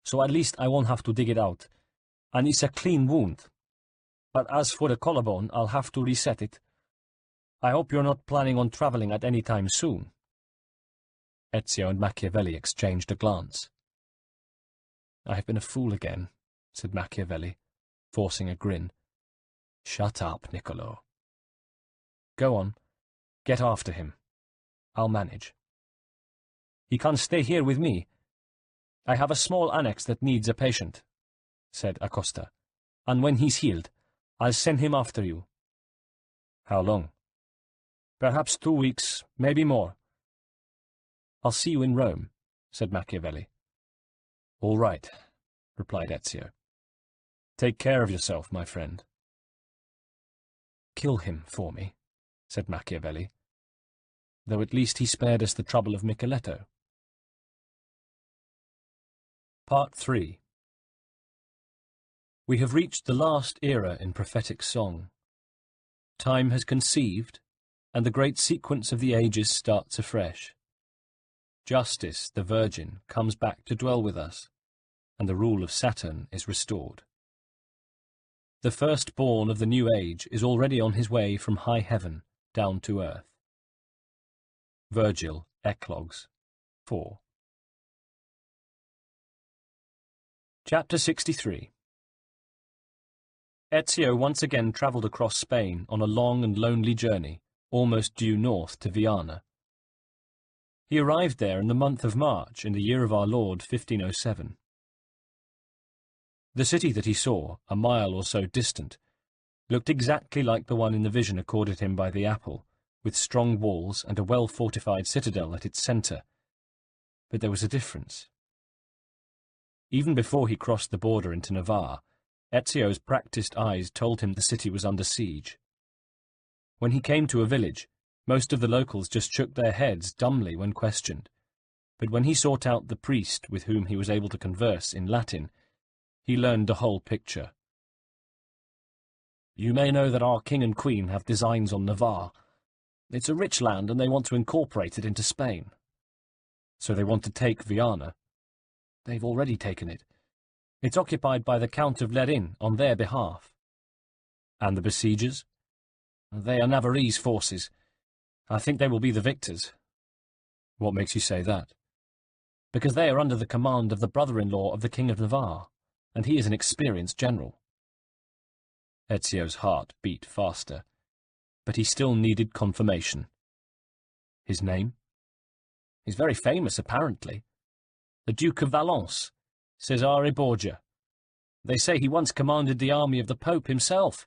"So at least I won't have to dig it out. And it's a clean wound. But as for the collarbone, I'll have to reset it. I hope you're not planning on traveling at any time soon." Ezio and Machiavelli exchanged a glance. "I have been a fool again," said Machiavelli, forcing a grin. "Shut up, Niccolo. Go on, get after him. I'll manage." "He can't stay here with me. I have a small annex that needs a patient," said Acosta, "and when he's healed, I'll send him after you." "How long?" "Perhaps 2 weeks, maybe more." "I'll see you in Rome," said Machiavelli. "All right," replied Ezio. "Take care of yourself, my friend." "Kill him for me," said Machiavelli, though at least he spared us the trouble of Micheletto. Part 3. We have reached the last era in prophetic song. Time has conceived, and the great sequence of the ages starts afresh. Justice, the Virgin, comes back to dwell with us, and the rule of Saturn is restored. The firstborn of the new age is already on his way from high heaven down to earth. Virgil, Eclogues 4. Chapter 63. Ezio once again travelled across Spain on a long and lonely journey, almost due north to Viana. He arrived there in the month of March in the year of our Lord 1507. The city that he saw, a mile or so distant, looked exactly like the one in the vision accorded him by the apple, with strong walls and a well-fortified citadel at its centre. But there was a difference. Even before he crossed the border into Navarre, Ezio's practiced eyes told him the city was under siege. When he came to a village, most of the locals just shook their heads dumbly when questioned, but when he sought out the priest with whom he was able to converse in Latin, he learned the whole picture. "You may know that our king and queen have designs on Navarre. It's a rich land and they want to incorporate it into Spain. So they want to take Viana. They've already taken it. It's occupied by the Count of Lerin on their behalf. And the besiegers? They are Navarrese forces. I think they will be the victors." "What makes you say that?" "Because they are under the command of the brother-in-law of the King of Navarre, and he is an experienced general." Ezio's heart beat faster, but he still needed confirmation. "His name?" "He's very famous, apparently. The Duke of Valence, Cesare Borgia. They say he once commanded the army of the Pope himself.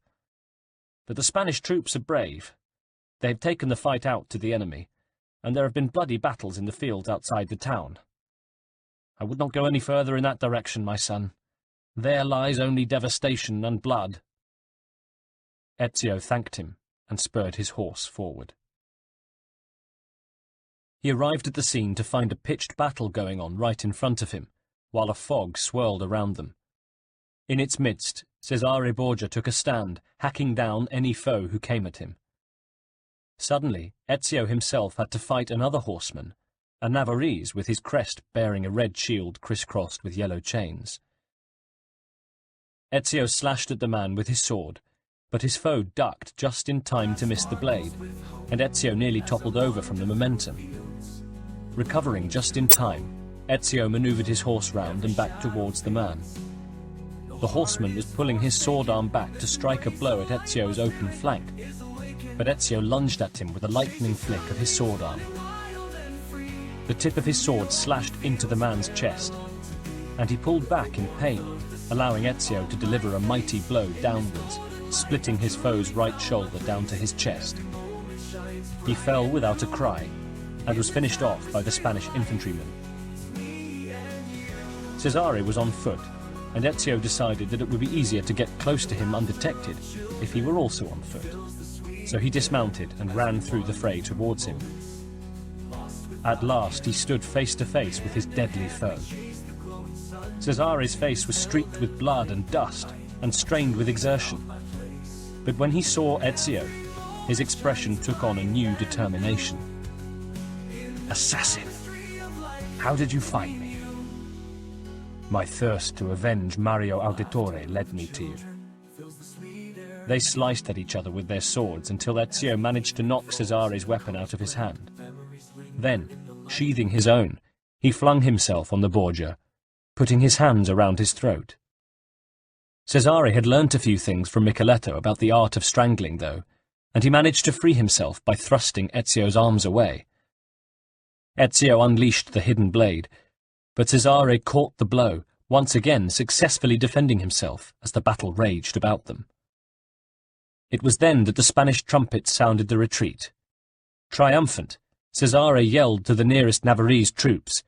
But the Spanish troops are brave. They have taken the fight out to the enemy, and there have been bloody battles in the fields outside the town. I would not go any further in that direction, my son. There lies only devastation and blood." Ezio thanked him and spurred his horse forward. He arrived at the scene to find a pitched battle going on right in front of him, while a fog swirled around them. In its midst, Cesare Borgia took a stand, hacking down any foe who came at him. Suddenly, Ezio himself had to fight another horseman, a Navarrese with his crest bearing a red shield crisscrossed with yellow chains. Ezio slashed at the man with his sword, but his foe ducked just in time to miss the blade, and Ezio nearly toppled over from the momentum. Recovering just in time, Ezio manoeuvred his horse round and back towards the man. The horseman was pulling his sword arm back to strike a blow at Ezio's open flank, but Ezio lunged at him with a lightning flick of his sword arm. The tip of his sword slashed into the man's chest, and he pulled back in pain, allowing Ezio to deliver a mighty blow downwards, splitting his foe's right shoulder down to his chest. He fell without a cry, and was finished off by the Spanish infantryman. Cesare was on foot, and Ezio decided that it would be easier to get close to him undetected if he were also on foot. So he dismounted and ran through the fray towards him. At last he stood face to face with his deadly foe. Cesare's face was streaked with blood and dust, and strained with exertion. But when he saw Ezio, his expression took on a new determination. "Assassin, how did you find me?" "My thirst to avenge Mario Auditore led me to you." They sliced at each other with their swords until Ezio managed to knock Cesare's weapon out of his hand. Then, sheathing his own, he flung himself on the Borgia, putting his hands around his throat. Cesare had learnt a few things from Micheletto about the art of strangling, though, and he managed to free himself by thrusting Ezio's arms away. Ezio unleashed the hidden blade, but Cesare caught the blow, once again successfully defending himself as the battle raged about them. It was then that the Spanish trumpets sounded the retreat. Triumphant, Cesare yelled to the nearest Navarrese troops,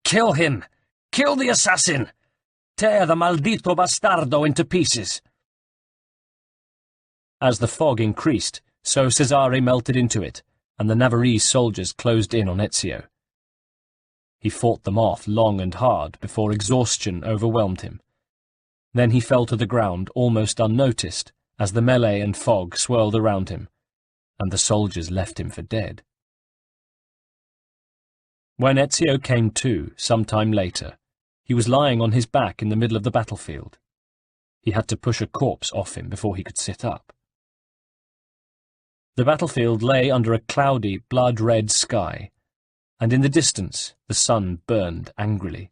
"Kill him! Kill the assassin! Tear the maldito bastardo into pieces!" As the fog increased, so Cesare melted into it, and the Navarrese soldiers closed in on Ezio. He fought them off long and hard before exhaustion overwhelmed him. Then he fell to the ground almost unnoticed as the melee and fog swirled around him, and the soldiers left him for dead. When Ezio came to, some time later, he was lying on his back in the middle of the battlefield. He had to push a corpse off him before he could sit up. The battlefield lay under a cloudy, blood-red sky, and in the distance the sun burned angrily.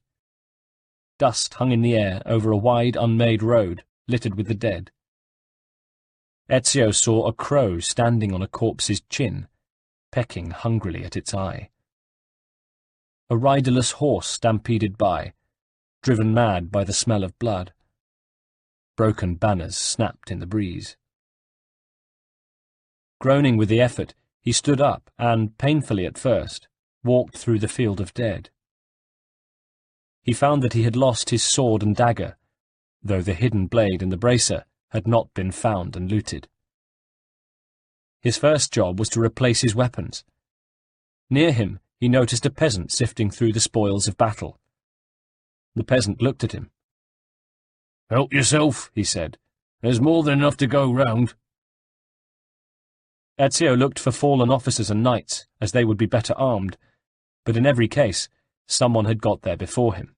Dust hung in the air over a wide, unmade road, littered with the dead. Ezio saw a crow standing on a corpse's chin, pecking hungrily at its eye. A riderless horse stampeded by, driven mad by the smell of blood. Broken banners snapped in the breeze. Groaning with the effort, he stood up and, painfully at first, walked through the field of dead. He found that he had lost his sword and dagger, though the hidden blade and the bracer had not been found and looted. His first job was to replace his weapons. Near him, he noticed a peasant sifting through the spoils of battle. The peasant looked at him. "Help yourself," he said. "There's more than enough to go round." Ezio looked for fallen officers and knights, as they would be better armed, but in every case, someone had got there before him.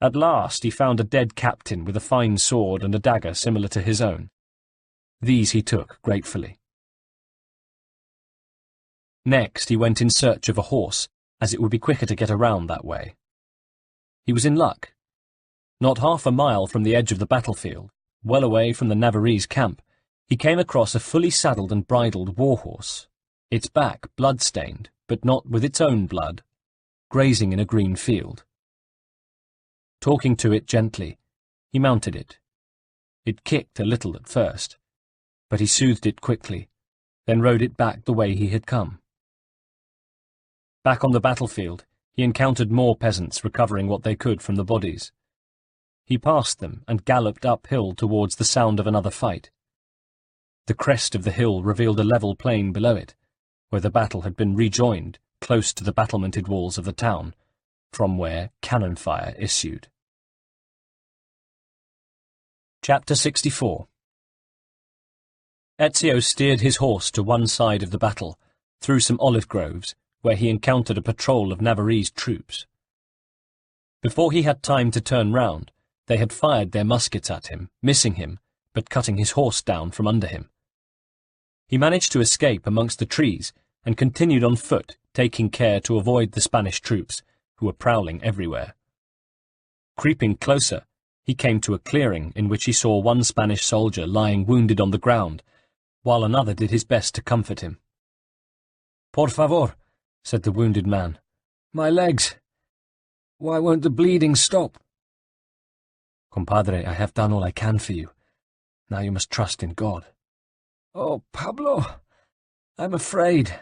At last he found a dead captain with a fine sword and a dagger similar to his own. These he took gratefully. Next he went in search of a horse, as it would be quicker to get around that way. He was in luck. Not half a mile from the edge of the battlefield, well away from the Navarrese camp, he came across a fully saddled and bridled war-horse, its back blood-stained, but not with its own blood, grazing in a green field. Talking to it gently, he mounted it. It kicked a little at first, but he soothed it quickly, then rode it back the way he had come. Back on the battlefield, he encountered more peasants recovering what they could from the bodies. He passed them and galloped uphill towards the sound of another fight. The crest of the hill revealed a level plain below it, where the battle had been rejoined close to the battlemented walls of the town, from where cannon fire issued. Chapter 64. Ezio steered his horse to one side of the battle, through some olive groves, where he encountered a patrol of Navarrese troops. Before he had time to turn round, they had fired their muskets at him, missing him, but cutting his horse down from under him. He managed to escape amongst the trees and continued on foot, taking care to avoid the Spanish troops, who were prowling everywhere. Creeping closer, he came to a clearing in which he saw one Spanish soldier lying wounded on the ground, while another did his best to comfort him. "Por favor," said the wounded man. "My legs. Why won't the bleeding stop?" "Compadre, I have done all I can for you. Now you must trust in God." "Oh, Pablo, I'm afraid.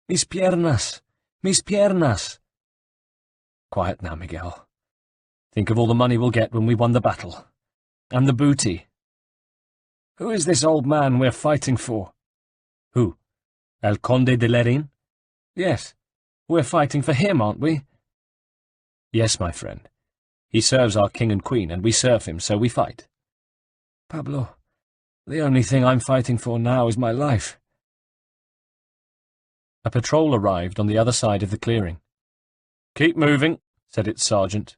Mis piernas, mis piernas." "Quiet now, Miguel. Think of all the money we'll get when we won the battle. And the booty." "Who is this old man we're fighting for?" "Who? El Conde de Lerin?" "Yes. We're fighting for him, aren't we?" "Yes, my friend. He serves our king and queen, and we serve him, so we fight." "Pablo, the only thing I'm fighting for now is my life." A patrol arrived on the other side of the clearing. "Keep moving," said its sergeant.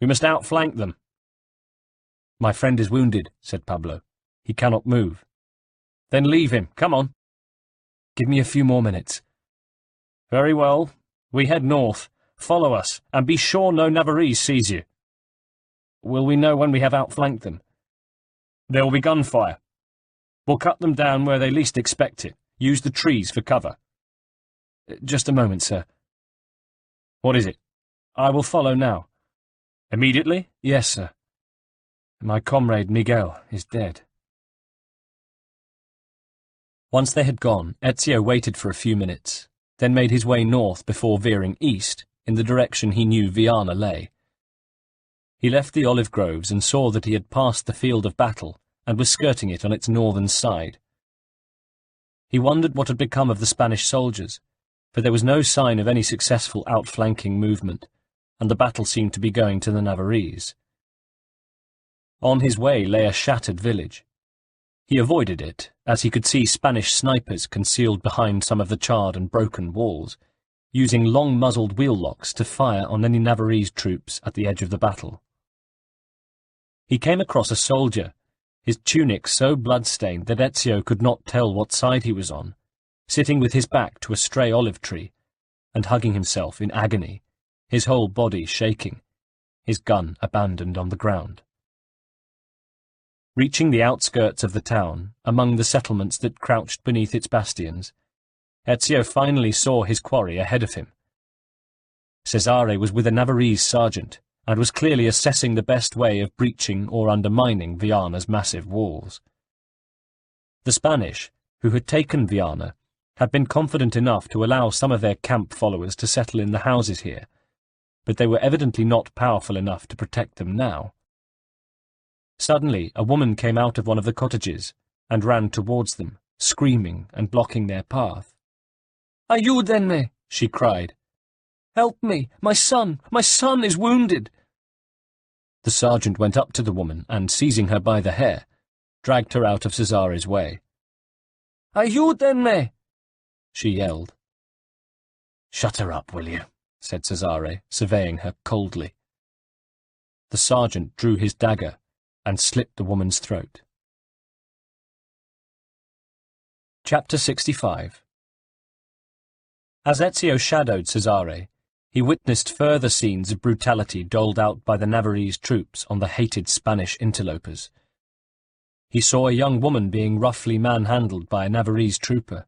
"We must outflank them." "My friend is wounded," said Pablo. "He cannot move." "Then leave him. Come on." "Give me a few more minutes." "Very well. We head north. Follow us, and be sure no Navarrese sees you." "Will we know when we have outflanked them?" "There will be gunfire. We'll cut them down where they least expect it. Use the trees for cover." "Just a moment, sir." "What is it?" "I will follow now." "Immediately?" "Yes, sir. My comrade Miguel is dead." Once they had gone, Ezio waited for a few minutes, then made his way north before veering east, in the direction he knew Viana lay. He left the olive groves and saw that he had passed the field of battle and was skirting it on its northern side. He wondered what had become of the Spanish soldiers, for there was no sign of any successful outflanking movement, and the battle seemed to be going to the Navarrese. On his way lay a shattered village. He avoided it, as he could see Spanish snipers concealed behind some of the charred and broken walls, using long-muzzled wheel-locks to fire on any Navarrese troops at the edge of the battle. He came across a soldier, his tunic so blood-stained that Ezio could not tell what side he was on, sitting with his back to a stray olive tree, and hugging himself in agony, his whole body shaking, his gun abandoned on the ground. Reaching the outskirts of the town, among the settlements that crouched beneath its bastions, Ezio finally saw his quarry ahead of him. Cesare was with a Navarrese sergeant, and was clearly assessing the best way of breaching or undermining Viana's massive walls. The Spanish, who had taken Viana, had been confident enough to allow some of their camp followers to settle in the houses here, but they were evidently not powerful enough to protect them now. Suddenly, a woman came out of one of the cottages and ran towards them, screaming and blocking their path. "Ayúdenme!" she cried. "Help me! My son is wounded!" The sergeant went up to the woman and, seizing her by the hair, dragged her out of Cesare's way. "Ayúdenme!" she yelled. "Shut her up, will you?" said Cesare, surveying her coldly. The sergeant drew his dagger and slit the woman's throat. Chapter 65. As Ezio shadowed Cesare, he witnessed further scenes of brutality doled out by the Navarrese troops on the hated Spanish interlopers. He saw a young woman being roughly manhandled by a Navarrese trooper.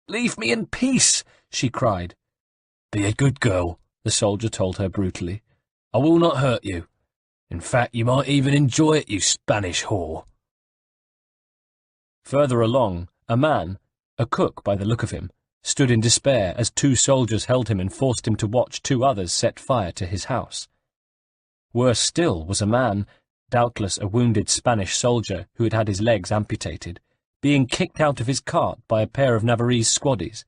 "Leave me in peace!" she cried. "Be a good girl," the soldier told her brutally. "I will not hurt you. In fact, you might even enjoy it, you Spanish whore." Further along, a man, a cook by the look of him, stood in despair as two soldiers held him and forced him to watch two others set fire to his house. Worse still was a man, doubtless a wounded Spanish soldier who had had his legs amputated, being kicked out of his cart by a pair of Navarrese squaddies.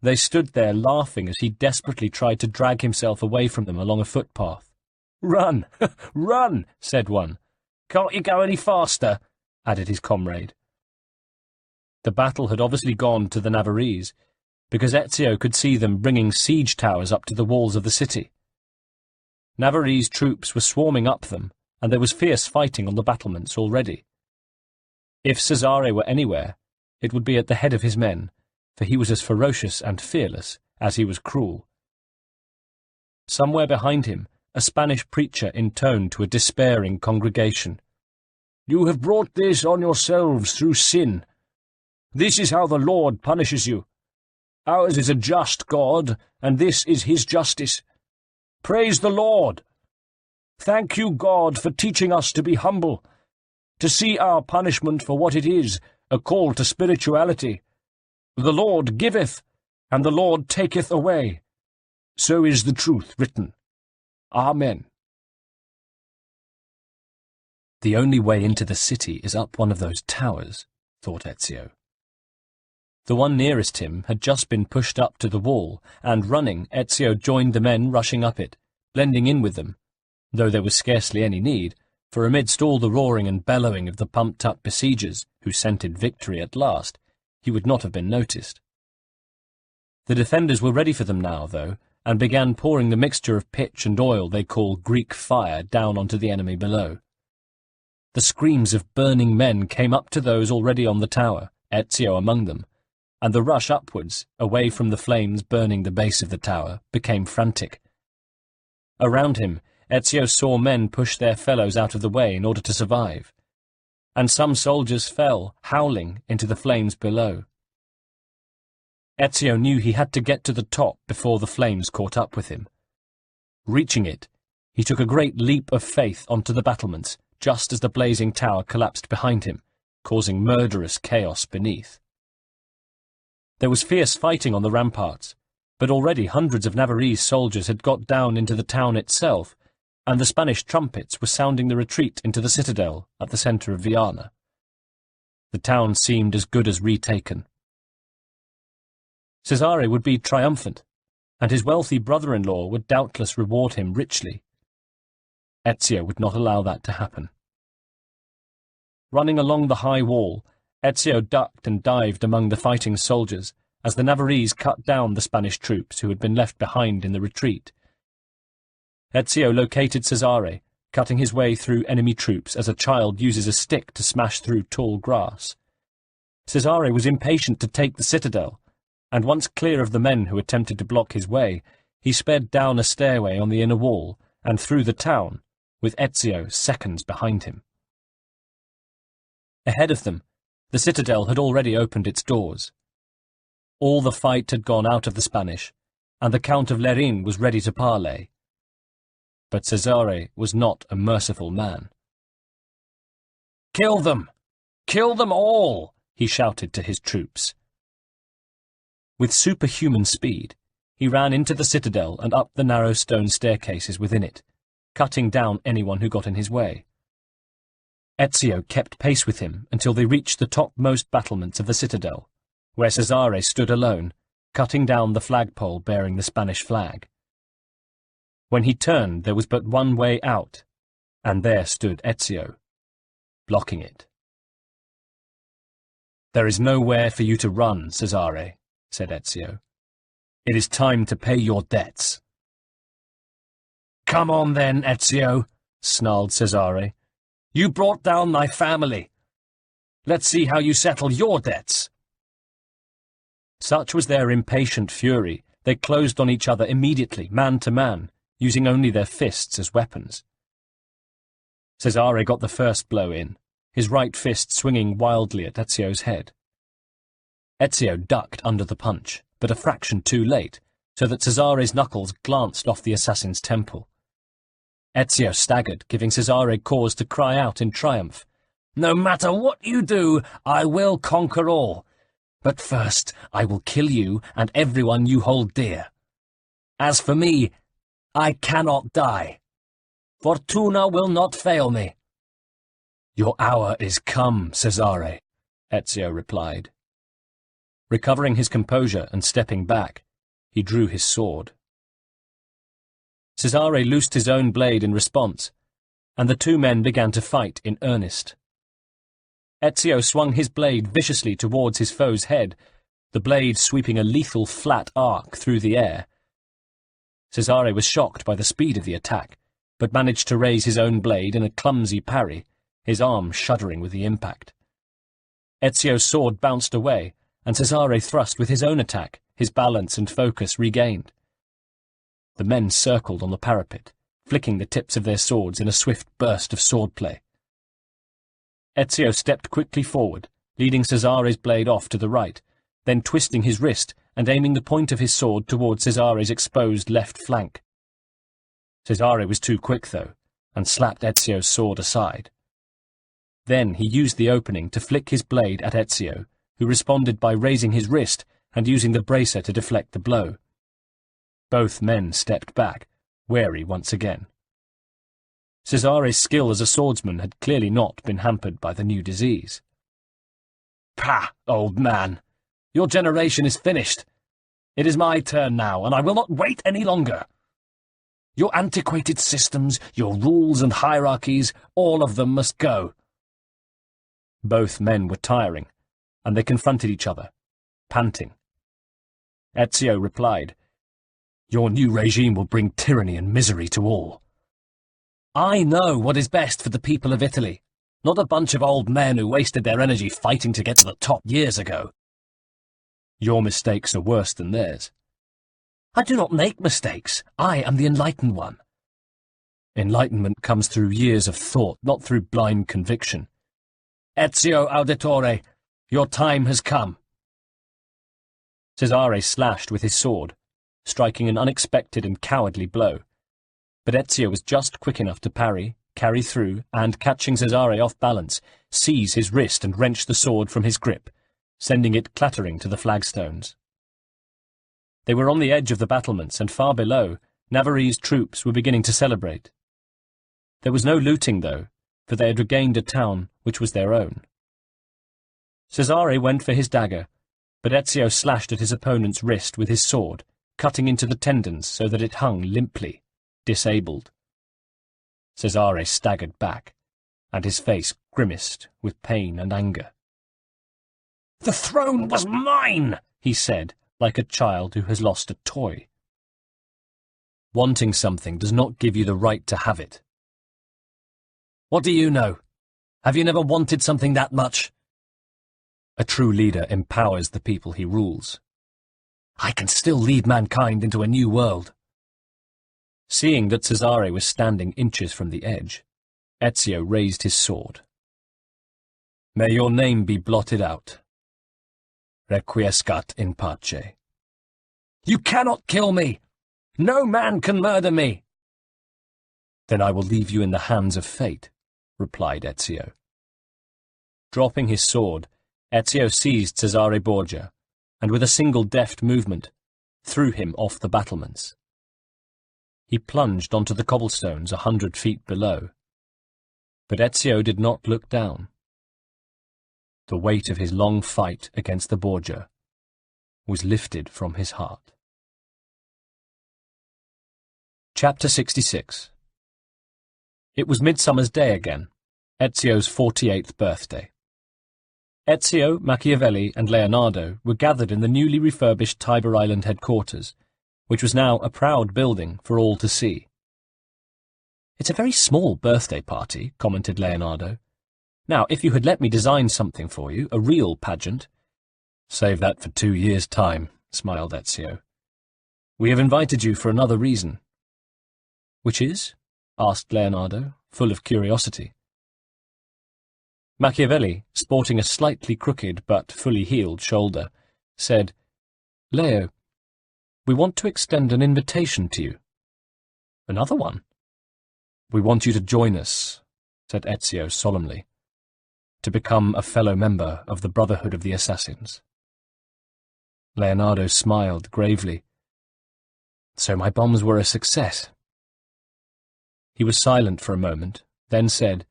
They stood there laughing as he desperately tried to drag himself away from them along a footpath. "Run! Run!" said one. "Can't you go any faster?" added his comrade. The battle had obviously gone to the Navarrese, because Ezio could see them bringing siege towers up to the walls of the city. Navarrese troops were swarming up them, and there was fierce fighting on the battlements already. If Cesare were anywhere, it would be at the head of his men, for he was as ferocious and fearless as he was cruel. Somewhere behind him, a Spanish preacher intoned to a despairing congregation, "You have brought this on yourselves through sin. This is how the Lord punishes you. Ours is a just God, and this is his justice. Praise the Lord! Thank you, God, for teaching us to be humble, to see our punishment for what it is, a call to spirituality. The Lord giveth, and the Lord taketh away. So is the truth written. Amen." The only way into the city is up one of those towers, thought Ezio. The one nearest him had just been pushed up to the wall, and running, Ezio joined the men rushing up it, blending in with them, though there was scarcely any need, for amidst all the roaring and bellowing of the pumped-up besiegers, who scented victory at last, he would not have been noticed. The defenders were ready for them now, though, and began pouring the mixture of pitch and oil they call Greek fire down onto the enemy below. The screams of burning men came up to those already on the tower, Ezio among them, and the rush upwards, away from the flames burning the base of the tower, became frantic. Around him, Ezio saw men push their fellows out of the way in order to survive, and some soldiers fell, howling, into the flames below. Ezio knew he had to get to the top before the flames caught up with him. Reaching it, he took a great leap of faith onto the battlements, just as the blazing tower collapsed behind him, causing murderous chaos beneath. There was fierce fighting on the ramparts, but already hundreds of Navarrese soldiers had got down into the town itself, and the Spanish trumpets were sounding the retreat into the citadel at the centre of Viana. The town seemed as good as retaken. Cesare would be triumphant, and his wealthy brother-in-law would doubtless reward him richly. Ezio would not allow that to happen. Running along the high wall, Ezio ducked and dived among the fighting soldiers as the Navarrese cut down the Spanish troops who had been left behind in the retreat. Ezio located Cesare, cutting his way through enemy troops as a child uses a stick to smash through tall grass. Cesare was impatient to take the citadel, and once clear of the men who attempted to block his way, he sped down a stairway on the inner wall and through the town, with Ezio seconds behind him. Ahead of them, the citadel had already opened its doors. All the fight had gone out of the Spanish, and the Count of Lerin was ready to parley. But Cesare was not a merciful man. "Kill them! Kill them all!" he shouted to his troops. With superhuman speed, he ran into the citadel and up the narrow stone staircases within it, cutting down anyone who got in his way. Ezio kept pace with him until they reached the topmost battlements of the citadel, where Cesare stood alone, cutting down the flagpole bearing the Spanish flag. When he turned, there was but one way out, and there stood Ezio, blocking it. "There is nowhere for you to run, Cesare," said Ezio. "It is time to pay your debts." "Come on then, Ezio," snarled Cesare. "You brought down my family. Let's see how you settle your debts." Such was their impatient fury, they closed on each other immediately, man to man, using only their fists as weapons. Cesare got the first blow in, his right fist swinging wildly at Ezio's head. Ezio ducked under the punch, but a fraction too late, so that Cesare's knuckles glanced off the assassin's temple. Ezio staggered, giving Cesare cause to cry out in triumph. "No matter what you do, I will conquer all. But first, I will kill you and everyone you hold dear. As for me, I cannot die. Fortuna will not fail me." "Your hour is come, Cesare," Ezio replied. Recovering his composure and stepping back, he drew his sword. Cesare loosed his own blade in response, and the two men began to fight in earnest. Ezio swung his blade viciously towards his foe's head, the blade sweeping a lethal flat arc through the air. Cesare was shocked by the speed of the attack, but managed to raise his own blade in a clumsy parry, his arm shuddering with the impact. Ezio's sword bounced away, and Cesare thrust with his own attack, his balance and focus regained. The men circled on the parapet, flicking the tips of their swords in a swift burst of swordplay. Ezio stepped quickly forward, leading Cesare's blade off to the right, then twisting his wrist and aiming the point of his sword towards Cesare's exposed left flank. Cesare was too quick, though, and slapped Ezio's sword aside. Then he used the opening to flick his blade at Ezio, who responded by raising his wrist and using the bracer to deflect the blow. Both men stepped back, wary once again. Cesare's skill as a swordsman had clearly not been hampered by the new disease. "Pah, old man! Your generation is finished. It is my turn now, and I will not wait any longer. Your antiquated systems, your rules and hierarchies, all of them must go." Both men were tiring, and they confronted each other, panting. Ezio replied, "Your new regime will bring tyranny and misery to all." "I know what is best for the people of Italy, not a bunch of old men who wasted their energy fighting to get to the top years ago." "Your mistakes are worse than theirs." "I do not make mistakes. I am the enlightened one." "Enlightenment comes through years of thought, not through blind conviction." "Ezio Auditore, your time has come." Cesare slashed with his sword, striking an unexpected and cowardly blow. But Ezio was just quick enough to parry, carry through, and, catching Cesare off balance, seize his wrist and wrench the sword from his grip, sending it clattering to the flagstones. They were on the edge of the battlements, and far below, Navarrese's troops were beginning to celebrate. There was no looting, though, for they had regained a town which was their own. Cesare went for his dagger, but Ezio slashed at his opponent's wrist with his sword, cutting into the tendons so that it hung limply, disabled. Cesare staggered back, and his face grimaced with pain and anger. "The throne was mine," he said, like a child who has lost a toy. "Wanting something does not give you the right to have it." "What do you know? Have you never wanted something that much?" "A true leader empowers the people he rules." "I can still lead mankind into a new world." Seeing that Cesare was standing inches from the edge, Ezio raised his sword. "May your name be blotted out. Requiescat in pace." "You cannot kill me! No man can murder me!" "Then I will leave you in the hands of fate," replied Ezio. Dropping his sword, Ezio seized Cesare Borgia, and with a single deft movement, threw him off the battlements. He plunged onto the cobblestones 100 feet below. But Ezio did not look down. The weight of his long fight against the Borgia was lifted from his heart. Chapter 66. It was Midsummer's Day again, Ezio's 48th birthday. Ezio, Machiavelli, and Leonardo were gathered in the newly refurbished Tiber Island headquarters, which was now a proud building for all to see. "It's a very small birthday party," commented Leonardo. "Now, if you had let me design something for you, a real pageant—" "Save that for 2 years' time," smiled Ezio. "We have invited you for another reason." "Which is?" asked Leonardo, full of curiosity. Machiavelli, sporting a slightly crooked but fully healed shoulder, said, "Leo, we want to extend an invitation to you." "Another one?" "We want you to join us," said Ezio solemnly, "to become a fellow member of the Brotherhood of the Assassins." Leonardo smiled gravely. "So my bombs were a success." He was silent for a moment, then said,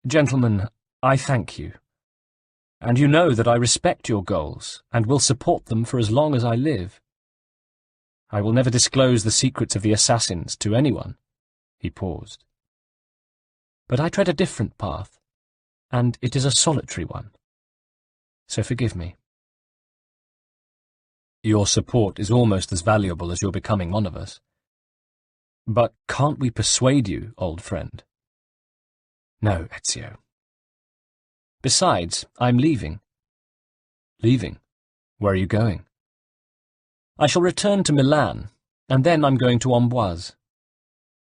"Gentlemen, I thank you. And you know that I respect your goals, and will support them for as long as I live. I will never disclose the secrets of the assassins to anyone." He paused. "But I tread a different path, and it is a solitary one. So forgive me." "Your support is almost as valuable as your becoming one of us. But can't we persuade you, old friend?" "No, Ezio. Besides, I'm leaving." "Leaving? Where are you going?" "I shall return to Milan, and then I'm going to Amboise."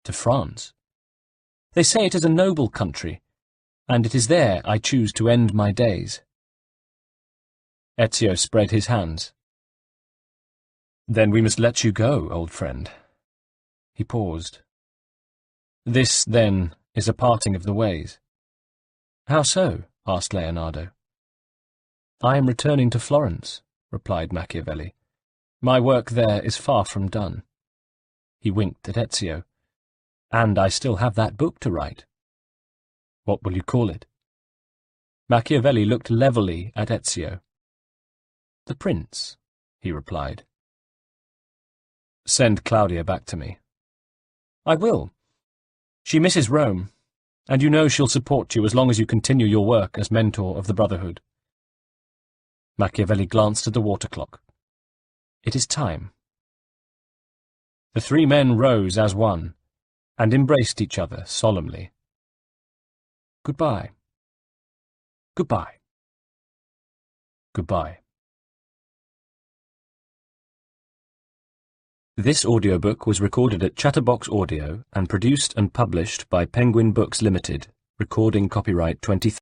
"To France?" "They say it is a noble country, and it is there I choose to end my days." Ezio spread his hands. "Then we must let you go, old friend." He paused. "This, then, is a parting of the ways." "How so?" asked Leonardo. "I am returning to Florence," replied Machiavelli. "My work there is far from done." He winked at Ezio. "And I still have that book to write." "What will you call it?" Machiavelli looked levelly at Ezio. "The Prince," he replied. "Send Claudia back to me." "I will. She misses Rome, and you know she'll support you as long as you continue your work as mentor of the Brotherhood." Machiavelli glanced at the water clock. "It is time." The 3 men rose as one, and embraced each other solemnly. "Goodbye. Goodbye. Goodbye." This audiobook was recorded at Chatterbox Audio and produced and published by Penguin Books Limited, recording copyright 2013.